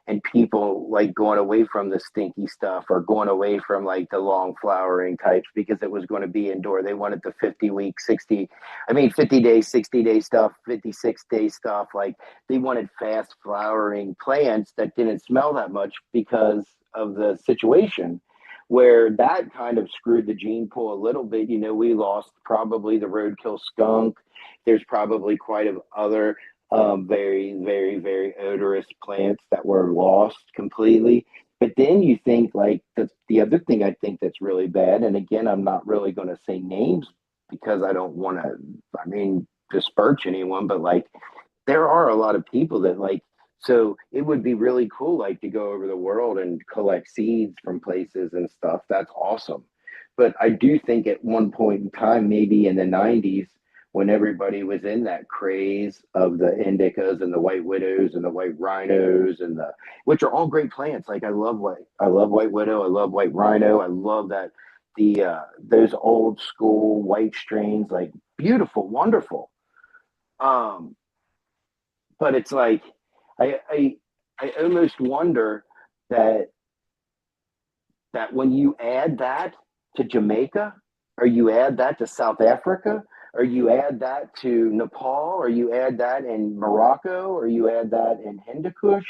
and people like going away from the stinky stuff or going away from like the long flowering types because it was going to be indoor. They wanted the 50-week, 60, I mean, 50-day, 60-day stuff, 56-day stuff. Like they wanted fast flowering plants that didn't smell that much because of the situation where that kind of screwed the gene pool a little bit. We lost probably the roadkill skunk. There's probably quite a other very, very, very odorous plants that were lost completely. But then you think like the other thing I think that's really bad, and again, I'm not really going to say names because I don't want to, I mean, disparage anyone, but like there are a lot of people that like, so it would be really cool, like to go over the world and collect seeds from places and stuff. That's awesome. But I do think at one point in time, maybe in the 90s, when everybody was in that craze of the indicas and the white widows and the white rhinos and the which are all great plants. Like I love white widow, I love white rhino, I love that the those old school white strains, like beautiful, wonderful. Um, but it's like I I I almost wonder that when you add that to Jamaica, or you add that to South Africa, or you add that to Nepal, or you add that in Morocco, or you add that in Hindu Kush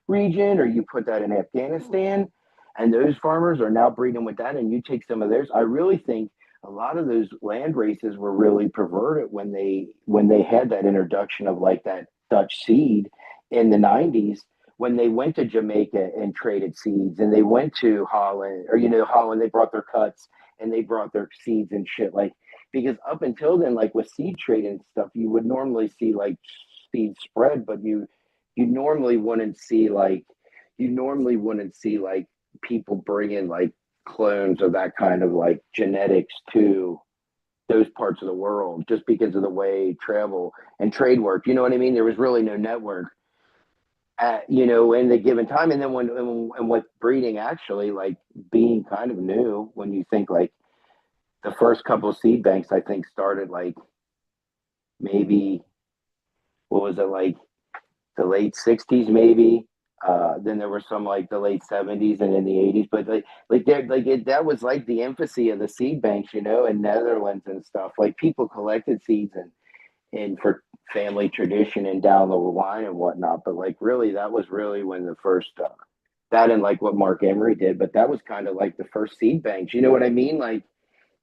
region, or you put that in Afghanistan, and those farmers are now breeding with that, and you take some of theirs. I really think a lot of those land races were really perverted when they had that introduction of like that Dutch seed in the 90s when they went to Jamaica and traded seeds, and they went to Holland, or Holland, they brought their cuts and they brought their seeds and shit. Like because up until then, like with seed trade and stuff, you would normally see like seed spread, but you normally wouldn't see like people bringing like clones of that kind of like genetics to those parts of the world just because of the way travel and trade worked. You know what I mean? There was really no network at in the given time, and then and with breeding actually like being kind of new when you think like the first couple of seed banks I think started like maybe what was it like the late 60s maybe. Then there were some like the late 70s and in the 80s, but that was like the infancy of the seed banks, in Netherlands and stuff. Like people collected seeds and for family tradition and down the line and whatnot. But like really, that was really when the first that and like what Mark Emery did. But that was kind of like the first seed banks. You know what I mean? Like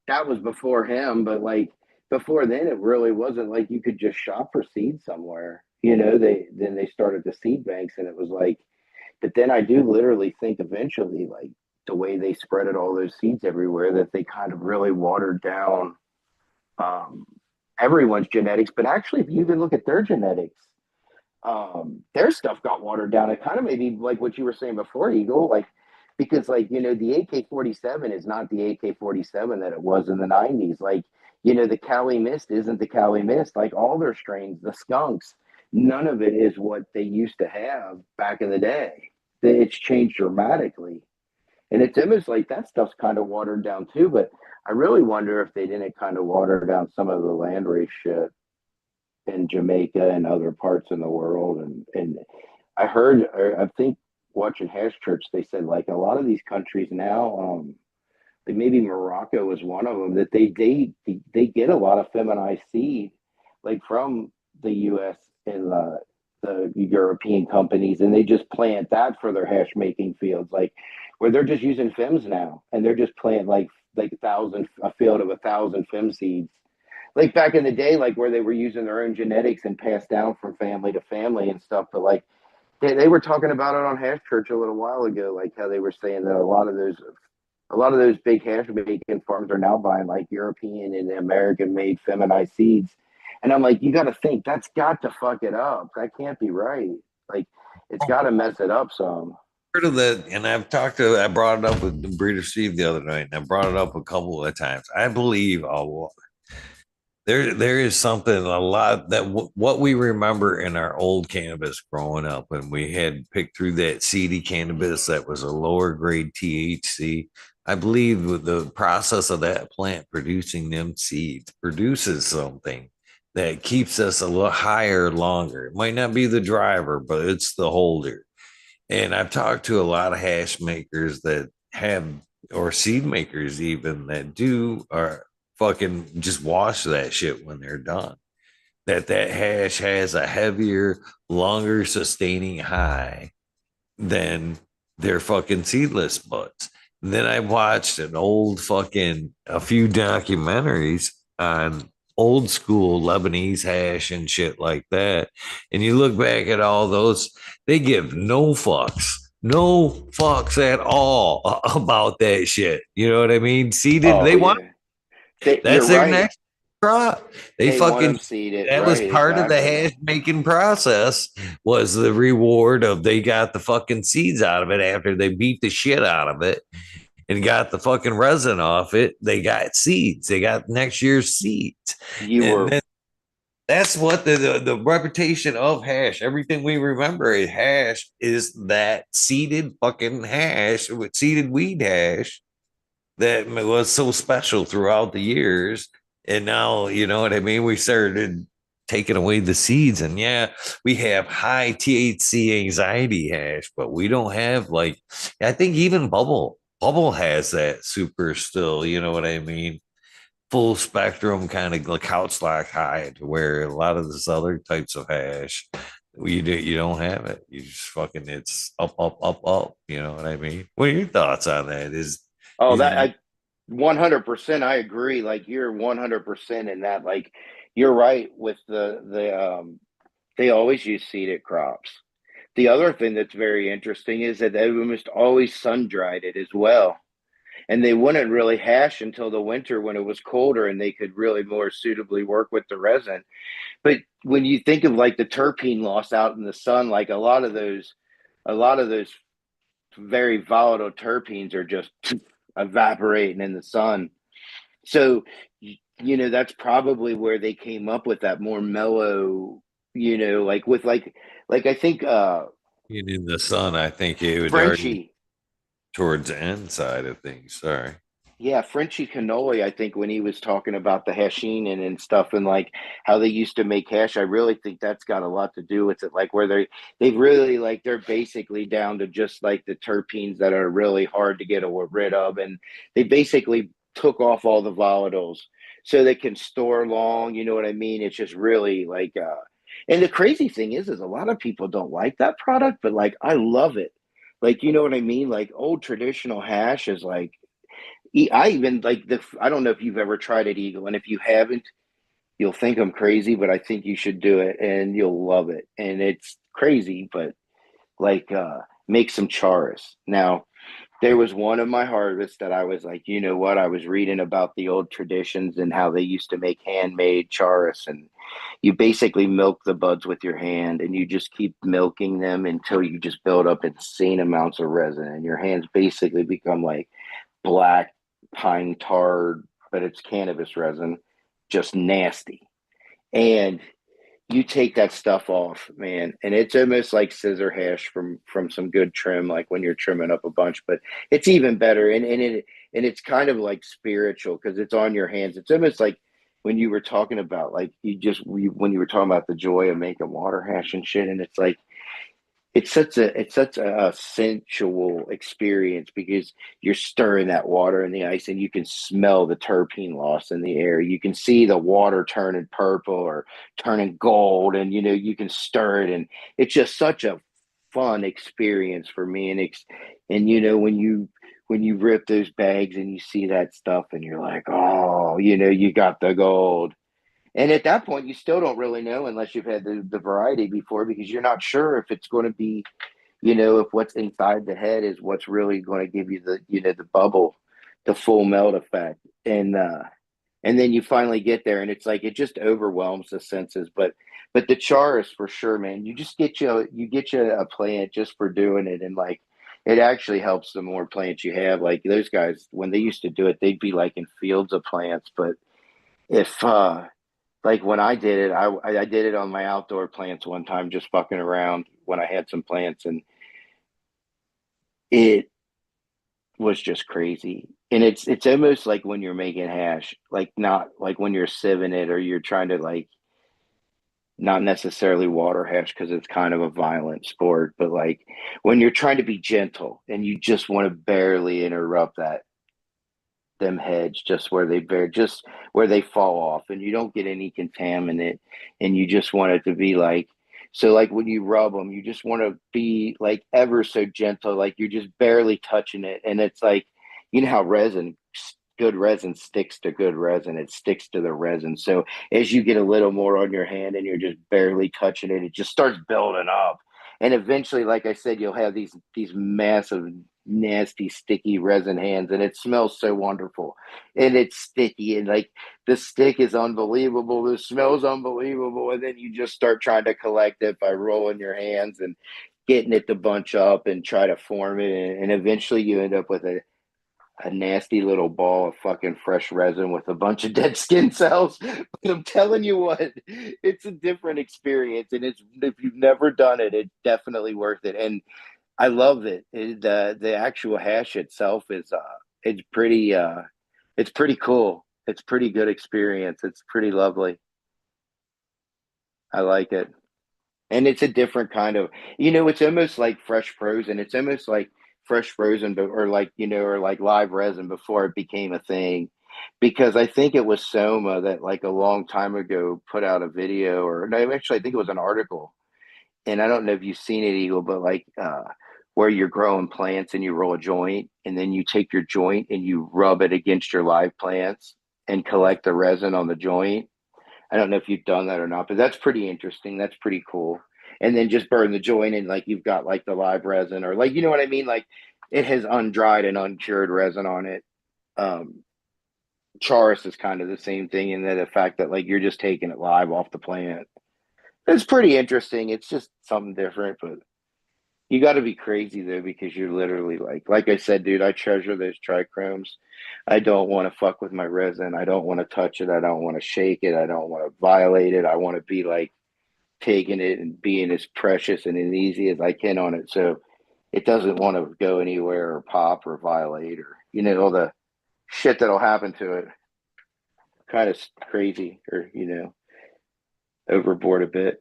that was before him, but like before then, it really wasn't like you could just shop for seeds somewhere. They started the seed banks, and it was like. But then I do literally think eventually, like the way they spreaded all those seeds everywhere, that they kind of really watered down um, everyone's genetics. But actually, if you even look at their genetics, their stuff got watered down. It kind of maybe like what you were saying before, Eagle, like because like the AK-47 is not the AK-47 that it was in the '90s. Like the Cali Mist isn't the Cali Mist. Like all their strains, the skunks, none of it is what they used to have back in the day. It's changed dramatically, and it's almost like that stuff's kind of watered down too. But I really wonder if they didn't kind of water down some of the landrace shit in Jamaica and other parts in the world. And I heard, or I think watching Hash Church, they said like a lot of these countries now, like maybe Morocco was one of them, that they get a lot of feminized seed, like from the U.S. and the European companies, and they just plant that for their hash making fields, like where they're just using fems now, and they're just planting like a field of 1,000 fem seeds like back in the day, like where they were using their own genetics and passed down from family to family and stuff. But like they were talking about it on Hash Church a little while ago, like how they were saying that a lot of those big hash making farms are now buying like European and American made feminized seeds. And I'm like, you got to think that's got to fuck it up. That can't be right. Like, it's got to mess it up some. Heard of that, and I brought it up with Breeder Steve the other night, and I brought it up a couple of times. I believe there is something a lot that what we remember in our old cannabis growing up when we had picked through that seedy cannabis that was a lower grade THC. I believe with the process of that plant producing them seeds produces something that keeps us a little higher longer. It might not be the driver, but it's the holder. And I've talked to a lot of hash makers that have, or seed makers even that do, or fucking just wash that shit when they're done. That hash has a heavier, longer sustaining high than their fucking seedless buds. And then I watched a few documentaries on old school Lebanese hash and shit like that. And you look back at all those, they give no fucks at all about that shit. You know what I mean? Seeded, Oh they want yeah, that's you're their right. next crop. They They want fucking them seeded, that was right? part of the Exactly. hash making process was the reward of they got the fucking seeds out of it after they beat the shit out of it and got the fucking resin off it. They got seeds. They got next year's seeds. You And were then that's what the reputation of hash, everything we remember is hash is that seeded fucking hash with seeded weed hash that was so special throughout the years. And now, you know what I mean? We started taking away the seeds. And yeah, we have high THC anxiety hash, but we don't have like, I think even Bubble has that super still, you know what I mean? Full spectrum kind of like couch slack high to where a lot of this other types of hash you don't have it. You just fucking it's up. You know what I mean? What are your thoughts on that? oh that Is I 100% I agree. Like you're 100% in that. Like you're right with the they always use seeded crops. The other thing that's very interesting is that they almost always sun dried it as well. And they wouldn't really hash until the winter when it was colder and they could really more suitably work with the resin. But when you think of like the terpene loss out in the sun, like a lot of those very volatile terpenes are just evaporating in the sun. So, that's probably where they came up with that more mellow, like with like I think in the sun, I think it would already Frenchie. towards the end side of things. Sorry. Yeah, Frenchie Cannoli, I think when he was talking about the hashing and stuff and like how they used to make hash, I really think that's got a lot to do with it. Like where they've really like they're basically down to just like the terpenes that are really hard to get rid of. And they basically took off all the volatiles so they can store long, you know what I mean? It's just really like and the crazy thing is a lot of people don't like that product, but like I love it. Like, you know what I mean? Like old traditional hash is like I even like the. I don't know if you've ever tried it, Eagle, and if you haven't, you'll think I'm crazy, but I think you should do it, and you'll love it. And it's crazy, but like make some charas. Now, there was one of my harvests that I was like, I was reading about the old traditions and how they used to make handmade charas, and you basically milk the buds with your hand, and you just keep milking them until you just build up insane amounts of resin, and your hands basically become like black pine tar, but it's cannabis resin, just nasty. And you take that stuff off, man, and it's almost like scissor hash from some good trim, like when you're trimming up a bunch. But it's even better, and it's kind of like spiritual because it's on your hands. It's almost like when you were talking about like when you were talking about the joy of making water hash and shit, and it's like it's such a sensual experience because you're stirring that water in the ice and you can smell the terpene loss in the air. You can see the water turning purple or turning gold, and you can stir it, and it's just such a fun experience for me. And when you rip those bags and you see that stuff and you're like, oh, you got the gold. And at that point, you still don't really know unless you've had the variety before, because you're not sure if it's going to be, if what's inside the head is what's really going to give you the bubble, the full melt effect. And then you finally get there, and it's like it just overwhelms the senses. But the charas for sure, man. You get you a plant just for doing it, and like it actually helps the more plants you have. Like those guys, when they used to do it, they'd be like in fields of plants. But if like when I did it, I did it on my outdoor plants one time, just fucking around when I had some plants, and it was just crazy. And it's almost like when you're making hash, like not like when you're sieving it or you're trying to like not necessarily water hash because it's kind of a violent sport, but like when you're trying to be gentle and you just want to barely interrupt them heads just where they fall off, and you don't get any contaminant, and you just want it to be like, so like when you rub them you just want to be like ever so gentle, like you're just barely touching it. And it's like, how good resin sticks to good resin, it sticks to the resin. So as you get a little more on your hand and you're just barely touching it, it just starts building up. And eventually, like I said, you'll have these massive, nasty, sticky resin hands, and it smells so wonderful. And it's sticky, and like the stick is unbelievable, the smell's unbelievable, and then you just start trying to collect it by rolling your hands and getting it to bunch up and try to form it, and eventually you end up with a nasty little ball of fucking fresh resin with a bunch of dead skin cells. But I'm telling you what, it's a different experience, and it's if you've never done it, it's definitely worth it. And I love it. The actual hash itself is it's pretty cool. It's pretty good experience. It's pretty lovely. I like it. And it's a different kind of, it's almost like fresh frozen. It's almost like fresh frozen, but or like live resin before it became a thing. Because I think it was Soma that like a long time ago put out a video, or no, actually I think it was an article, and I don't know if you've seen it, Eagle, but like where you're growing plants and you roll a joint, and then you take your joint and you rub it against your live plants and collect the resin on the joint. I don't know if you've done that or not, but that's pretty interesting. That's pretty cool. And then just burn the joint, and like you've got like the live resin, or like, you know what I mean? Like it has undried and uncured resin on it. Um, Charis is kind of the same thing in that the fact that like you're just taking it live off the plant. It's pretty interesting. It's just something different, but you got to be crazy though, because you're literally like I said, dude, I treasure those trichromes. I don't want to fuck with my resin. I don't want to touch it. I don't want to shake it. I don't want to violate it. I want to be like taking it and being as precious and as easy as I can on it. So it doesn't want to go anywhere or pop or violate, or, all the shit that'll happen to it. Kind of crazy, or, overboard a bit.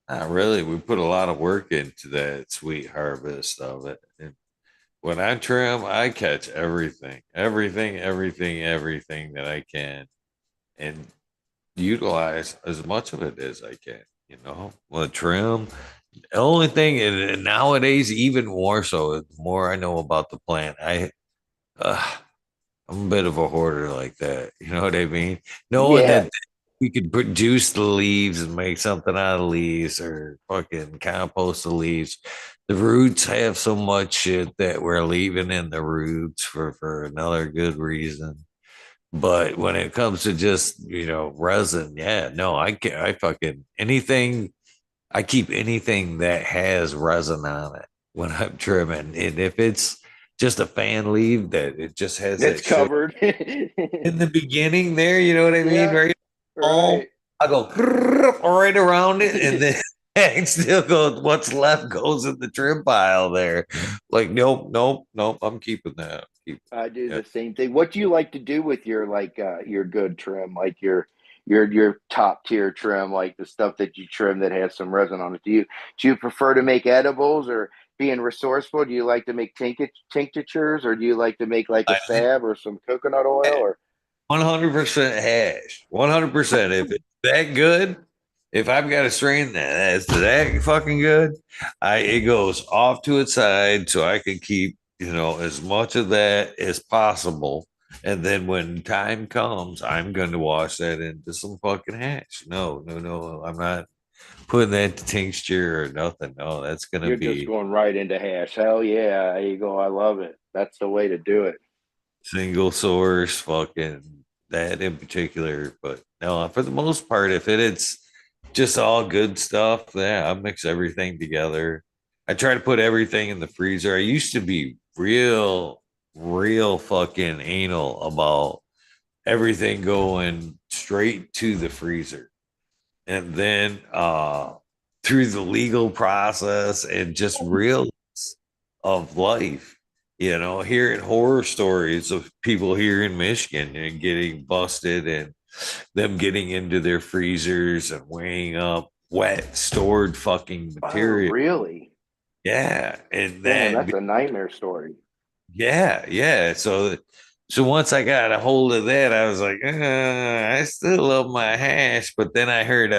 Not really. We put a lot of work into that sweet harvest of it. And when I trim, I catch everything that I can, and utilize as much of it as I can. Well, trim. The only thing, and nowadays even more so, the more I know about the plant, uh, I'm a bit of a hoarder like that. You know what I mean? Knowing Yeah. that we could produce the leaves and make something out of leaves, or fucking compost the leaves. The roots have so much shit that we're leaving in the roots for another good reason. But when it comes to just, resin, yeah, no, I fucking anything. I keep anything that has resin on it when I'm trimming. And if it's just a fan leaf that it just has It's that sugar covered. in the beginning there, you know what I mean? Yeah, Right. right. All I go right around it and then it still goes, what's left goes in the trim pile there. Like, nope, nope, nope. I'm keeping that. Keep I do yeah. the same thing. What do you like to do with your your good trim, like your top tier trim, like the stuff that you trim that has some resin on it? Do you prefer to make edibles or being resourceful? Do you like to make tinctures or do you like to make like a I think salve or some coconut oil or 100% hash. 100%. If it's that good, if I've got a strain that's that fucking good, it goes off to its side so I can keep, as much of that as possible. And then when time comes, I'm going to wash that into some fucking hash. No, no, no. I'm not putting that to tincture or nothing. No, that's going to you're just be going right into hash? Hell yeah, there you go. I love it. That's the way to do it. single source, fucking that in particular. But no, for the most part, if it's just all good stuff, yeah, I mix everything together. I try to put everything in the freezer. I used to be real fucking anal about everything going straight to the freezer. And then through the legal process and just real of life. Hearing horror stories of people here in Michigan and getting busted and them getting into their freezers and weighing up wet, stored fucking Oh, material. really? Yeah. And Damn, that, that's a nightmare story. yeah, yeah. So once I got a hold of that, I was like, I still love my hash. But then I heard,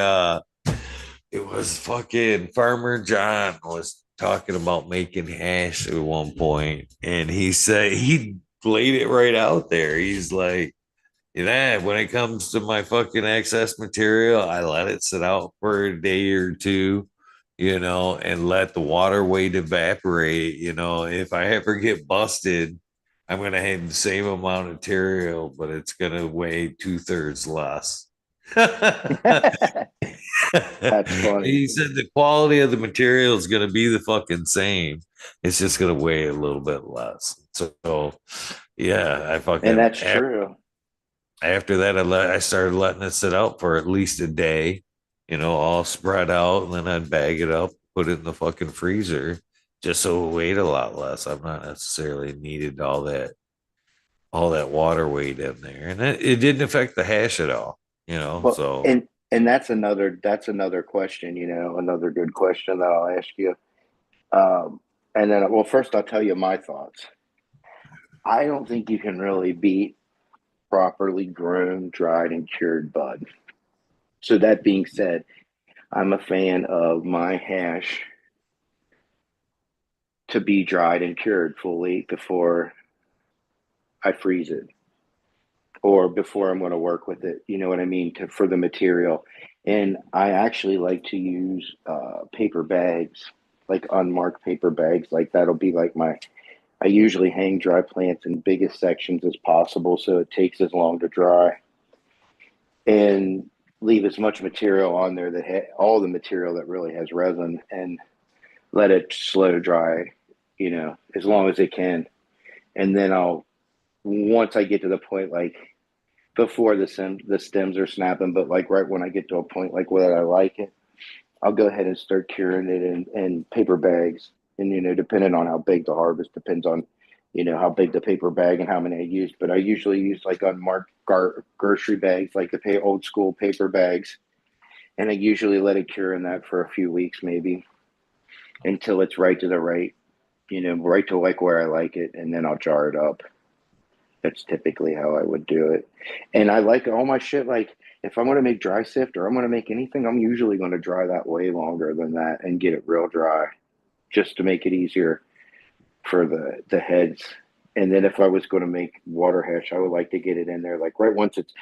it was fucking Farmer John was talking about making hash at one point, and he said he laid it right out there. He's like, when it comes to my fucking excess material, I let it sit out for a day or two, and let the water weight evaporate. If I ever get busted, I'm gonna have the same amount of material, but it's gonna weigh two-thirds less. That's funny. He said the quality of the material is going to be the fucking same. It's just going to weigh a little bit less. So, yeah, I And fucking that's true. after that I started letting it sit out for at least a day, all spread out, and then I'd bag it up, put it in the fucking freezer, just so it weighed a lot less. I'm not necessarily needed all that water weight in there, and it didn't affect the hash at all. Well, So and that's another question, another good question that I'll ask you. Um, and then, well, first I'll tell you my thoughts. I don't think you can really beat properly grown, dried, and cured bud. So that being said, I'm a fan of my hash to be dried and cured fully before I freeze it or before I'm going to work with it. You know what I mean? For the material. And I actually like to use paper bags, like unmarked paper bags. Like that'll be like I usually hang dry plants in biggest sections as possible so it takes as long to dry and leave as much material on there all the material that really has resin and let it slow dry, as long as it can. And then once I get to the point like before the stems are snapping, but like right when I get to a point like where I like it, I'll go ahead and start curing it in paper bags. And depending on how big the harvest, depends on how big the paper bag and how many I use. But I usually use like unmarked grocery bags, like the old school paper bags, and I usually let it cure in that for a few weeks, maybe until it's right to the right to like where I like it, and then I'll jar it up. That's typically how I would do it. And I like all my shit. Like if I'm going to make dry sift or I'm going to make anything, I'm usually going to dry that way longer than that and get it real dry just to make it easier for the heads. And then if I was going to make water hash, I would like to get it in there like right once it's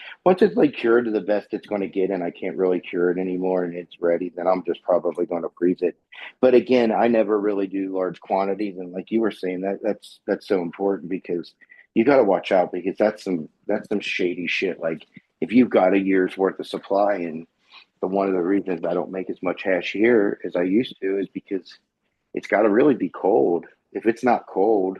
like cured to the best it's going to get, and I can't really cure it anymore, and it's ready. Then I'm just probably going to freeze it. But again, I never really do large quantities, and like you were saying, that's so important because You got to watch out because that's some shady shit. Like if you've got a year's worth of supply, and one of the reasons I don't make as much hash here as I used to is because it's got to really be cold. If it's not cold,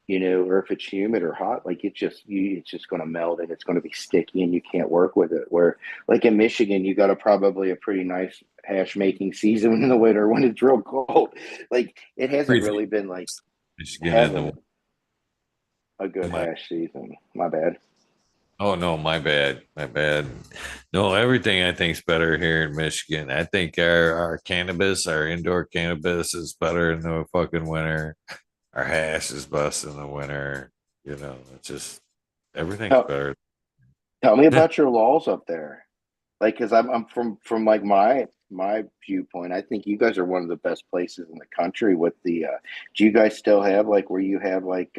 or if it's humid or hot, like it's just going to melt and it's going to be sticky and you can't work with it. Where like in Michigan, you got a probably a pretty nice hash making season in the winter when it's real cold. Like it hasn't Everything really been like Michigan in the having a good my hash season. My bad. oh no, my bad. My bad. No, everything I think's better here in Michigan. I think our cannabis, our indoor cannabis is better in the fucking winter. Our hash is best in the winter. It's just everything's Tell, better. tell me about your laws up there. Like, because I'm from like my viewpoint, I think you guys are one of the best places in the country with the. Do you guys still have like where you have like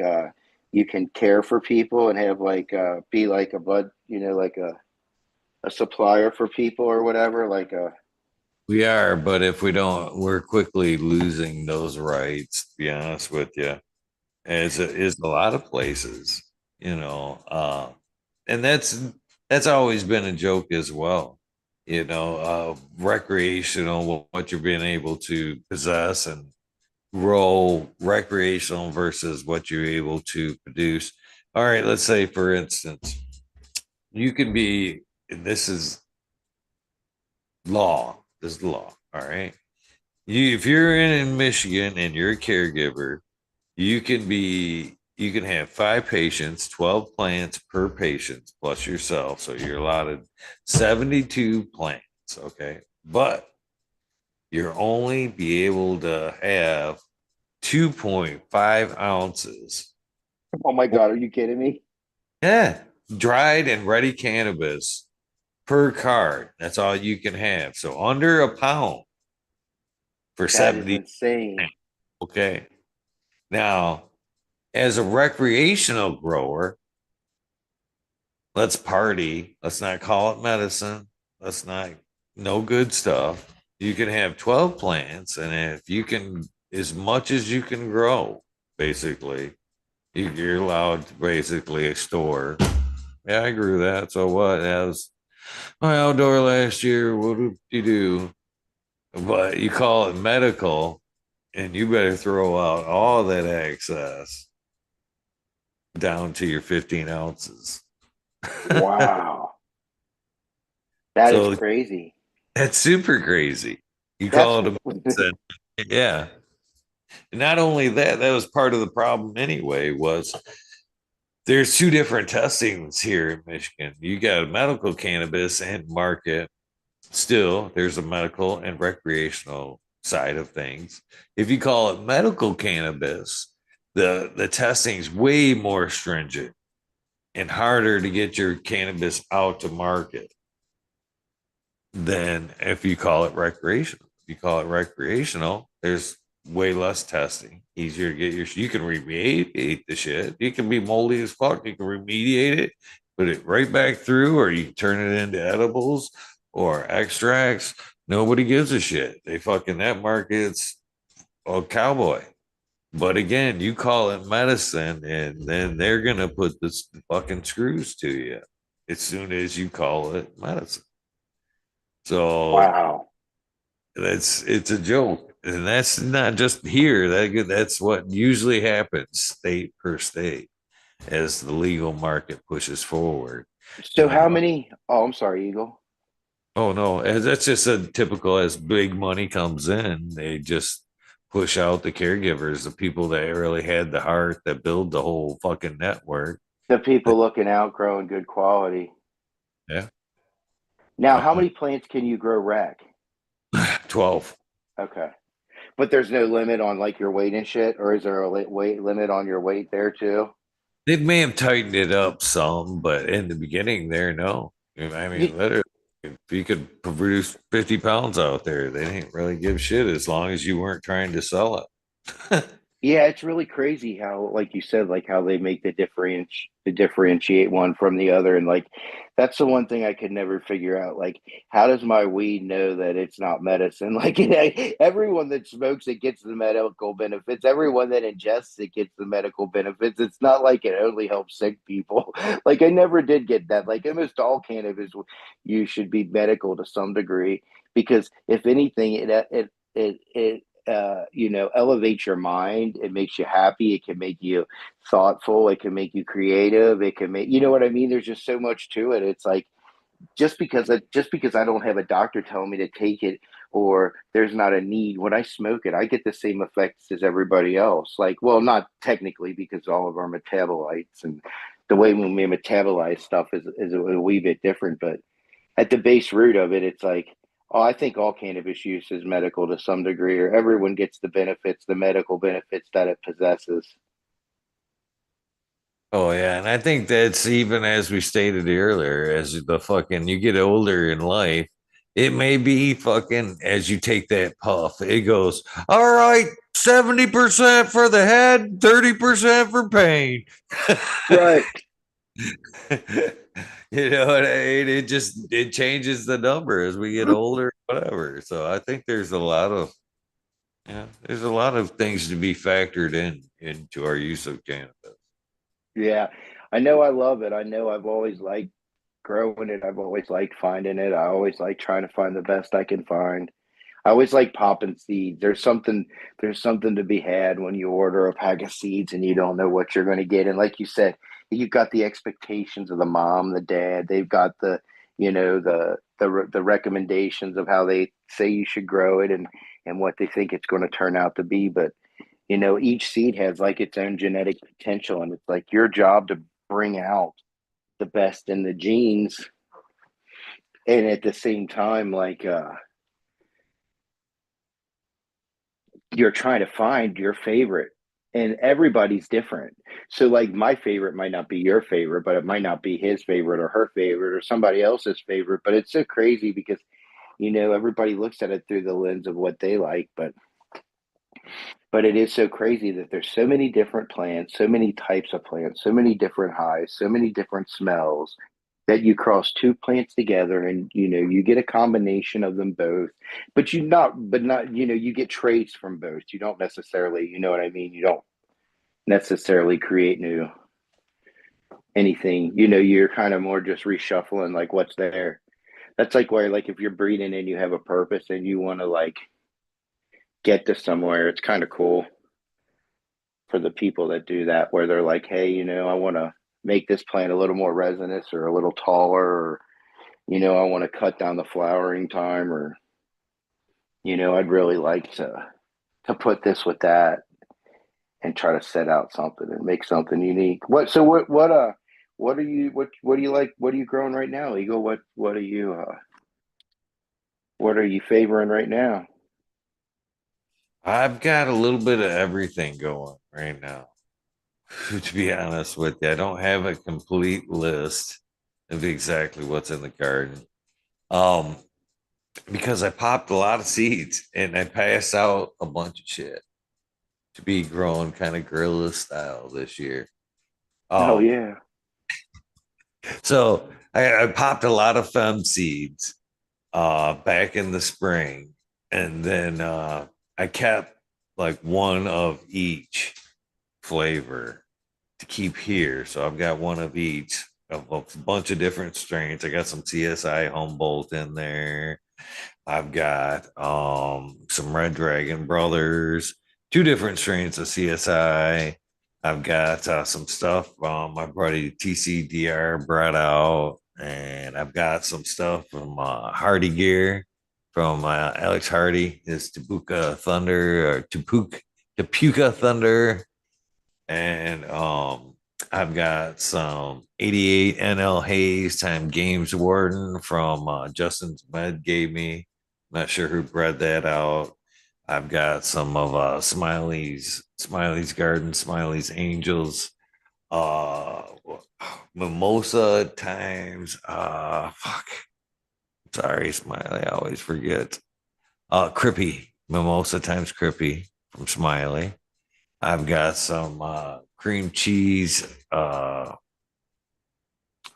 you can care for people and have like be like a bud, like a supplier for people or whatever, like a. We are, but if we don't, we're quickly losing those rights, to be honest with you, as it is a lot of places, you know. And that's always been a joke as well, recreational, what you're being able to possess and grow recreational versus what you're able to produce. All right, let's say, for instance, you can be, and this is law, this is law, all right. If you're in Michigan and you're a caregiver, you can have 5 patients, 12 plants per patient plus yourself. So you're allotted 72 plants. Okay. But you're only be able to have 2.5 ounces. Oh my God, are you kidding me? Yeah. Dried and ready cannabis per card. That's all you can have. So under a pound for That is 70. insane. Okay. Now, as a recreational grower, let's party. Let's not call it medicine. Let's not, no good stuff. You can have 12 plants, and if you can, as much as you can grow, basically, you're allowed to basically store. Yeah, I agree with that. So what? That was my outdoor last year. What did you do? But you call it medical, and you better throw out all that excess down to your 15 ounces. Wow, that is So crazy. that's super crazy. You That's call it a medicine. Yeah. And not only that, that was part of the problem anyway, was there's two different testings here in Michigan. You got a medical cannabis and market. Still, there's a medical and recreational side of things. If you call it medical cannabis, the testing's way more stringent and harder to get your cannabis out to market than if you call it recreational. If you call it recreational, there's way less testing, easier to get you can remediate the shit. You can be moldy as fuck. You can remediate it, put it right back through, or you turn it into edibles or extracts. Nobody gives a shit. They fucking that market's a cowboy. But again, you call it medicine, and then they're gonna put this fucking screws to you as soon as you call it medicine. So Wow. it's a joke, and that's not just here. That's what usually happens, state per state, as the legal market pushes forward. So And how many? Oh, I'm sorry, Eagle. oh no, as that's just a typical. As big money comes in, they just push out the caregivers, the people that really had the heart that build the whole fucking network. The people looking out, growing good quality. Yeah, Now, how yep. many plants can you grow rack? 12. Okay. But there's no limit on like your weight and shit, or is there a weight limit on your weight there too? They may have tightened it up some, but in the beginning, there, no. I You, mean, literally, if you could produce 50 pounds out there, they didn't really give shit as long as you weren't trying to sell it. Yeah, it's really crazy how, like you said, like how they make the differentiate one from the other, and like that's the one thing I could never figure out. Like, how does my weed know that it's not medicine? Like, everyone that smokes it gets the medical benefits. Everyone that ingests it gets the medical benefits. It's not like it only helps sick people. Like, I never did get that. Like, almost all cannabis, you should be medical to some degree because if anything, elevates your mind. It makes you happy. It can make you thoughtful. It can make you creative. It can make, you know what I mean? There's just so much to it. It's like, just because I don't have a doctor telling me to take it or there's not a need, when I smoke it, I get the same effects as everybody else. Like, well, not technically because all of our metabolites and the way when we metabolize stuff is a wee bit different, but at the base root of it, it's like, oh, I think all cannabis use is medical to some degree, or everyone gets the benefits, the medical benefits that it possesses. Oh yeah, and I think that's even as we stated earlier, as the fucking you get older in life, it may be fucking as you take that puff, it goes, all right, 70% for the head, 30% for pain. Right. You know what I mean? It changes the number as we get older, whatever. So I think there's a lot of things to be factored in into our use of cannabis. Yeah. I know I love it. I know I've always liked growing it. I've always liked finding it. I always like trying to find the best I can find. I always like popping seeds. There's something to be had when you order a pack of seeds and you don't know what you're going to get. And like you said, you've got the expectations of the mom, the dad. They've got the recommendations of how they say you should grow it and what they think it's going to turn out to be. But each seed has like its own genetic potential, and it's like your job to bring out the best in the genes, and at the same time, like you're trying to find your favorite, and everybody's different. So like my favorite might not be your favorite, but it might not be his favorite or her favorite or somebody else's favorite. But it's so crazy because everybody looks at it through the lens of what they like, but it is so crazy that there's so many different plants, so many types of plants, so many different highs, so many different smells that you cross two plants together and you get a combination of them both, but not you get traits from both. You don't necessarily, you know what I mean? You don't necessarily create new anything. You're kind of more just reshuffling like what's there. That's like where, like, if you're breeding and you have a purpose and you want to like get to somewhere, it's kind of cool for the people that do that, where they're like, hey, I want to make this plant a little more resinous or a little taller, or I want to cut down the flowering time, or I'd really like to put this with that and try to set out something and make something unique. What do you like? What are you growing right now, Eagle? What are you favoring right now? I've got a little bit of everything going right now. To be honest with you, I don't have a complete list of exactly what's in the garden. Um, because I popped a lot of seeds and I passed out a bunch of shit to be grown kind of guerrilla style this year. Oh Um, yeah. so I popped a lot of fem seeds back in the spring, and then I kept like one of each flavor to keep here. So I've got one of each of a bunch of different strains. I got some CSI Humboldt in there. I've got some Red Dragon Brothers, two different strains of CSI. I've got some stuff my buddy TCDR brought out, and I've got some stuff from Hardy Gear from Alex Hardy, his Tapuka Thunder or Tapuka Thunder, and I've got some 88 NL Hayes time games warden from Justin's Med gave me. Not sure who bred that out. I've got some of Smiley's Garden, Smiley's Angels, uh Mimosa times fuck. Sorry, Smiley, I always forget. Crippy, Mimosa times Crippy from Smiley. I've got some cream cheese.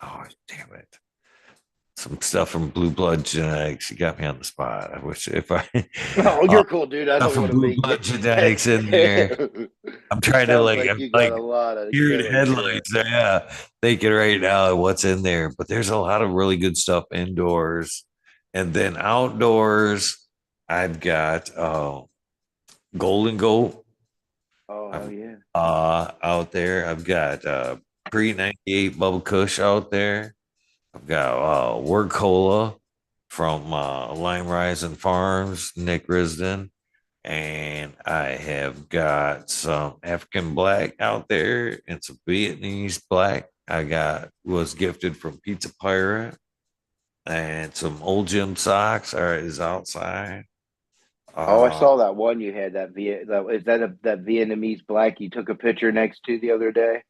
Oh, damn it. Some stuff from Blue Blood Genetics. You got me on the spot. I wish if I Oh, uh, you're cool, dude. I stuff don't from want to Blue make Blood it. Genetics in there. I'm It trying to sounds like like I'm you got like a lot of hearing good shit. headlights. Yeah, thinking right now what's in there, but there's a lot of really good stuff indoors, and then outdoors. I've got Golden Goat. Oh, hell I've yeah. out there. I've got pre 98 Bubble Kush out there. I've got Word Cola from Lime Rising Farms, Nick Risden. And I have got some African black out there and some Vietnamese black. I got was gifted from Pizza Pirate and some old gym socks are is outside. Oh, I Uh saw that one you had that Vietnamese black you took a picture next to the other day?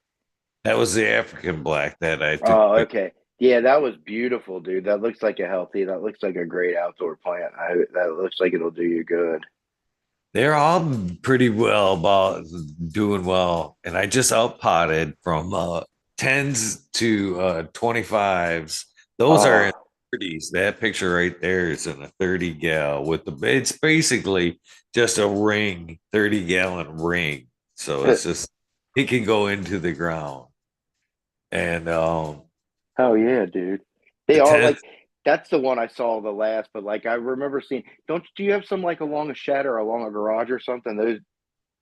that was the African black that I took. Oh, okay. Yeah, that was beautiful, dude. That looks like a great outdoor plant. That looks like it'll do you good. They're all pretty well about doing well. And I just outpotted from 10s to 25s. Those are in Oh, 30s. That picture right there is in a 30 gal with it's basically just a ring, 30-gallon ring. So it's just it can go into the ground. And hell yeah, dude. the They are 10th, like that's the one I saw the last, but like I remember seeing don't do you have some like along a shed or along a garage or something? Those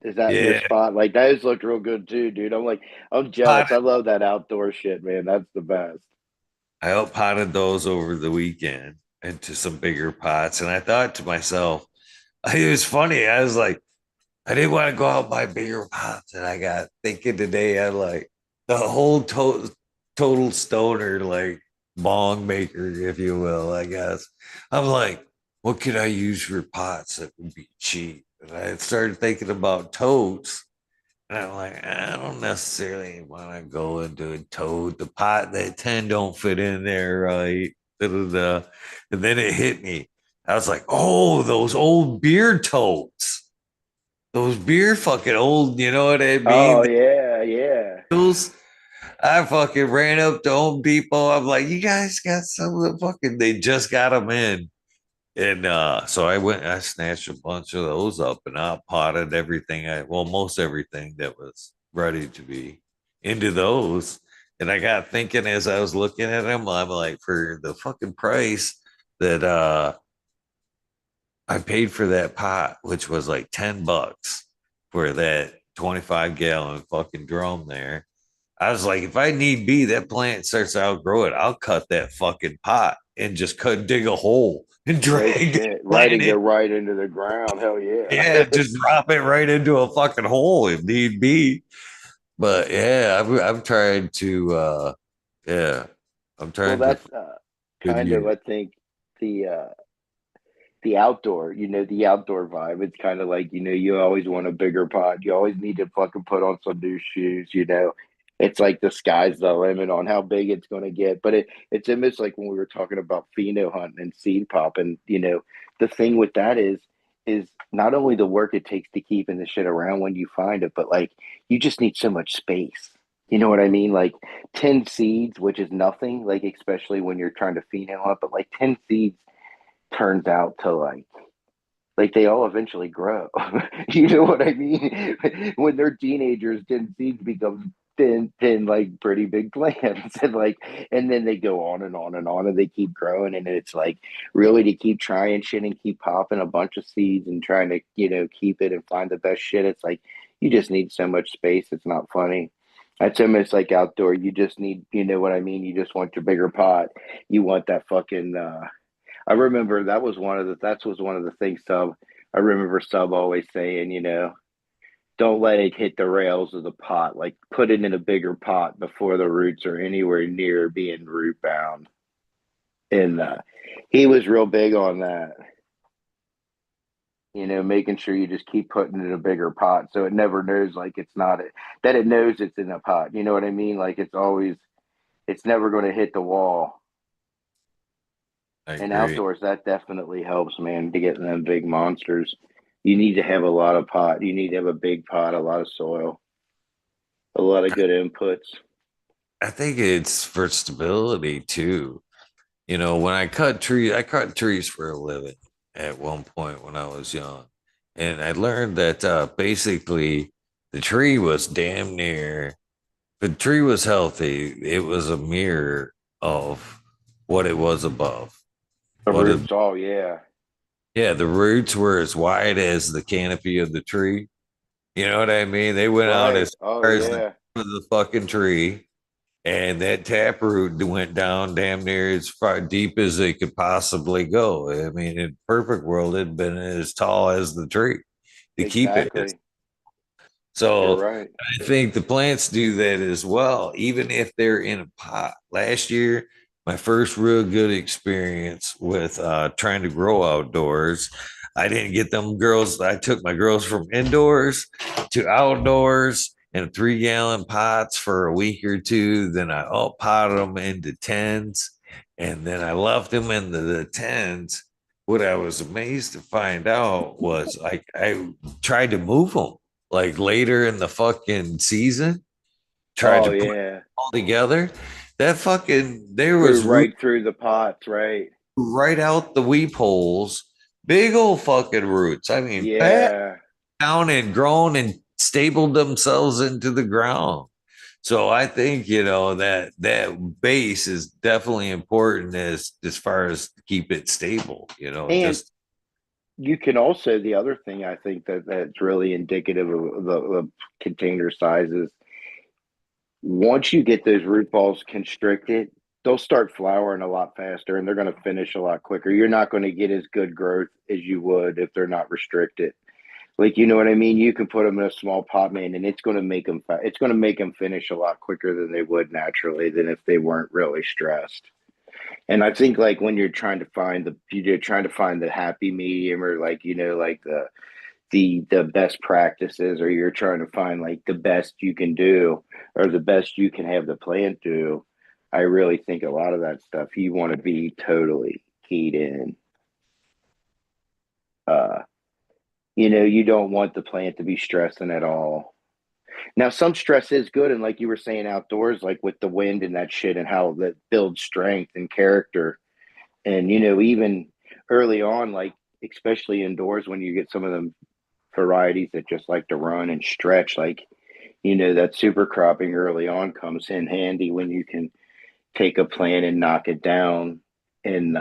is that your yeah, spot? Like those looked real good too, dude. I'm jealous. I love that outdoor shit, man. That's the best. I outpotted those over the weekend into some bigger pots. And I thought to myself, it was funny. I was like, I didn't want to go out and buy bigger pots. And I got thinking today, I like the whole total stoner, like bong maker, if you will, I guess. I'm like, what could I use for pots that would be cheap? And I started thinking about totes. And I'm like, I don't necessarily want to go into a toad. The pot that 10 don't fit in there, right? Da-da-da. And then it hit me. I was like, oh, those old beer totes. Those beer fucking old, you know what I Oh mean? yeah, yeah. Those, I fucking ran up to Home Depot. I'm like, you guys got some of the fucking, they just got them in. And so I went, I snatched a bunch of those up and I potted everything most everything that was ready to be into those. And I got thinking as I was looking at them, I'm like, for the fucking price that I paid for that pot, which was like $10 for that 25-gallon fucking drum there. I was like, if I need be, that plant starts to outgrow it, I'll cut that fucking pot and just dig a hole and No drag that shit. Right plant and in. go right into the ground. Hell Yeah, yeah. just drop it right into a fucking hole if need be. But yeah, I'm trying to yeah, I'm Well, trying to that's find good kind of use. I think the uh the outdoor, the outdoor vibe. It's kind of like, you always want a bigger pot. You always need to fucking put on some new shoes. It's like the sky's the limit on how big it's going to get. But it's almost like when we were talking about pheno hunting and seed popping, the thing with that is not only the work it takes to keeping the shit around when you find it, but like you just need so much space. You know what I mean? Like 10 seeds, which is nothing, like especially when you're trying to pheno hunt, but like 10 seeds turns out to like they all eventually grow. You know what I mean? When they're teenagers, then seeds become thin, like pretty big plants, and then they go on and on and on, and they keep growing, and it's like really to keep trying shit and keep popping a bunch of seeds and trying to keep it and find the best shit. It's like you just need so much space. It's not funny. It's almost like outdoor. You just need, you know what I mean? You just want your bigger pot. You want that fucking I remember that was one of the things I remember Sub always saying, don't let it hit the rails of the pot. Like put it in a bigger pot before the roots are anywhere near being root bound. And he was real big on that. Making sure you just keep putting it in a bigger pot so it never knows like it's not it that it knows it's in a pot. You know what I mean? Like it's never going to hit the wall. I And agree. outdoors, that definitely helps, man, to get them big monsters. You need to have a lot of pot. You need to have a big pot, a lot of soil, a lot of good inputs. I think it's for stability too. You know, when I cut trees for a living at one point when I was young. And I learned that basically the tree was damn near, if the tree was healthy, it was a mirror of what it was above. The What it, roots, oh yeah, yeah, the roots were as wide as the canopy of the tree. You know what I mean? They went out right. as Oh far as the, yeah, the fucking tree. And that taproot went down damn near as far deep as they could possibly go. I mean, in perfect world, it'd been as tall as the tree to keep it. exactly. You're So right. I think the plants do that as well, even if they're in a pot. Last year, my first real good experience with trying to grow outdoors. I didn't get them girls. I took my girls from indoors to outdoors in 3 gallon pots for a week or two. Then I up potted them into tens, and then I left them in the tens. What I was amazed to find out was like I tried to move them like later in the fucking season, tried Oh to put it yeah, all together. That fucking there grew was root right through the pots, right? right out the weep holes, big old fucking roots. I mean, fat Yeah. down and grown and stabled themselves into the ground. So I think that base is definitely important as far as keep it stable. And Just you can also, the other thing I think that's really indicative of the container sizes, once you get those root balls constricted, they'll start flowering a lot faster and they're going to finish a lot quicker. You're not going to get as good growth as you would if they're not restricted. Like, you know what I mean? You can put them in a small pot, man, and it's going to make them it's going to make them finish a lot quicker than they would naturally than if they weren't really stressed. And I think like when you're trying to find you're trying to find the happy medium, or like, like the best practices, or you're trying to find like the best you can do or the best you can have the plant do. I really think a lot of that stuff you want to be totally keyed in. Uh, you don't want the plant to be stressing at all. Now, some stress is good, and like you were saying, outdoors, like with the wind and that shit, and how that builds strength and character. And even early on, like especially indoors, when you get some of them varieties that just like to run and stretch, like that super cropping early on comes in handy when you can take a plant and knock it down. And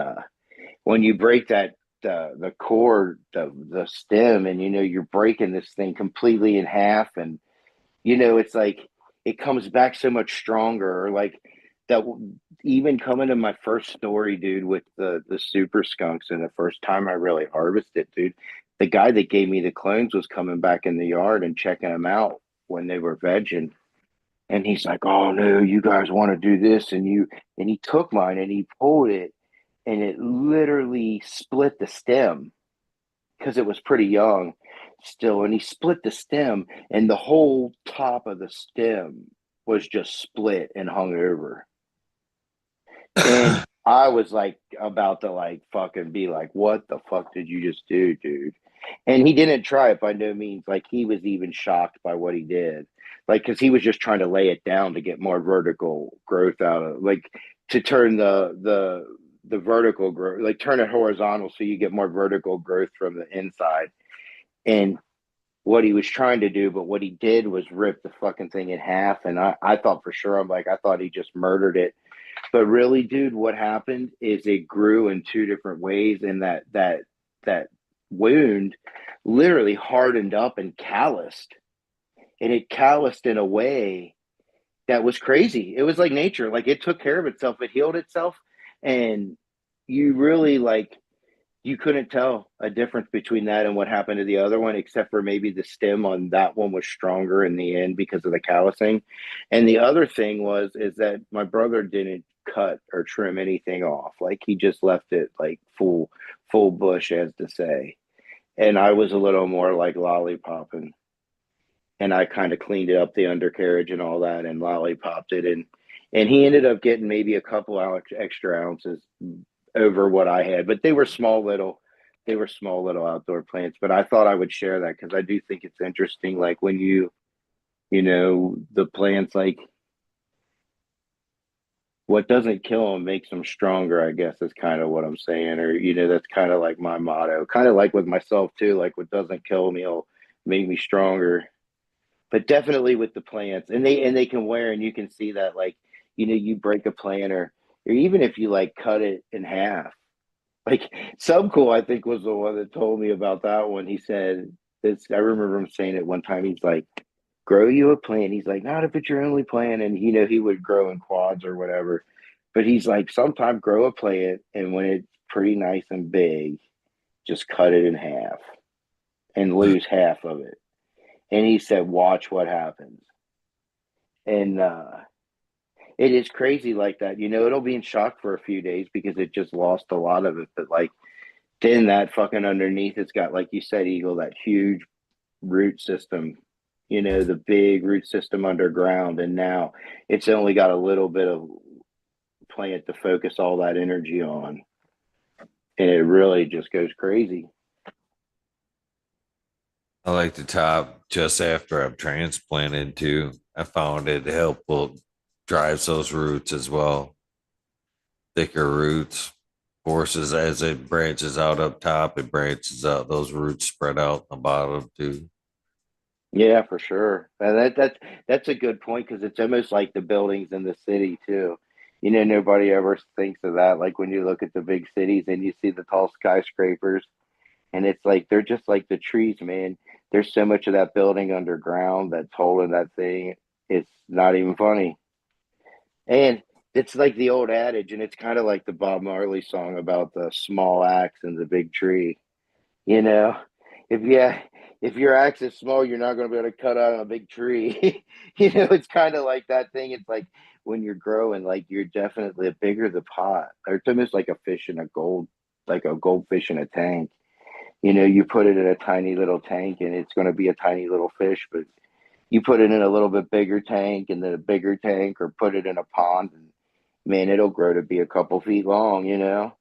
when you break that the core, the stem, and you're breaking this thing completely in half, and it's like it comes back so much stronger. Or like that, even coming to my first story, dude, with the super skunks, and the first time I really harvested, dude, the guy that gave me the clones was coming back in the yard and checking them out when they were vegging. And he's like, "Oh no, you guys want to do this?" And he took mine and he pulled it, and it literally split the stem because it was pretty young still. And he split the stem, and the whole top of the stem was just split and hung over. And I was like about to like fucking be like, "What the fuck did you just do, dude?" And he didn't try it by no means. Like he was even shocked by what he did. Like, because he was just trying to lay it down to get more vertical growth out of, like, to turn the vertical growth, like turn it horizontal so you get more vertical growth from the inside. And what he was trying to do, but what he did was rip the fucking thing in half. And I thought for sure, I'm like, I thought he just murdered it. But really, dude, what happened is it grew in two different ways, and that wound literally hardened up and calloused. And it calloused in a way that was crazy. It was like nature. Like it took care of itself. It healed itself. And you really like you couldn't tell a difference between that and what happened to the other one, except for maybe the stem on that one was stronger in the end because of the callousing. And the other thing is that my brother didn't cut or trim anything off. Like he just left it like full bush, as to say. And I was a little more like lollipopping, and I kind of cleaned it up, the undercarriage and all that, and lollipopped it. And he ended up getting maybe a couple extra ounces over what I had, but they were small little they were small little outdoor plants, but I thought I would share that because I do think it's interesting. Like when the plants, like what doesn't kill them makes them stronger, I guess is kind of what I'm saying. Or, that's kind of like my motto, kind of like with myself too. Like what doesn't kill me will make me stronger. But definitely with the plants, and they can wear, and you can see that, like, you break a plant, or even if you like cut it in half. Like Subcool, I think, was the one that told me about that one. He said this. I remember him saying it one time. He's like, "Grow you a plant." He's like, "Not if it's your only plant," and he would grow in quads or whatever. But he's like, "Sometime grow a plant, and when it's pretty nice and big, just cut it in half and lose half of it." And he said, "Watch what happens." And it is crazy like that. It'll be in shock for a few days because it just lost a lot of it. But like then that fucking underneath, it's got, like you said, Eagle, that huge root system, the big root system underground. And now it's only got a little bit of plant to focus all that energy on. And it really just goes crazy. I like the top just after I've transplanted too. I found it helpful drives those roots as well. Thicker roots forces as it branches out up top, it branches out. Those roots spread out the bottom too. Yeah, for sure. And that's a good point because it's almost like the buildings in the city too. Nobody ever thinks of that. Like when you look at the big cities and you see the tall skyscrapers, and it's like they're just like the trees, man. There's so much of that building underground that's holding that thing. It's not even funny. And it's like the old adage, and it's kind of like the Bob Marley song about the small axe and the big tree. You know, if you if your axe is small, you're not going to be able to cut out a big tree. It's kind of like that thing. It's like when you're growing, like you're definitely the bigger the pot, or it's almost like a fish in a gold, like a goldfish in a tank. You put it in a tiny little tank, and it's going to be a tiny little fish, but you put it in a little bit bigger tank and then a bigger tank, or put it in a pond, and man, it'll grow to be a couple feet long.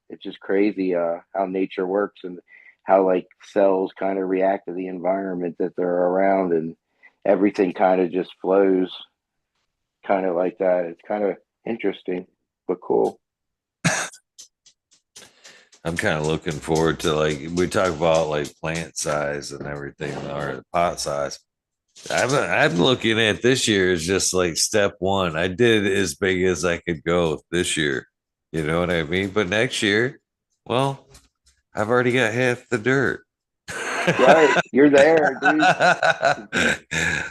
It's just crazy how nature works, and how like cells kind of react to the environment that they're around, and everything kind of just flows kind of like that. It's kind of interesting but cool. I'm kind of looking forward to, like, we talk about like plant size and everything or pot size. I'm looking at this year as just like step one. I did as big as I could go this year. You know what I mean? But next year, well, I've already got half the dirt. Right, you're there, dude.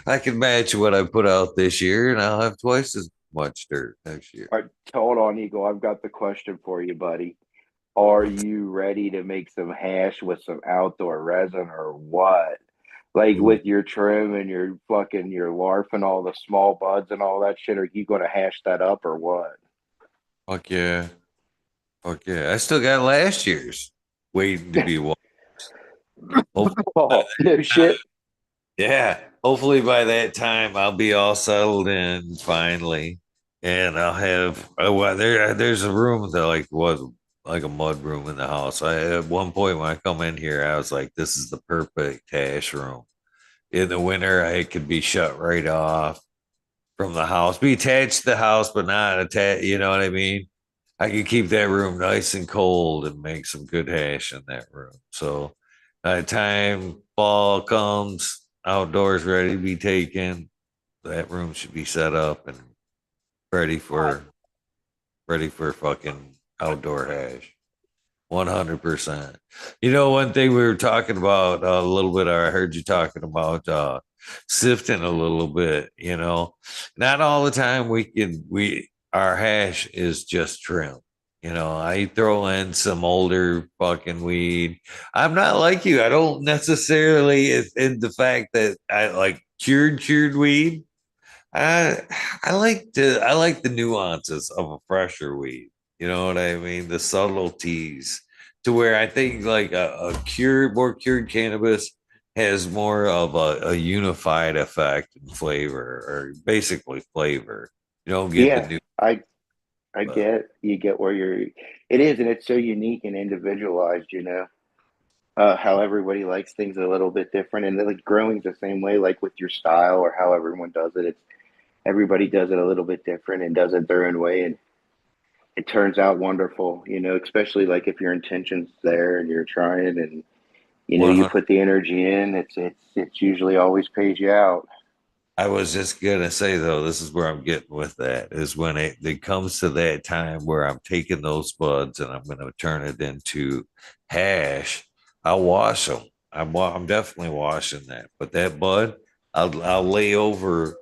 I can match what I put out this year, and I'll have twice as much dirt next year. All right, hold on, Eagle. I've got the question for you, buddy. Are you ready to make some hash with some outdoor resin or what? Like Ooh, with your trim and your larf and all the small buds and all that shit, are you gonna hash that up or what? fuck yeah. Fuck yeah. I still got last year's waiting to be washed. Hopefully, Oh, no shit. yeah. Hopefully by that time I'll be all settled in finally. And I'll have well, there's a room that like was like a mud room in the house. At one point when I come in here, I was like, this is the perfect hash room. In the winter, it could be shut right off from the house, be attached to the house, but not attached. You know what I mean? I could keep that room nice and cold and make some good hash in that room. So by the time fall comes, outdoors ready to be taken, that room should be set up and ready for fucking outdoor hash. 100%. One thing we were talking about a little bit, or I heard you talking about sifting a little bit, not all the time our hash is just trim. I throw in some older fucking weed. I'm not like you. I don't necessarily in the fact that I like cured weed. I I like the nuances of a fresher weed. You know what I mean? The subtleties to where I think like more cured cannabis has more of a unified effect and flavor, or basically flavor. You don't get the Yeah, new. I get you get where you're. It is, and it's so unique and individualized. how everybody likes things a little bit different, and like growing's the same way, like with your style or how everyone does it. It's everybody does it a little bit different and does it their own way, and it turns out wonderful. Especially like if your intention's there and you're trying, and you 100. put the energy in. It's usually always pays you out. I was just gonna say though, this is where I'm getting with that is when it comes to that time where I'm taking those buds and I'm gonna turn it into hash. I'll wash them. I'm definitely washing that. But that bud, I'll lay over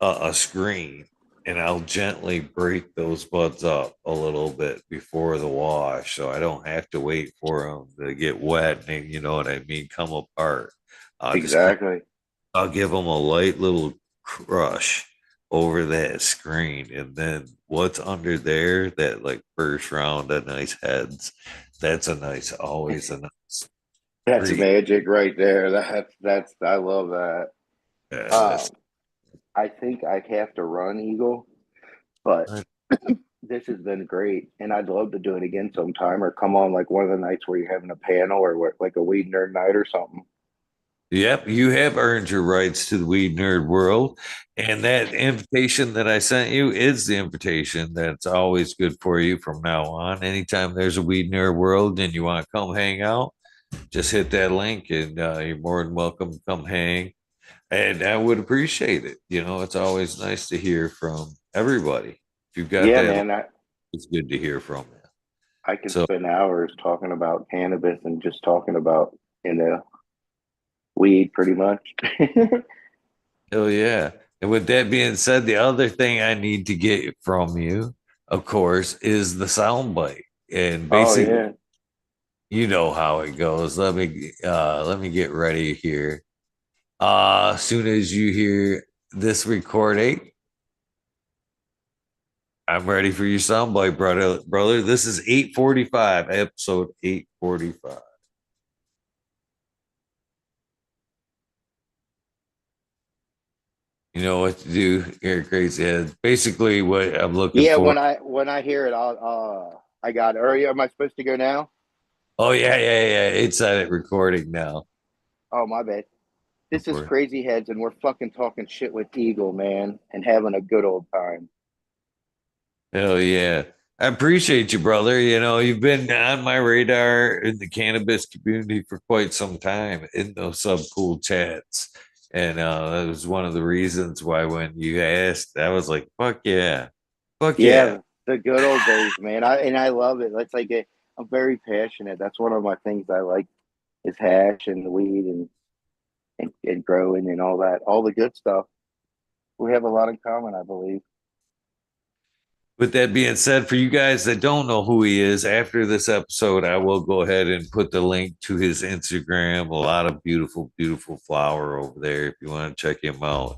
a screen and I'll gently break those buds up a little bit before the wash, so I don't have to wait for them to get wet and you know what I mean, come apart. I'll just Exactly. I'll give them a light little crush over that screen, and then what's under there, that like first round of nice heads, that's a nice, always a nice That's treat. magic right there. That's I love that. Yeah, Um, I think I have to run, Eagle, but this has been great, and I'd love to do it again sometime, or come on like one of the nights where you're having a panel, or like a weed nerd night or something. yep, you have earned your rights to the weed nerd world. And that invitation that I sent you is the invitation that's always good for you from now on. Anytime there's a weed nerd world and you want to come hang out, just hit that link and you're more than welcome to come hang. And I would appreciate it. It's always nice to hear from everybody. If you've got Yeah, that, man, it's good to hear from you. I can So, spend hours talking about cannabis and just talking about weed, pretty much. hell yeah. And with that being said, the other thing I need to get from you, of course, is the sound bite. And Oh basically, yeah, you know how it goes. Let me get ready here. As soon as you hear this recording, I'm ready for your soundbite, brother. Brother, this is 845, episode 845. You know what to do here, Crazy Head. Basically, what I'm looking yeah. for. When I hear it, I got it. Am I supposed to go now? Oh yeah, yeah, yeah. It's at it recording now. Oh, my bad. This is For Crazy Heads, and we're fucking talking shit with Eagle, man, and having a good old time. hell yeah. I appreciate you, brother. You've been on my radar in the cannabis community for quite some time in those Subcool chats. And that was one of the reasons why when you asked, I was like, fuck yeah. Fuck yeah. Yeah, the good old days, man. I love it. That's like I'm very passionate. That's one of my things I like is hash and weed and growing and all that, all the good stuff. We have a lot in common, I believe. With that being said, for you guys that don't know who he is, after this episode, I will go ahead and put the link to his Instagram. A lot of beautiful, beautiful flower over there if you want to check him out.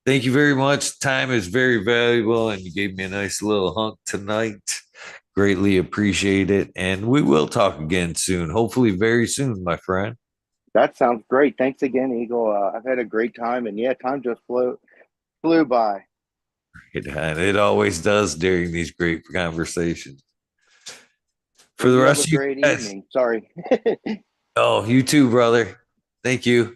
Thank you very much. Time is very valuable, and you gave me a nice little hunk tonight. Greatly appreciate it. And we will talk again soon, hopefully, very soon, my friend. That sounds great. Thanks again, Eagle. I've had a great time, and yeah, time just flew by. It always does during these great conversations. For Well, the you have a rest of you great guys, evening. Sorry. oh, you too, brother. Thank you.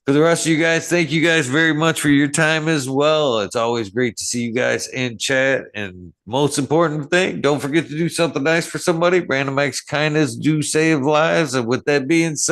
For the rest of you guys, thank you guys very much for your time as well. It's always great to see you guys in chat. And most important thing, don't forget to do something nice for somebody. Random acts of kindness do save lives. And with that being said,